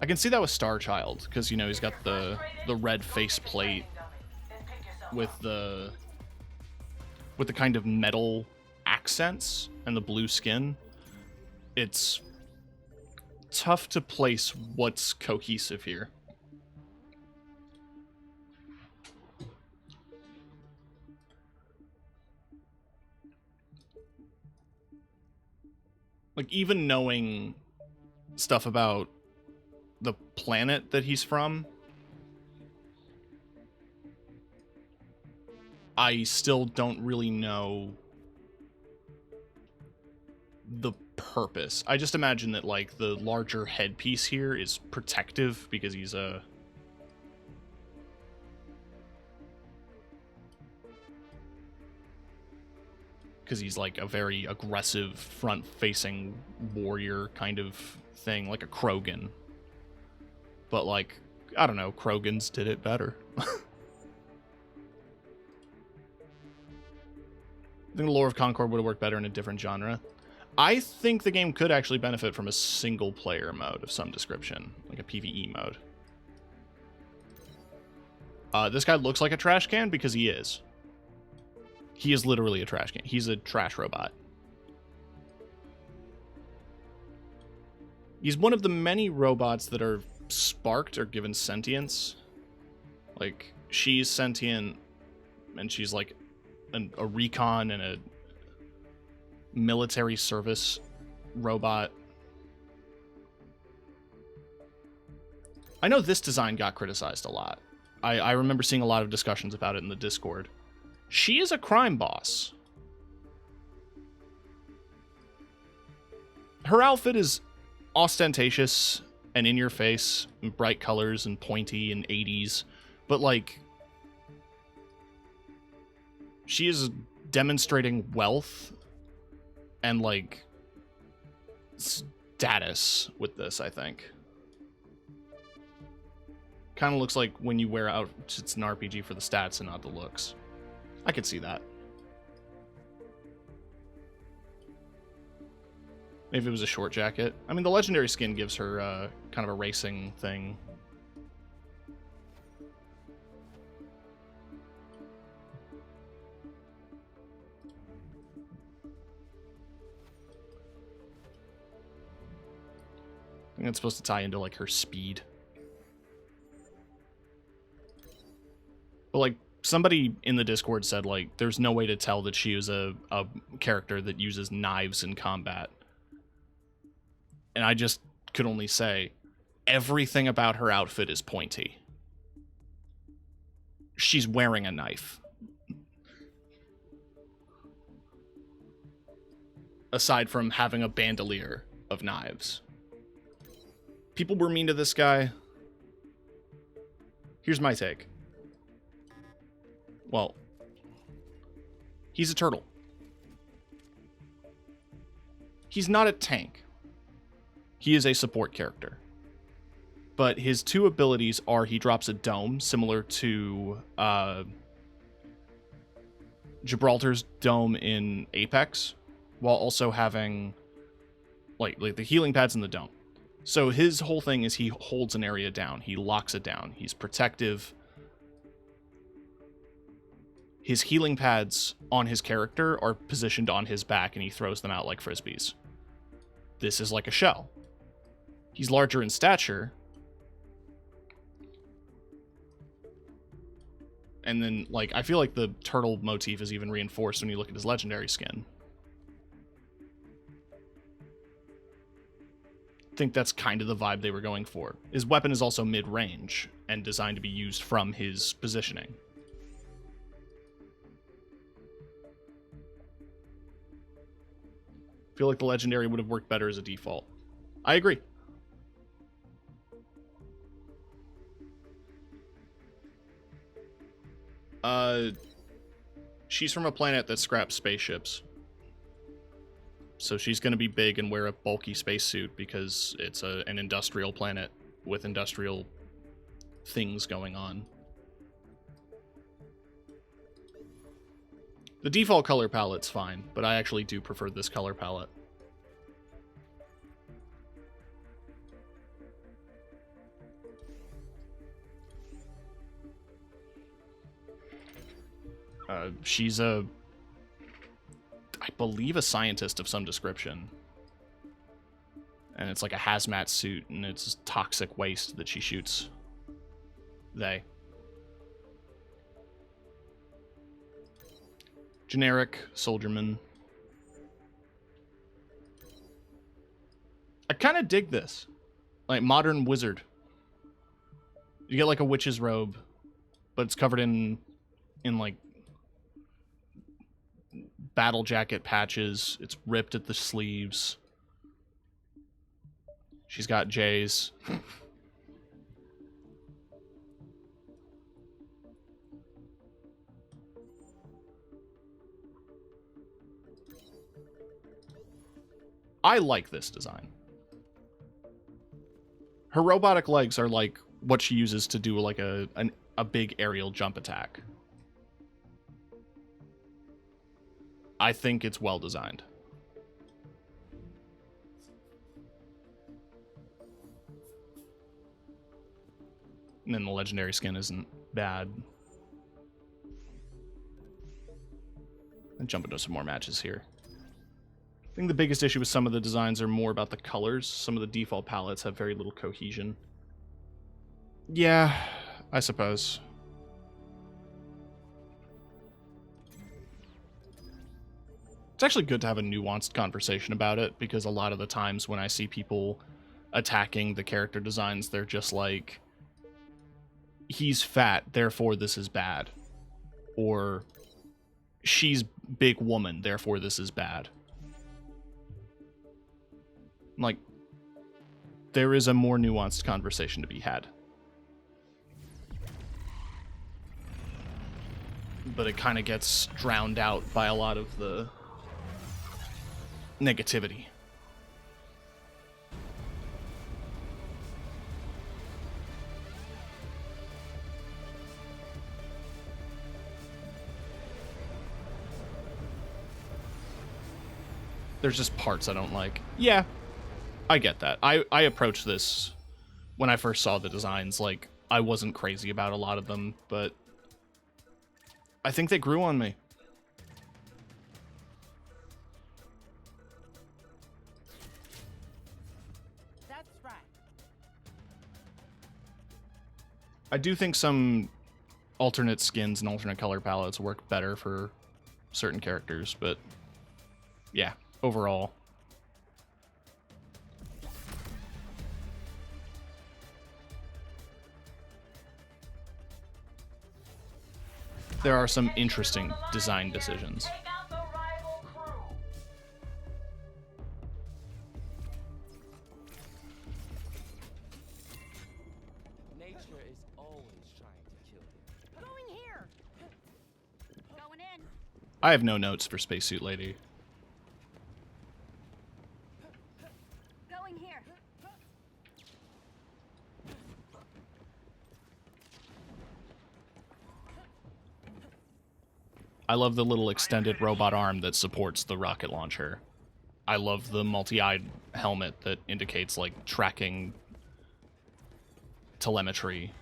I can see that with Star Child, because, you know, he's got the red face plate with the kind of metal accents and the blue skin. It's tough to place what's cohesive here. Like, even knowing stuff about the planet that he's from, I still don't really know the purpose. I just imagine that, like, the larger headpiece here is protective because he's a... because he's, like, a very aggressive, front-facing warrior kind of thing, like a Krogan. But, like, I don't know, Krogans did it better. I think the lore of Concord would have worked better in a different genre. I think the game could actually benefit from a single-player mode of some description, like a PvE mode. This guy looks like a trash can because he is. He is literally a trash can. He's a trash robot. He's one of the many robots that are sparked or given sentience. Like, she's sentient, and she's like a recon and a military service robot. I know this design got criticized a lot. I remember seeing a lot of discussions about it in the Discord. She is a crime boss. Her outfit is ostentatious and in your face, and bright colors and pointy and 80s, but like, she is demonstrating wealth and like status with this, I think. Kind of looks like when you wear out, it's an RPG for the stats and not the looks. I could see that. Maybe it was a short jacket. I mean, the legendary skin gives her kind of a racing thing. I think it's supposed to tie into like her speed. But like, somebody in the Discord said, like, there's no way to tell that she is a character that uses knives in combat. And I just could only say, everything about her outfit is pointy. She's wearing a knife. Aside from having a bandolier of knives. People were mean to this guy. Here's my take. Well, he's a turtle. He's not a tank. He is a support character. But his two abilities are he drops a dome, similar to Gibraltar's dome in Apex, while also having like the healing pads in the dome. So his whole thing is he holds an area down. He locks it down. He's protective. His healing pads on his character are positioned on his back, and he throws them out like frisbees. This is like a shell. He's larger in stature. And then, like, I feel like the turtle motif is even reinforced when you look at his legendary skin. I think that's kind of the vibe they were going for. His weapon is also mid-range and designed to be used from his positioning. I feel like the legendary would have worked better as a default. I agree. She's from a planet that scraps spaceships. So she's going to be big and wear a bulky spacesuit because it's an industrial planet with industrial things going on. The default color palette's fine, but I actually do prefer this color palette. She's I believe, a scientist of some description. And it's like a hazmat suit, and it's toxic waste that she shoots. Generic soldierman. I kind of dig this. Like, modern wizard. You get like a witch's robe, but it's covered in like battle jacket patches. It's ripped at the sleeves. She's got J's. I like this design. Her robotic legs are like what she uses to do like a big aerial jump attack. I think it's well designed. And then the legendary skin isn't bad. And jump into some more matches here. I think the biggest issue with some of the designs are more about the colors. Some of the default palettes have very little cohesion. Yeah, I suppose. It's actually good to have a nuanced conversation about it, because a lot of the times when I see people attacking the character designs, they're just like, he's fat, therefore this is bad. Or, she's big woman, therefore this is bad. Like, there is a more nuanced conversation to be had. But it kind of gets drowned out by a lot of the negativity. There's just parts I don't like. Yeah, I get that. I approached this when I first saw the designs, like, I wasn't crazy about a lot of them, but I think they grew on me. That's right. I do think some alternate skins and alternate color palettes work better for certain characters, but yeah, overall. There are some interesting design decisions. Take out the rival crew. Nature is always trying to kill you. Going here. Going in. I have no notes for Spacesuit Lady. Going here. I love the little extended robot arm that supports the rocket launcher. I love the multi-eyed helmet that indicates, like, tracking telemetry.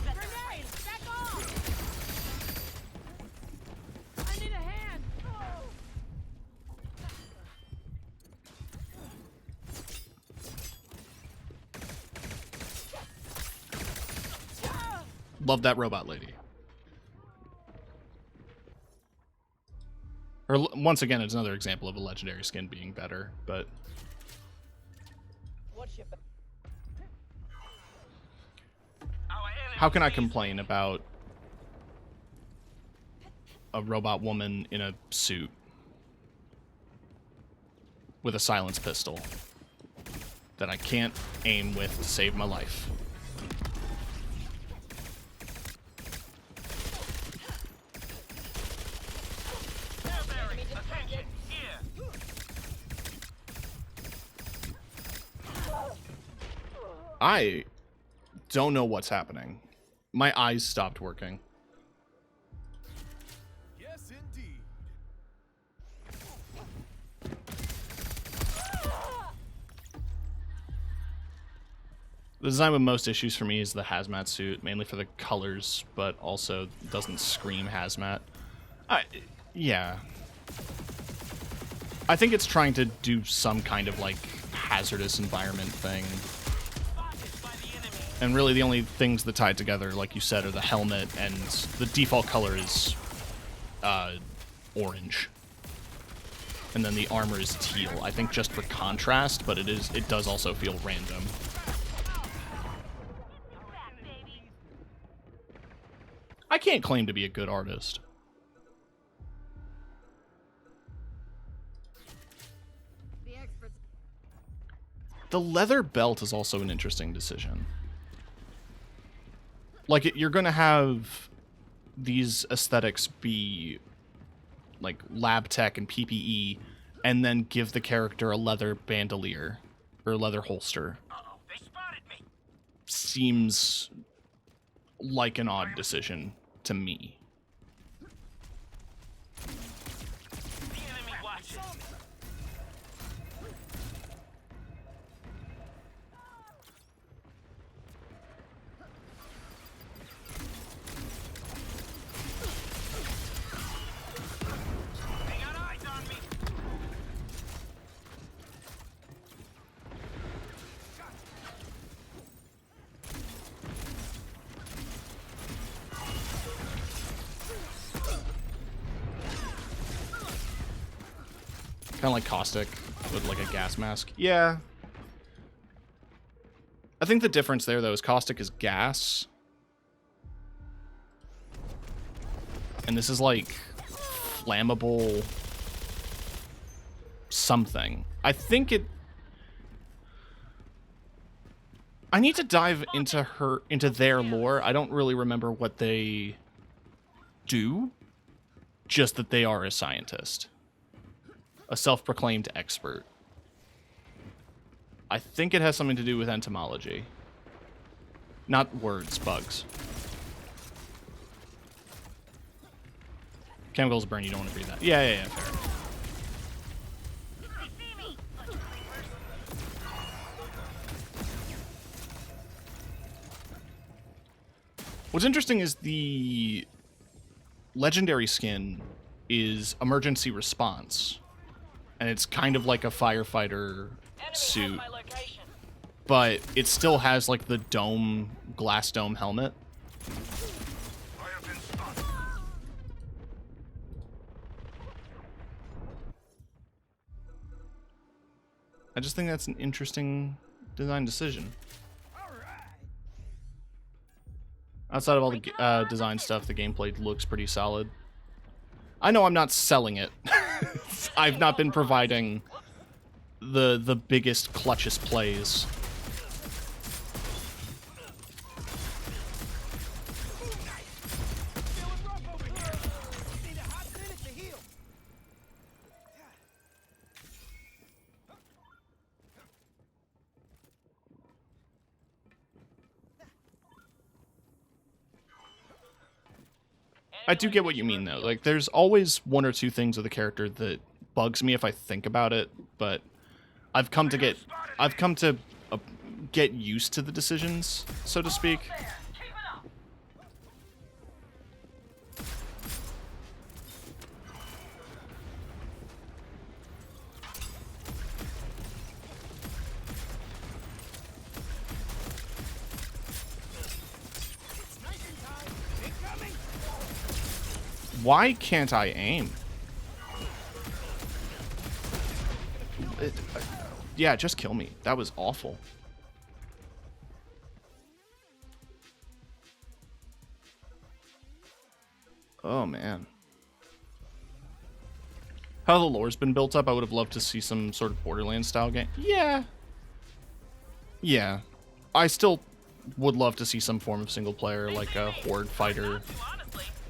Grenade! Back off! I need a hand. Love that robot lady. Or, once again, it's another example of a legendary skin being better, but how can I complain about a robot woman in a suit with a silence pistol that I can't aim with to save my life? I don't know what's happening. My eyes stopped working. Yes, indeed. The design with most issues for me is the hazmat suit, mainly for the colors, but also doesn't scream hazmat. Yeah. I think it's trying to do some kind of, like, hazardous environment thing. And really the only things that tie it together, like you said, are the helmet, and the default color is orange. And then the armor is teal, I think just for contrast, but it does also feel random. I can't claim to be a good artist. The experts. The leather belt is also an interesting decision. Like, you're gonna have these aesthetics be like lab tech and PPE, and then give the character a leather bandolier or leather holster. They spotted me. Seems like an odd decision to me. The enemy watches. They got eyes on me. Kind of like Caustic with like a gas mask. Yeah. I think the difference there, though, is Caustic is gas. And this is like flammable something. I think it... I need to dive into their lore. I don't really remember what they do. Just that they are a scientist. A self-proclaimed expert. I think it has something to do with entomology. Not words, bugs. Chemicals burn, you don't want to breathe that. Yeah, fair. What's interesting is the legendary skin is emergency response. And it's kind of like a firefighter suit, but it still has like the dome, glass dome helmet. I have been spotted. I just think that's an interesting design decision. Outside of all the design stuff, the gameplay looks pretty solid. I know I'm not selling it. I've not been providing the biggest, clutchest plays. I do get what you mean, though. Like, there's always one or two things with a character that bugs me if I think about it, but I've come to get used to the decisions, so to speak. Keep it up. Why can't I aim? Yeah, just kill me. That was awful. Oh, man. How the lore's been built up, I would have loved to see some sort of Borderlands-style game. Yeah. Yeah. I still would love to see some form of single-player, like a horde fighter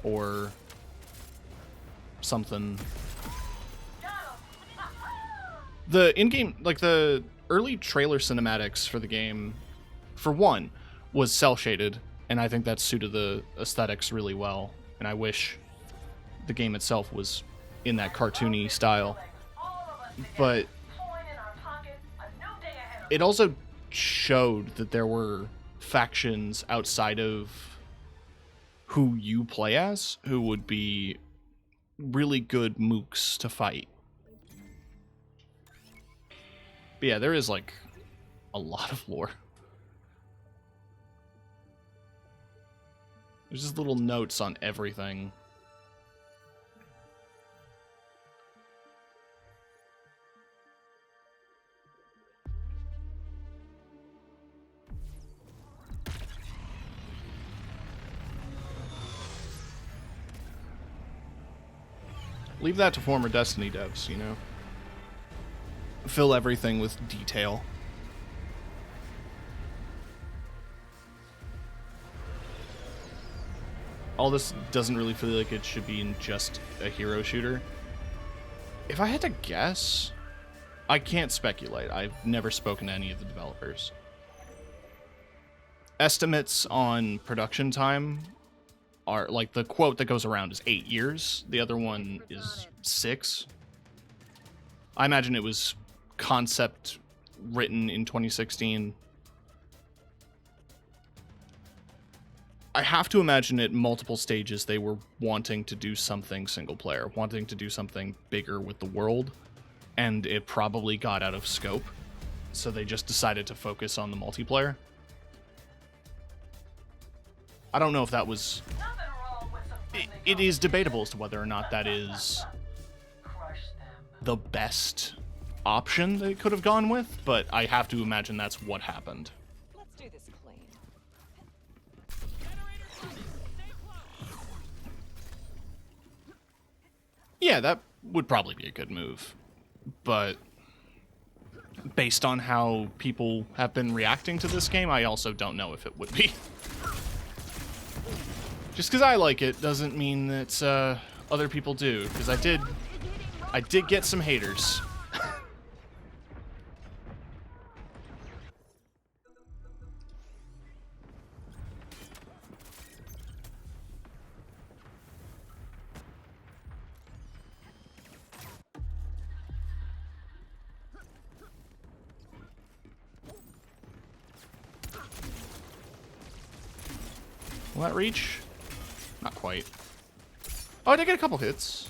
or something. The in-game, like the early trailer cinematics for the game, for one, was cel-shaded, and I think that suited the aesthetics really well. And I wish the game itself was in that cartoony style. But it also showed that there were factions outside of who you play as who would be really good mooks to fight. But yeah, there is like a lot of lore. There's just little notes on everything. Leave that to former Destiny devs, you know? Fill everything with detail. All this doesn't really feel like it should be in just a hero shooter. If I had to guess, I can't speculate. I've never spoken to any of the developers. Estimates on production time are, like, the quote that goes around is 8 years. The other one is 6. I imagine it was concept written in 2016. I have to imagine at multiple stages they were wanting to do something single player, wanting to do something bigger with the world, and it probably got out of scope, so they just decided to focus on the multiplayer. I don't know if that was... It is debatable as to whether or not that is the best option they could have gone with, but I have to imagine that's what happened. Let's do this clean. Yeah, that would probably be a good move, but based on how people have been reacting to this game, I also don't know if it would be. Just because I like it doesn't mean that other people do, because I did get some haters. Will that reach? Not quite. Oh, I did get a couple hits.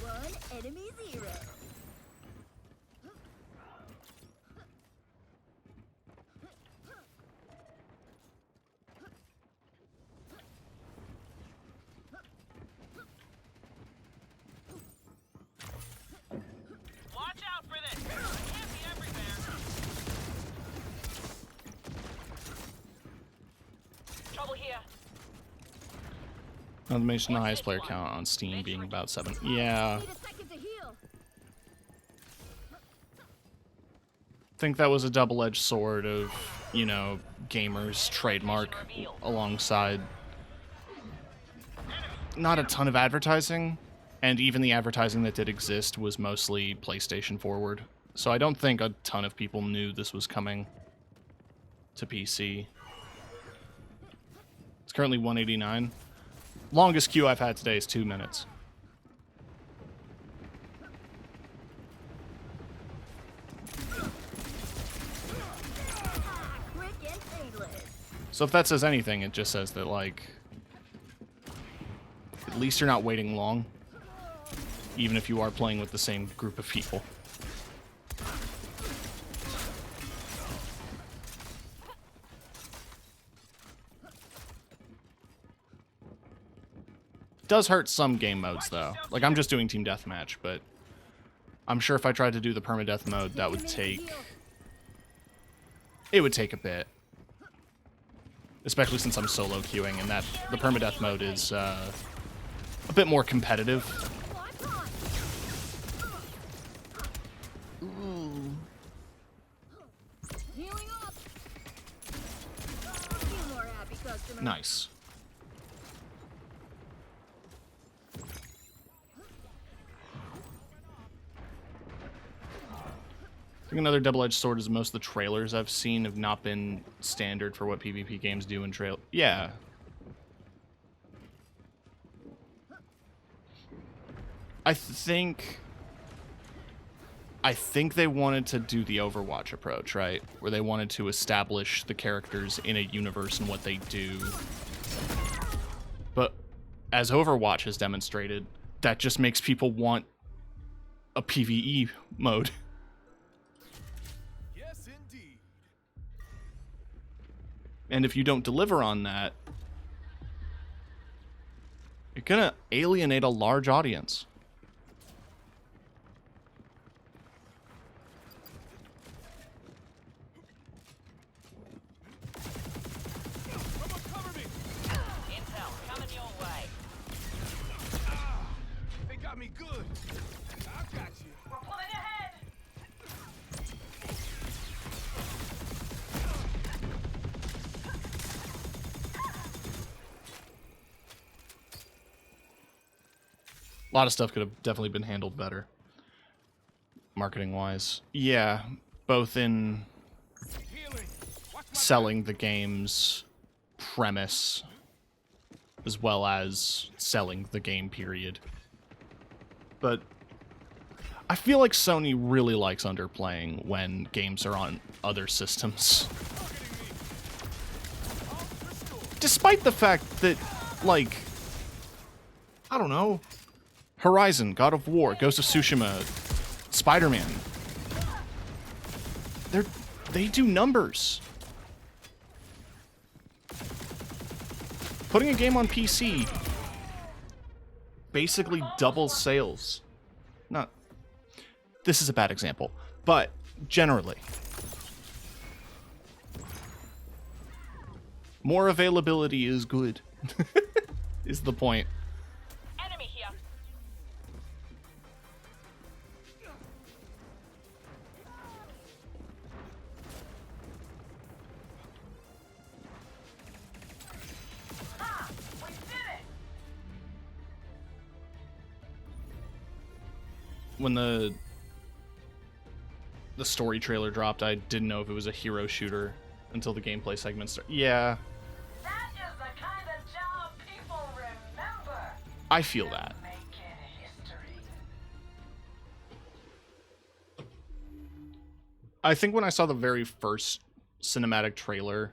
One, enemy 0. Watch out for this! It can't be everywhere! Trouble here. Not to mention the highest player count on Steam being about 7. Yeah. Need a second to heal. I think that was a double-edged sword of, you know, gamers' trademark alongside not a ton of advertising, and even the advertising that did exist was mostly PlayStation forward. So I don't think a ton of people knew this was coming to PC. It's currently 189. Longest queue I've had today is 2 minutes. Quick and painless. So if that says anything, it just says that, like, at least you're not waiting long, even if you are playing with the same group of people. Does hurt some game modes, though. Like, I'm just doing Team Deathmatch, but I'm sure if I tried to do the permadeath mode, that would take... It would take a bit. Especially since I'm solo queuing, and that the permadeath mode is a bit more competitive. Healing up. A few more happy customers. Nice. I think another double-edged sword is most of the trailers I've seen have not been standard for what PvP games do in trail. Yeah. I think I think they wanted to do the Overwatch approach, right? Where they wanted to establish the characters in a universe and what they do. But as Overwatch has demonstrated, that just makes people want a PvE mode. Yes, indeed. And if you don't deliver on that, you're gonna alienate a large audience. Someone cover me. Intel coming your way. They got me good. I got you. We're pulling ahead. A lot of stuff could have definitely been handled better, marketing-wise. Yeah, both in Healing. Watch my selling the game's premise, as well as selling the game, period. But I feel like Sony really likes underplaying when games are on other systems. targeting me. All restored. Despite the fact that, like, I don't know, Horizon, God of War, Ghost of Tsushima, Spider-Man, they do numbers. Putting a game on PC basically doubles sales. Not, this is a bad example, but generally. More availability is good, is the point. Enemy here. Ha! We did it. When the story trailer dropped, I didn't know if it was a hero shooter until the gameplay segment started. Yeah, That is the kind of job people remember. I feel that. Making history. I think when I saw the very first cinematic trailer,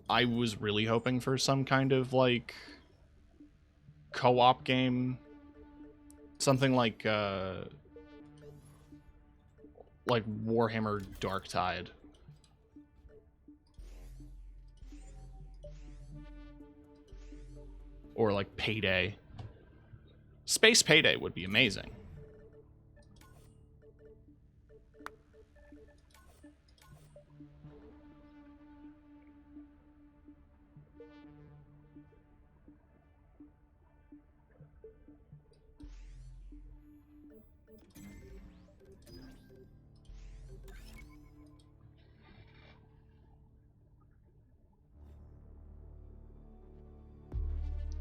I was really hoping for some kind of, like, co-op game. Something like Warhammer Darktide. Or like Payday. Space Payday would be amazing.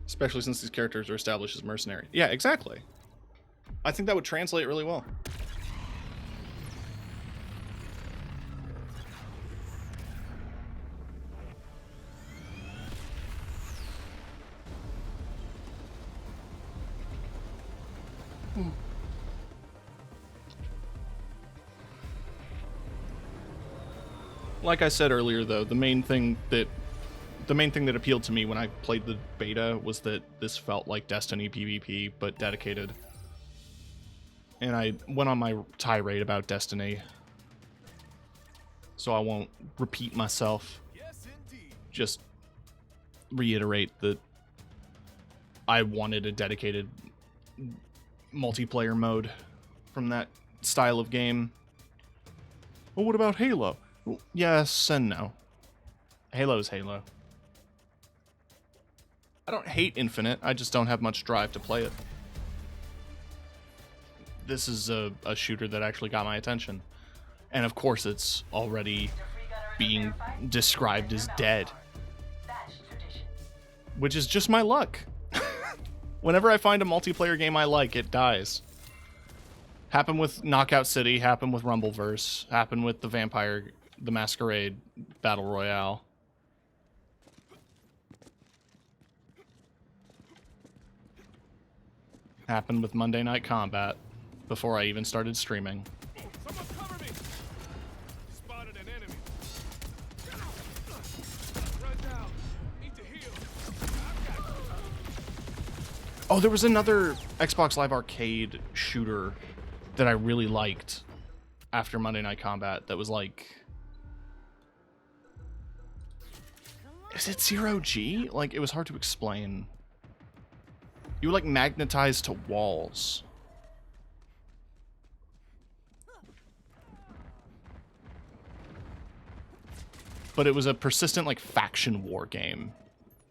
Especially since these characters are established as mercenary. Yeah, exactly. I think that would translate really well. Like I said earlier, though, the main thing that appealed to me when I played the beta was that this felt like Destiny PvP, but dedicated. And I went on my tirade about Destiny, so I won't repeat myself. Yes, indeed. Just reiterate that I wanted a dedicated multiplayer mode from that style of game. Well, what about Halo? Well, yes and no. Halo's Halo. I don't hate Infinite, I just don't have much drive to play it. This is a shooter that actually got my attention. And of course it's already being described as dead. That's tradition. Which is just my luck. Whenever I find a multiplayer game I like, it dies. Happened with Knockout City, happened with Rumbleverse, happened with the Masquerade Battle Royale. Happened with Monday Night Combat. before I even started streaming. Someone cover me! Spotted an enemy. Run down. Need to heal. I've got Oh, there was another Xbox Live Arcade shooter that I really liked after Monday Night Combat that was like... Is it Zero G? Like, it was hard to explain. You were, like, magnetized to walls. But it was a persistent, like, faction war game,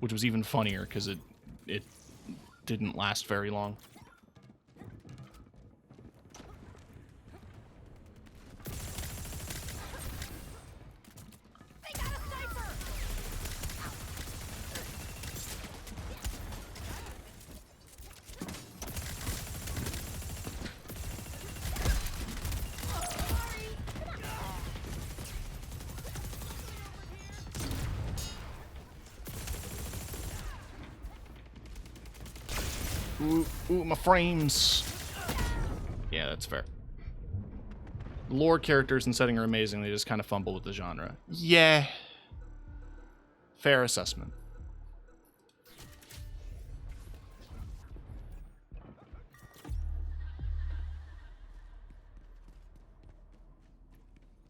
which was even funnier because it didn't last very long. They got a sniper! Ooh, my frames. Yeah, that's fair. Lore characters and setting are amazing. They just kind of fumble with the genre. Yeah. Fair assessment.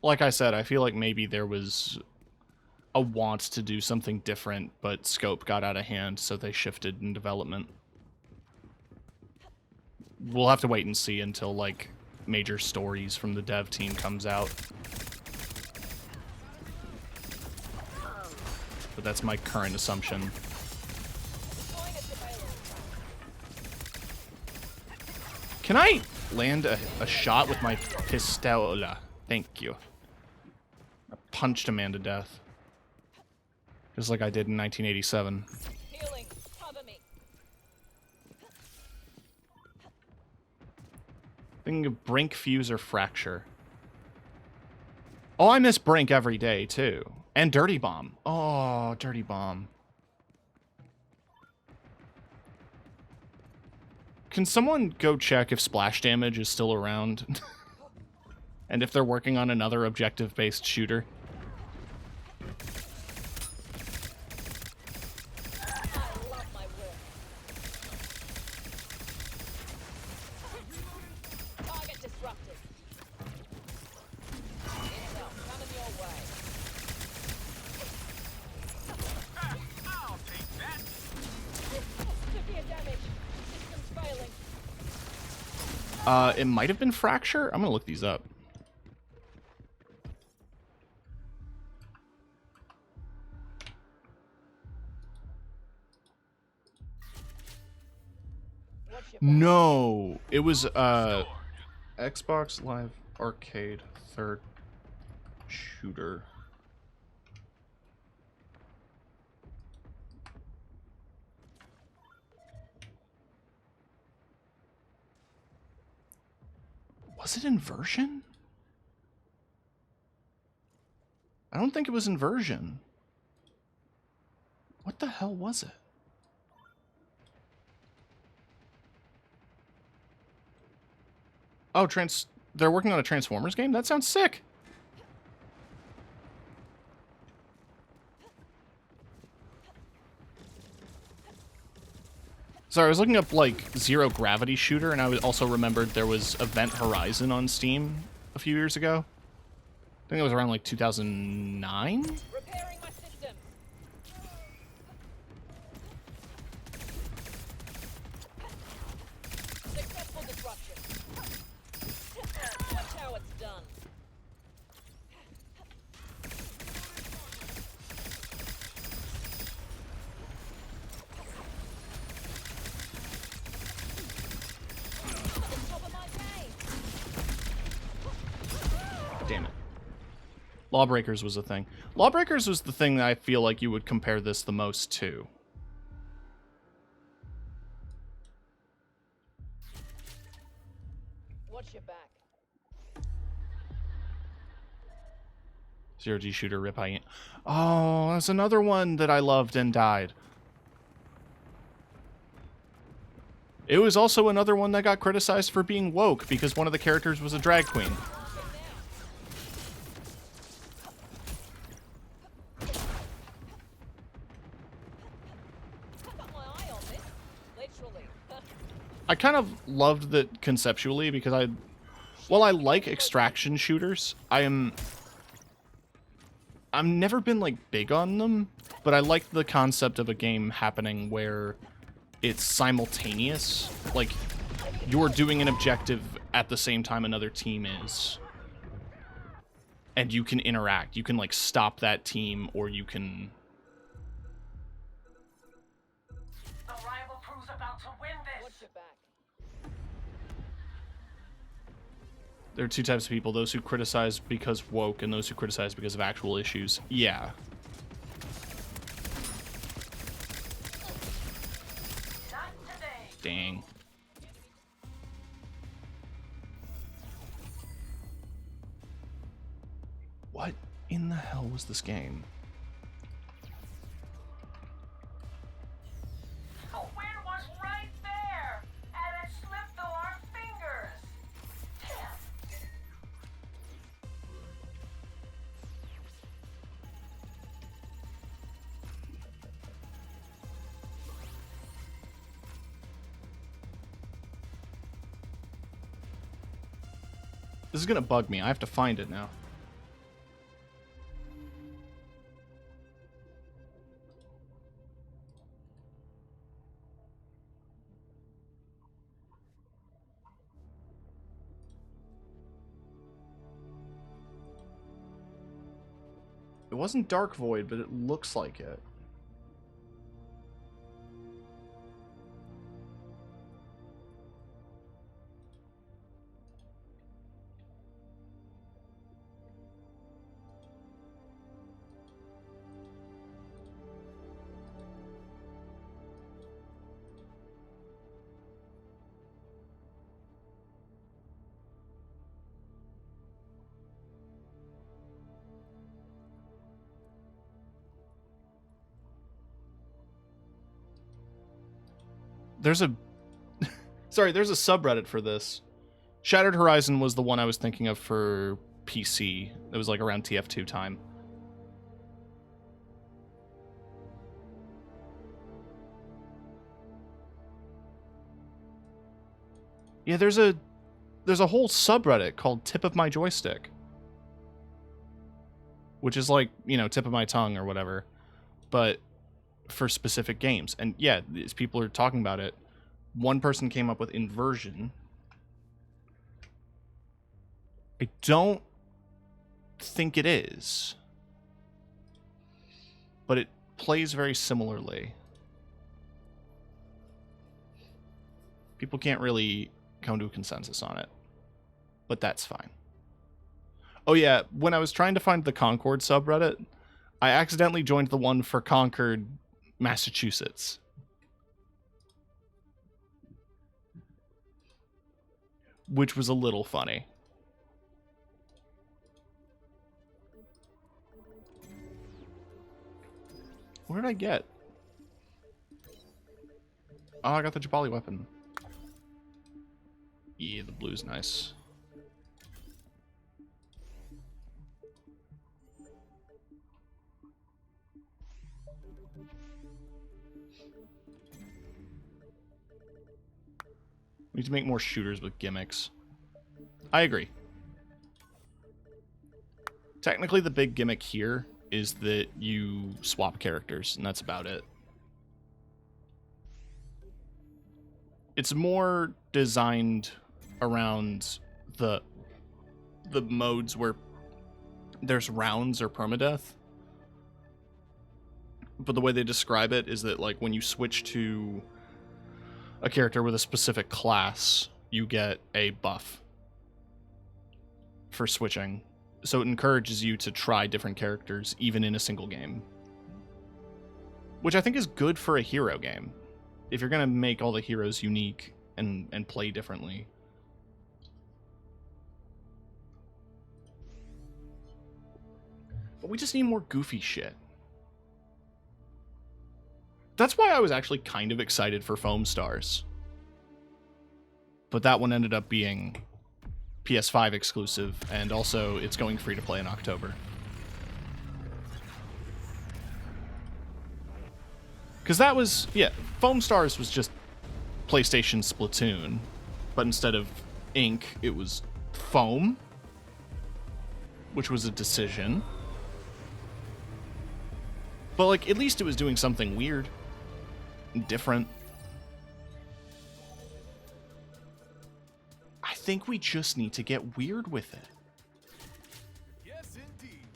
Like I said, I feel like maybe there was a want to do something different, but scope got out of hand, so they shifted in development. We'll have to wait and see until, like, major stories from the dev team comes out. But that's my current assumption. Can I land a shot with my pistola? Thank you. I punched a man to death. Just like I did in 1987. Healing. Cover me. Thinking of Brink, Fuse, or Fracture. Oh, I miss Brink every day, too. And Dirty Bomb. Oh, Dirty Bomb. Can someone go check if Splash Damage is still around? And if they're working on another objective-based shooter? I love my work. Target disrupted. Intel coming your way. I'll take that. Severe damage. Systems failing. It might have been Fracture? I'm gonna look these up. No, it was Xbox Live Arcade third shooter. Was it Inversion? I don't think it was Inversion. What the hell was it? Oh, they're working on a Transformers game? That sounds sick. Sorry, I was looking up, like, Zero Gravity Shooter, and I also remembered there was Event Horizon on Steam a few years ago. I think it was around, like, 2009? Repairing my systems. Successful disruption. Watch how it's done. Top of my game. Damn it. Lawbreakers was a thing. Lawbreakers was the thing that I feel like you would compare this the most to. Watch your back. Zero G Shooter, Rip High. Oh, that's another one that I loved and died. It was also another one that got criticized for being woke because one of the characters was a drag queen. Got my eye on this. Literally. I kind of loved that conceptually because while I like extraction shooters, I'm never been like big on them, but I like the concept of a game happening where it's simultaneous. Like, you're doing an objective at the same time another team is. And you can interact. You can, like, stop that team, or you can... The rival crew's about to win Watch this. your back. There are two types of people, those who criticize because woke and those who criticize because of actual issues. Yeah. Not today. Dang. What in the hell was this game? The win was right there, and it slipped through our fingers. Damn. This is gonna bug me. I have to find it now. It wasn't Dark Void, but it looks like it. There's a sorry, there's a subreddit for this. Shattered Horizon was the one I was thinking of for PC. It was like around TF2 time. Yeah, there's a whole subreddit called Tip of My Joystick. Which is like, you know, tip of my tongue or whatever. But for specific games. And yeah, these people are talking about it. One person came up with Inversion. I don't think it is. But it plays very similarly. People can't really come to a consensus on it. But that's fine. Oh yeah, when I was trying to find the Concord subreddit, I accidentally joined the one for Concord, Massachusetts. Which was a little funny. Where did I get? Oh, I got the Jabali weapon. Yeah, the blue's nice. We need to make more shooters with gimmicks. I agree. Technically, the big gimmick here is that you swap characters, and that's about it. It's more designed around the modes where there's rounds or permadeath. But the way they describe it is that, like, when you switch to a character with a specific class, you get a buff for switching. So it encourages you to try different characters, even in a single game. Which I think is good for a hero game. If you're going to make all the heroes unique and play differently. But we just need more goofy shit. That's why I was actually kind of excited for Foam Stars. but that one ended up being PS5 exclusive, and also it's going free to play in October. Because that was, yeah, Foam Stars was just PlayStation Splatoon, but instead of ink, it was foam, which was a decision. But, like, at least it was doing something weird and different. I think we just need to get weird with it. Yes, indeed.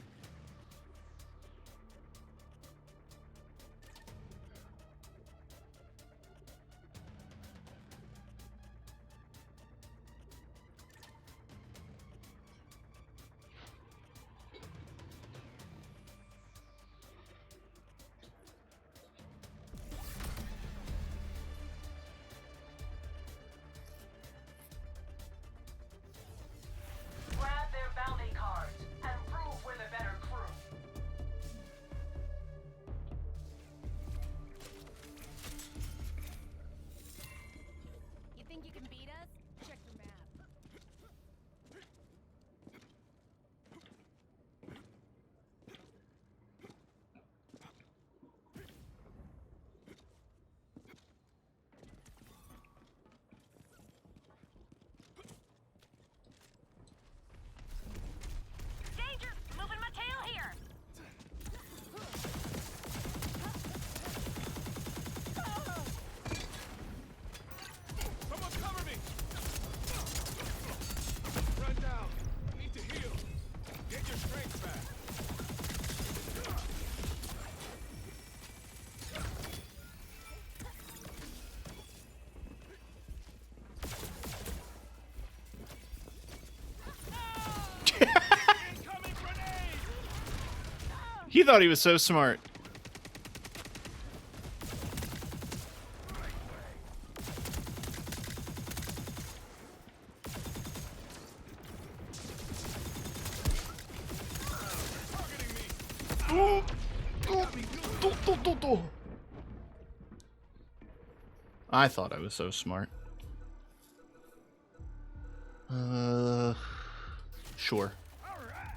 Grab their bounty cards and prove we're the better crew. You think you can beat us? Check your map. Danger! Moving my tail here! Someone cover me! Run down. Need to heal. Get your strength back. Incoming grenade! He thought he was so smart. Targeting me! I thought I was so smart. Sure. All right.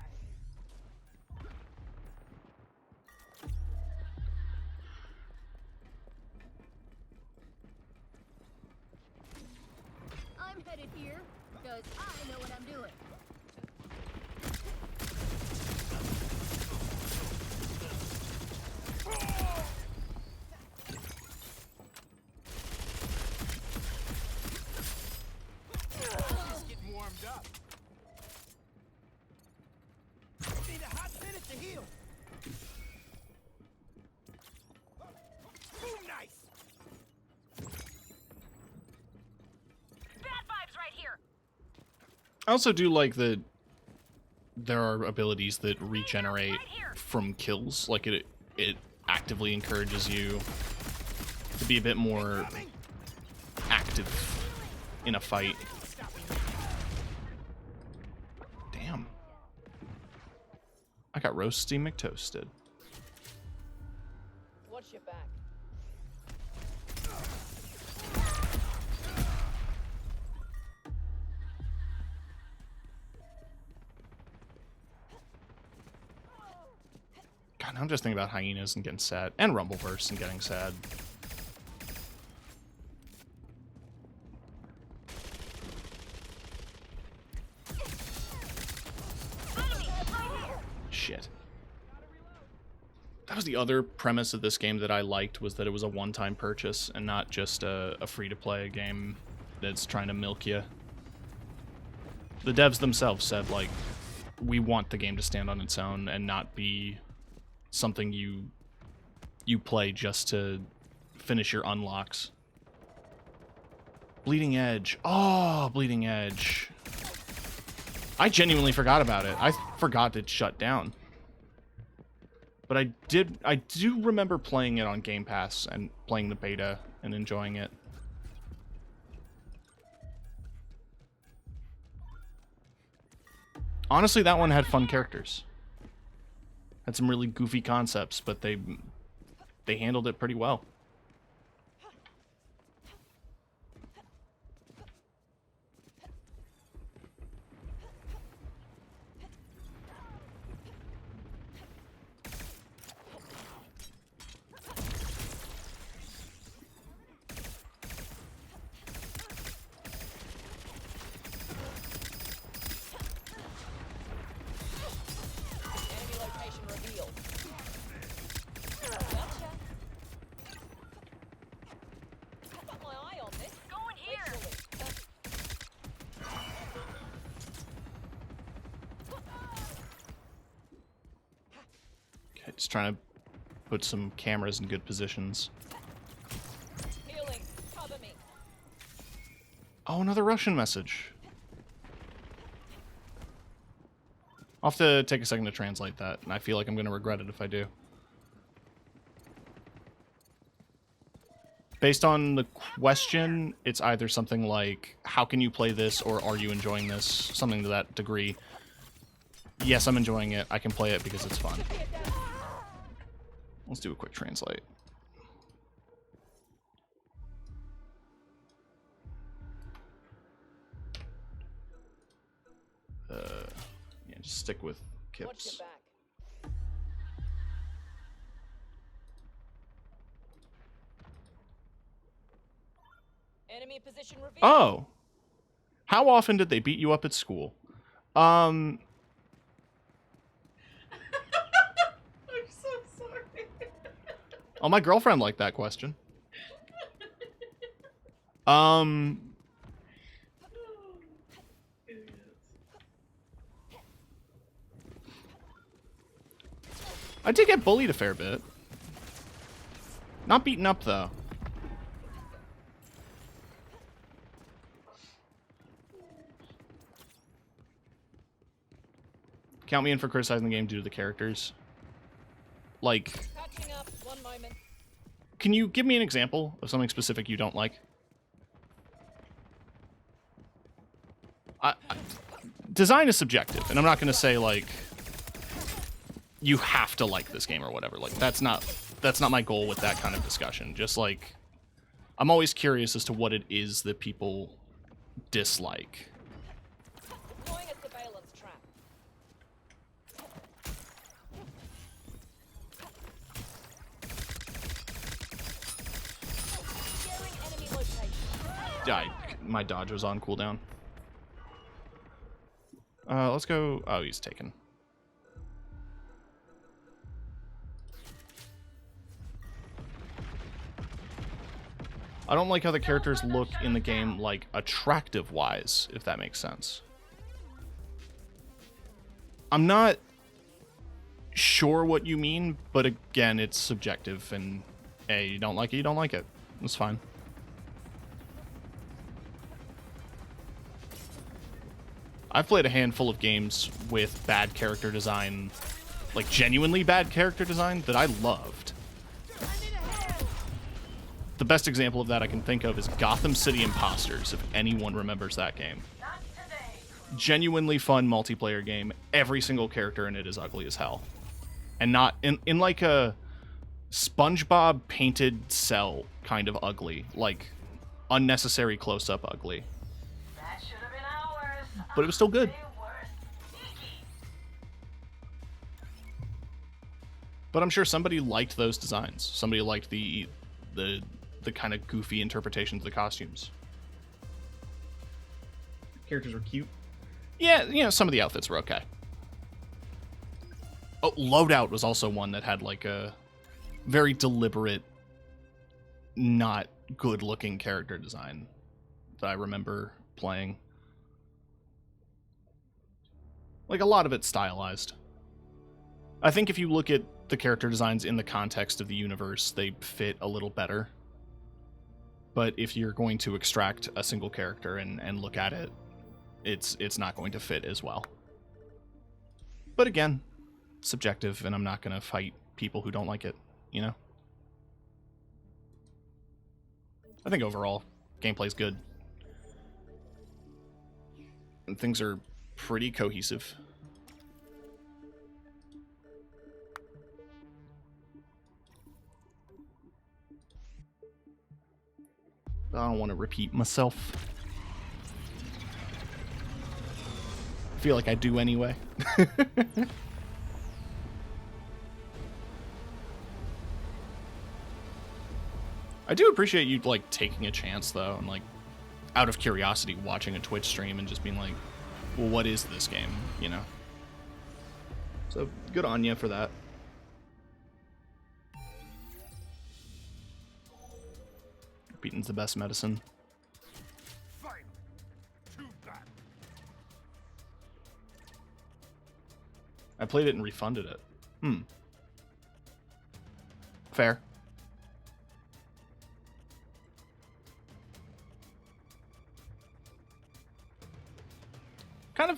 I'm headed here because I know what I'm doing. Just getting warmed up. Need a hot minute to heal. Boom, nice. Bad vibes right here! I also do like that there are abilities that regenerate from kills. Like it actively encourages you to be a bit more active in a fight. Damn. I got roasty McToasted. Watch your back. God, now I'm just thinking about hyenas and getting sad. And Rumbleverse and getting sad. Shit. That was the other premise of this game that I liked, was that it was a one-time purchase and not just a free-to-play game that's trying to milk you. The devs themselves said, like, we want the game to stand on its own and not be something you play just to finish your unlocks. Bleeding Edge. Oh, Bleeding Edge. I genuinely forgot about it. I forgot it shut down. But I do remember playing it on Game Pass and playing the beta and enjoying it. Honestly, that one had fun characters. Had some really goofy concepts, but they handled it pretty well. Just trying to put some cameras in good positions. Healing. Cover me. Oh, another Russian message. I'll have to take a second to translate that, and I feel like I'm going to regret it if I do. Based on the question, it's either something like, how can you play this, or are you enjoying this? Something to that degree. Yes, I'm enjoying it. I can play it because it's fun. Let's do a quick translate. Yeah, just stick with Kips. Enemy position revealed. Oh! How often did they beat you up at school? I'm so sorry. Oh, my girlfriend liked that question. I did get bullied a fair bit. Not beaten up, though. Count me in for criticizing the game due to the characters. Like, Catching up. 1 moment. can you give me an example of something specific you don't like? Design is subjective, and I'm not going to say, like, you have to like this game or whatever. Like, that's not my goal with that kind of discussion. Just, like, I'm always curious as to what it is that people dislike. Deploying a surveillance trap. Scaring enemy location. My dodge was on cooldown. Let's go... Oh, he's taken. I don't like how the characters look in the game, like, attractive-wise, if that makes sense. I'm not sure what you mean, but again, it's subjective, and hey, you don't like it, you don't like it. It's fine. I've played a handful of games with bad character design, like genuinely bad character design, that I loved. The best example of that I can think of is Gotham City Imposters, if anyone remembers that game. Not today. Genuinely fun multiplayer game. Every single character in it is ugly as hell. And not in like a SpongeBob painted cell kind of ugly. Like unnecessary close-up ugly. That should have been ours. But it was still good. They were sneaky. But I'm sure somebody liked those designs. Somebody liked the kind of goofy interpretations of the costumes. Characters were cute. Yeah, you know, some of the outfits were okay. Oh, Loadout was also one that had like a very deliberate, not good-looking character design that I remember playing. Like, a lot of it's stylized. I think if you look at the character designs in the context of the universe, they fit a little better. But if you're going to extract a single character and look at it, it's not going to fit as well. But again, subjective, and I'm not going to fight people who don't like it, you know? I think overall, gameplay's good. And things are pretty cohesive. I don't want to repeat myself. I feel like I do anyway. I do appreciate you, like, taking a chance, though, and, like, out of curiosity, watching a Twitch stream and just being like, well, what is this game, you know? So, good on you for that. Beating's the best medicine. Finally. Too bad. I played it and refunded it. Fair. Kind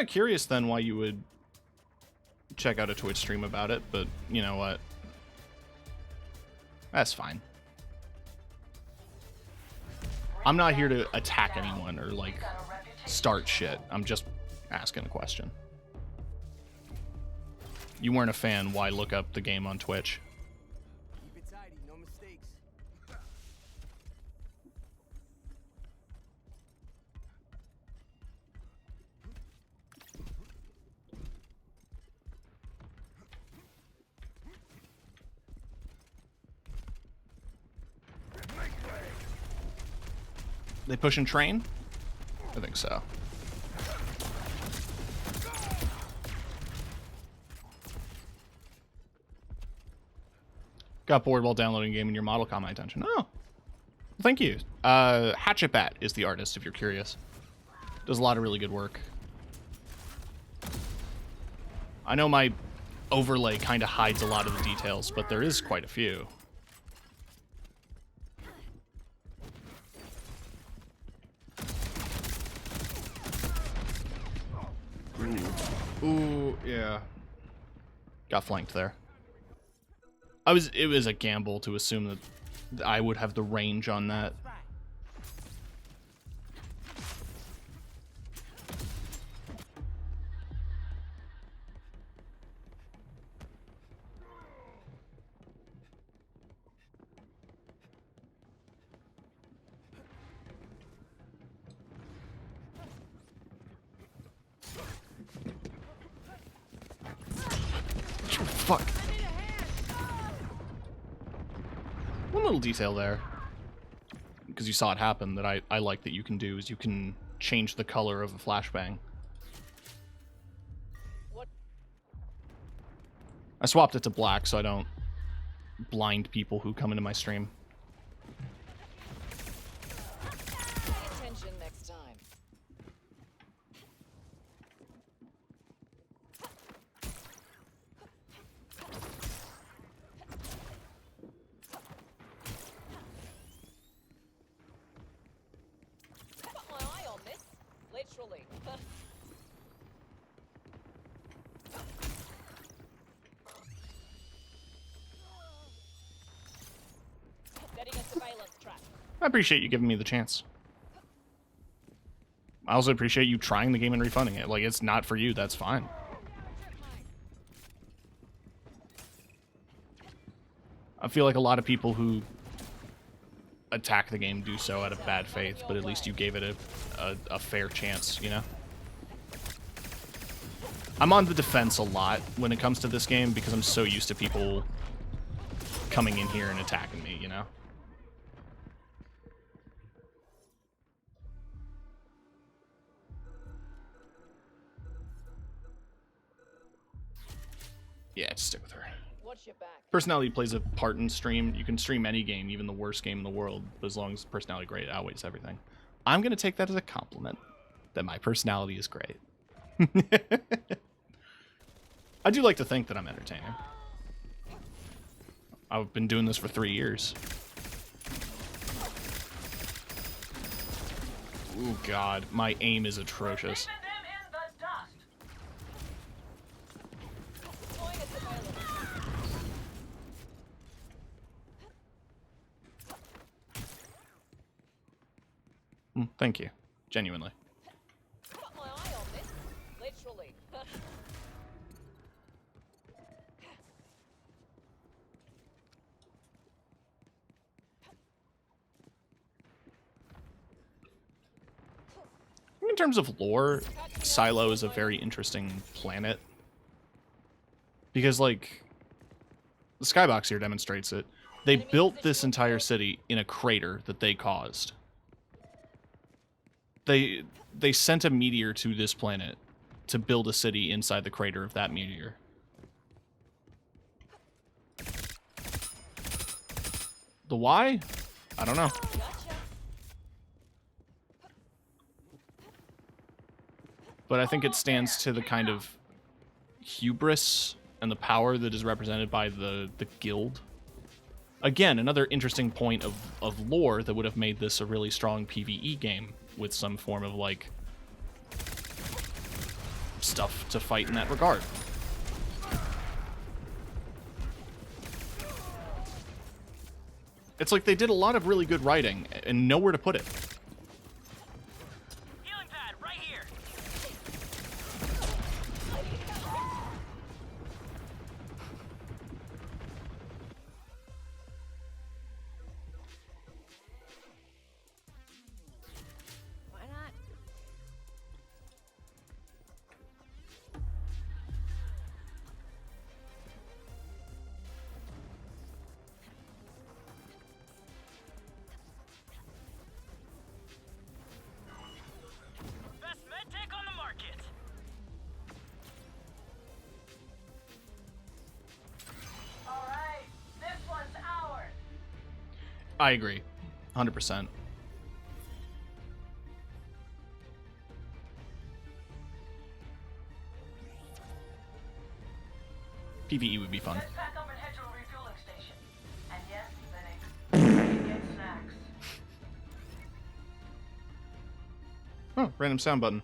of curious then why you would check out a Twitch stream about it, but you know what? That's fine. I'm not here to attack anyone or like start shit. I'm just asking a question. You weren't a fan, why look up the game on Twitch? Keep it tidy, no mistakes. They push and train? I think so. Got bored while downloading a game and your model caught my attention. Oh, thank you. Hatchetbat is the artist, if you're curious. Does a lot of really good work. I know my overlay kind of hides a lot of the details, but there is quite a few. Ooh, yeah. Got flanked there. It was a gamble to assume that I would have the range on that. Fuck. One little detail there, because you saw it happen, that I like that you can do is you can change the color of a flashbang. I swapped it to black so I don't blind people who come into my stream. Attention next time. Got my eye on this. Literally. Setting a surveillance trap. I appreciate you giving me the chance. I also appreciate you trying the game and refunding it. Like, it's not for you, that's fine. I feel like a lot of people who attack the game do so out of bad faith, but at least you gave it a fair chance, you know? I'm on the defense a lot when it comes to this game because I'm so used to people coming in here and attacking me, you know? Yeah, just stick with her. Watch your back. Personality plays a part in stream. You can stream any game, even the worst game in the world, but as long as personality great, it outweighs everything. I'm going to take that as a compliment, that my personality is great. I do like to think that I'm entertaining. I've been doing this for 3 years. Oh god, my aim is atrocious. Leaving them in the dust. Deploying a surveillance. Thank you. Genuinely. Got my eye on this. Literally. In terms of lore, Silo is a very interesting planet. Because, like, the skybox here demonstrates it. They built this entire city in a crater that they caused. They sent a meteor to this planet to build a city inside the crater of that meteor. The why? I don't know. But I think it stands to the kind of hubris and the power that is represented by the guild. Again, another interesting point of lore that would have made this a really strong PvE game with some form of, like, stuff to fight in that regard. It's like they did a lot of really good writing and nowhere to put it. Healing pad, right here. Why not? Best medtech on the market. All right, this one's ours. I agree. 100%. PvE would be fun. Let's pack up and head to a refueling station. And yes, then get snacks. Oh, random sound button.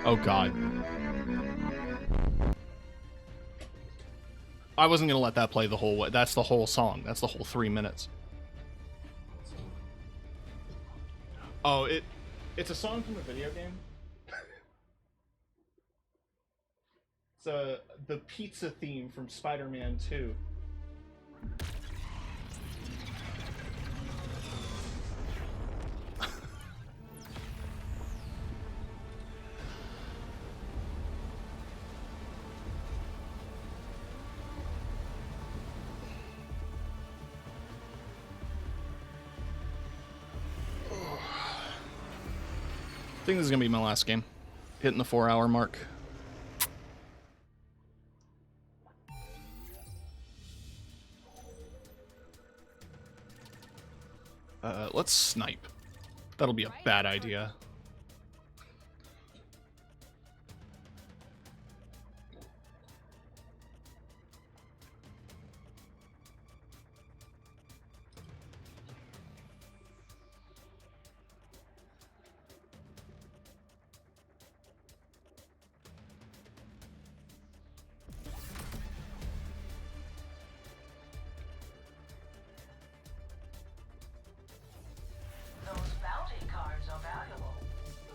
Oh god. I wasn't gonna let that play the whole way. That's the whole song. That's the whole 3 minutes. Oh, it's a song from a video game. It's the pizza theme from Spider-Man 2. I think this is gonna be my last game. Hitting the 4-hour mark. Let's snipe. That'll be a bad idea. Those bounty cards are valuable.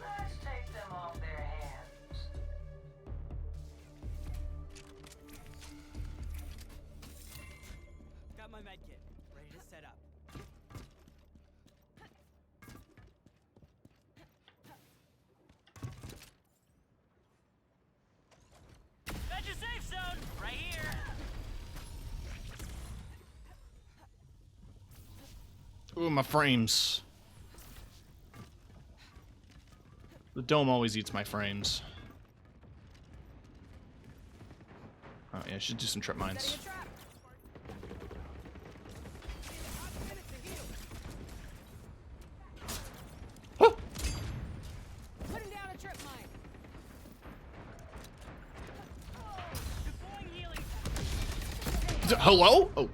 Let's take them off their hands. Got my med kit. Ready to set up. That's your safe zone, right here. Ooh, my frames. The dome always eats my frames. Oh yeah, I should do some trip mines. Setting a trap. Oh! Putting down a trip mine. Deploying healing. Hello? Oh.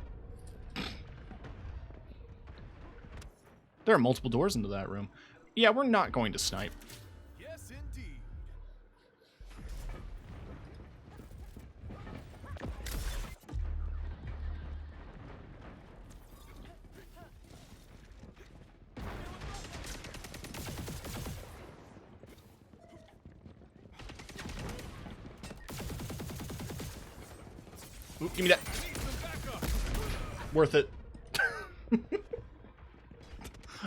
There are multiple doors into that room. Yeah, we're not going to snipe. Yes, indeed. Oop, give me that. Need some backup. Worth it.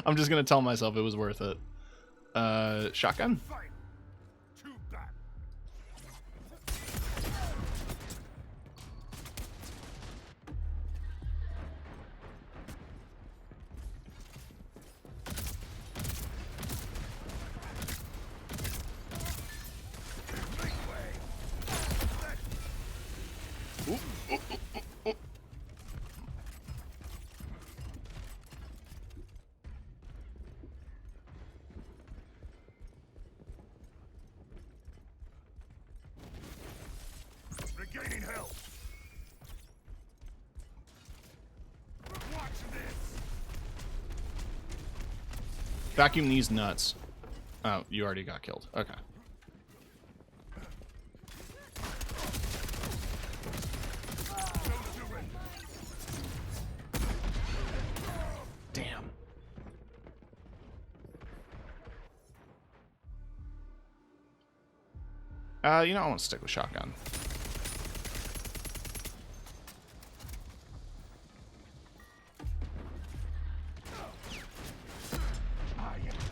I'm just gonna tell myself it was worth it. Shotgun? Fight. Too bad. Vacuum these nuts. Oh, you already got killed. Okay. Damn. You know, I want to stick with shotgun.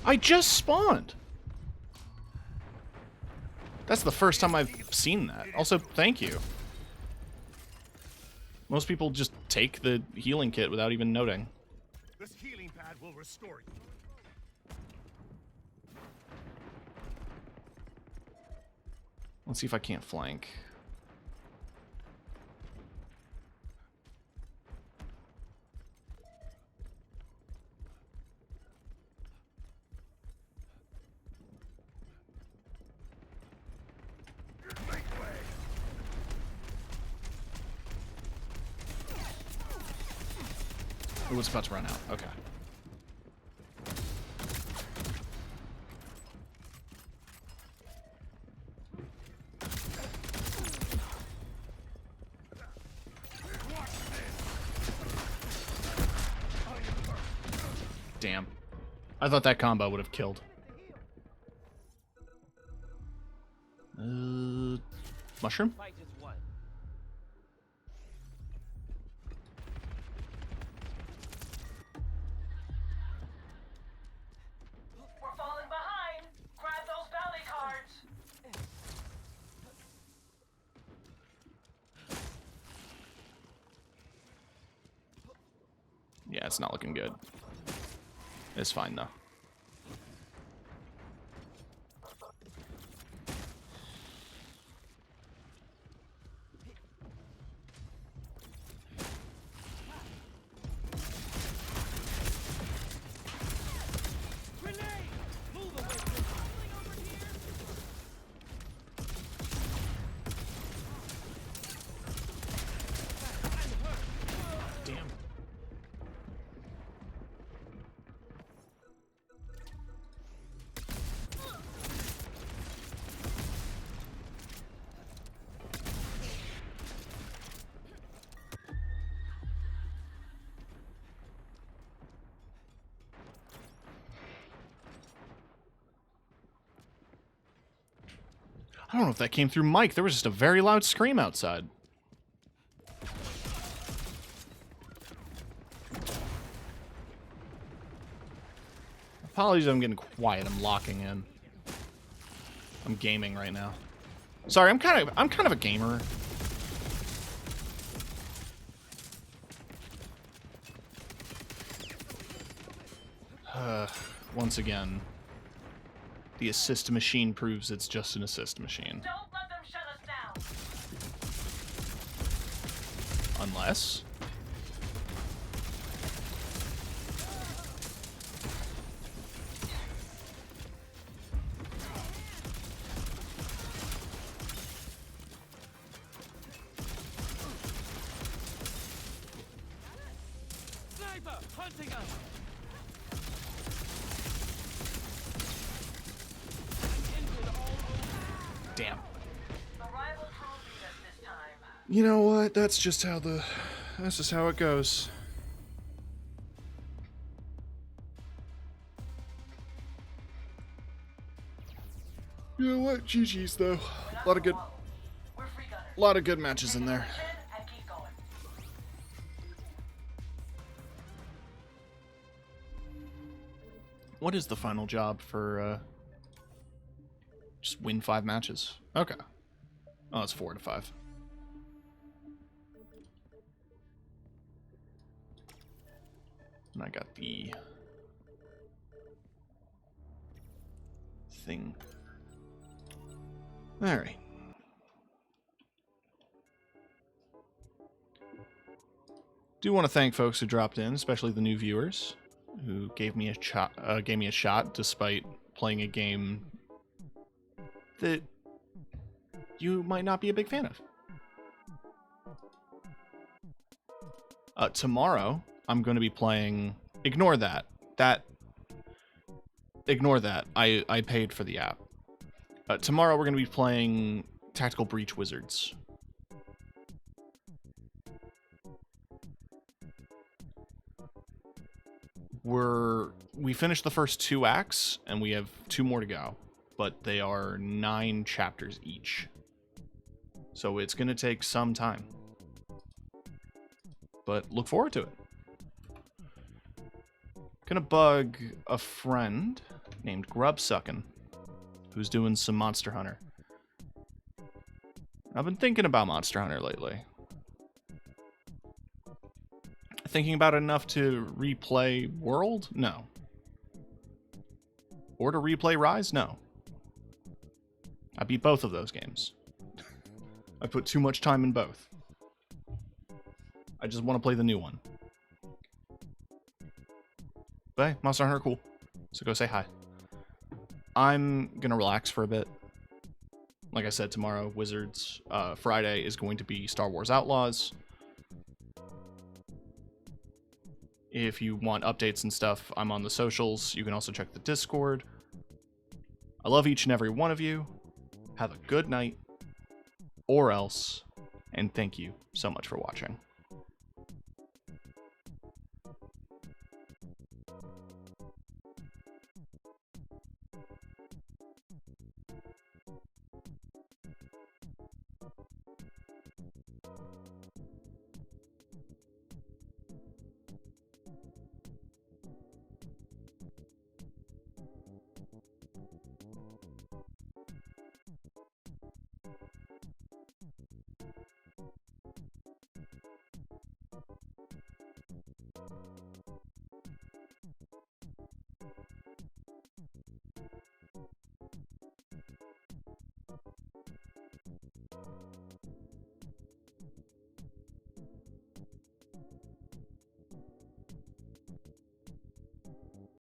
I just spawned. That's the first time I've seen that. Also, thank you. Most people just take the healing kit without even noting. This healing pad will restore you. Let's see if I can't flank. Oh, it's about to run out. Okay. Damn. I thought that combo would have killed. Mushroom? Fight is won. We're falling behind. Grab those bounty cards. Yeah, it's not looking good. It's fine, though. Grenade! Move away from me. Over here. Damn. I don't know if that came through mic. There was just a very loud scream outside. Apologies, I'm getting quiet. I'm locking in. I'm gaming right now. Sorry, I'm kind of a gamer. Once again, the assist machine proves it's just an assist machine. Don't let them shut us down. Unless... Sniper hunting us. Damn. The rival crew beat us this time. You know what? That's just how it goes. You know what? GG's though. A lot of good, We're free gunners. lot of good matches in there. Chin and keep going. What is the final job for just win 5 matches? Okay. Oh, it's 4 to 5. And I got the thing. All right. Do want to thank folks who dropped in, especially the new viewers who gave me a shot despite playing a game that you might not be a big fan of. Tomorrow, I'm going to be playing... Ignore that. ignore that. I paid for the app. Tomorrow we're going to be playing Tactical Breach Wizards. We finished the first 2 acts, and we have 2 more to go. But they are 9 chapters each. So it's going to take some time. But look forward to it. Gonna bug a friend named Grubsuckin', who's doing some Monster Hunter. I've been thinking about Monster Hunter lately. Thinking about it enough to replay World? No. Or to replay Rise? No. I beat both of those games. I put too much time in both. I just want to play the new one. But hey, Monster Hunter cool. So go say hi. I'm gonna relax for a bit. Like I said, tomorrow, Wizards. Friday is going to be Star Wars Outlaws. If you want updates and stuff, I'm on the socials. You can also check the Discord. I love each and every one of you. Have a good night. Or else. And thank you so much for watching.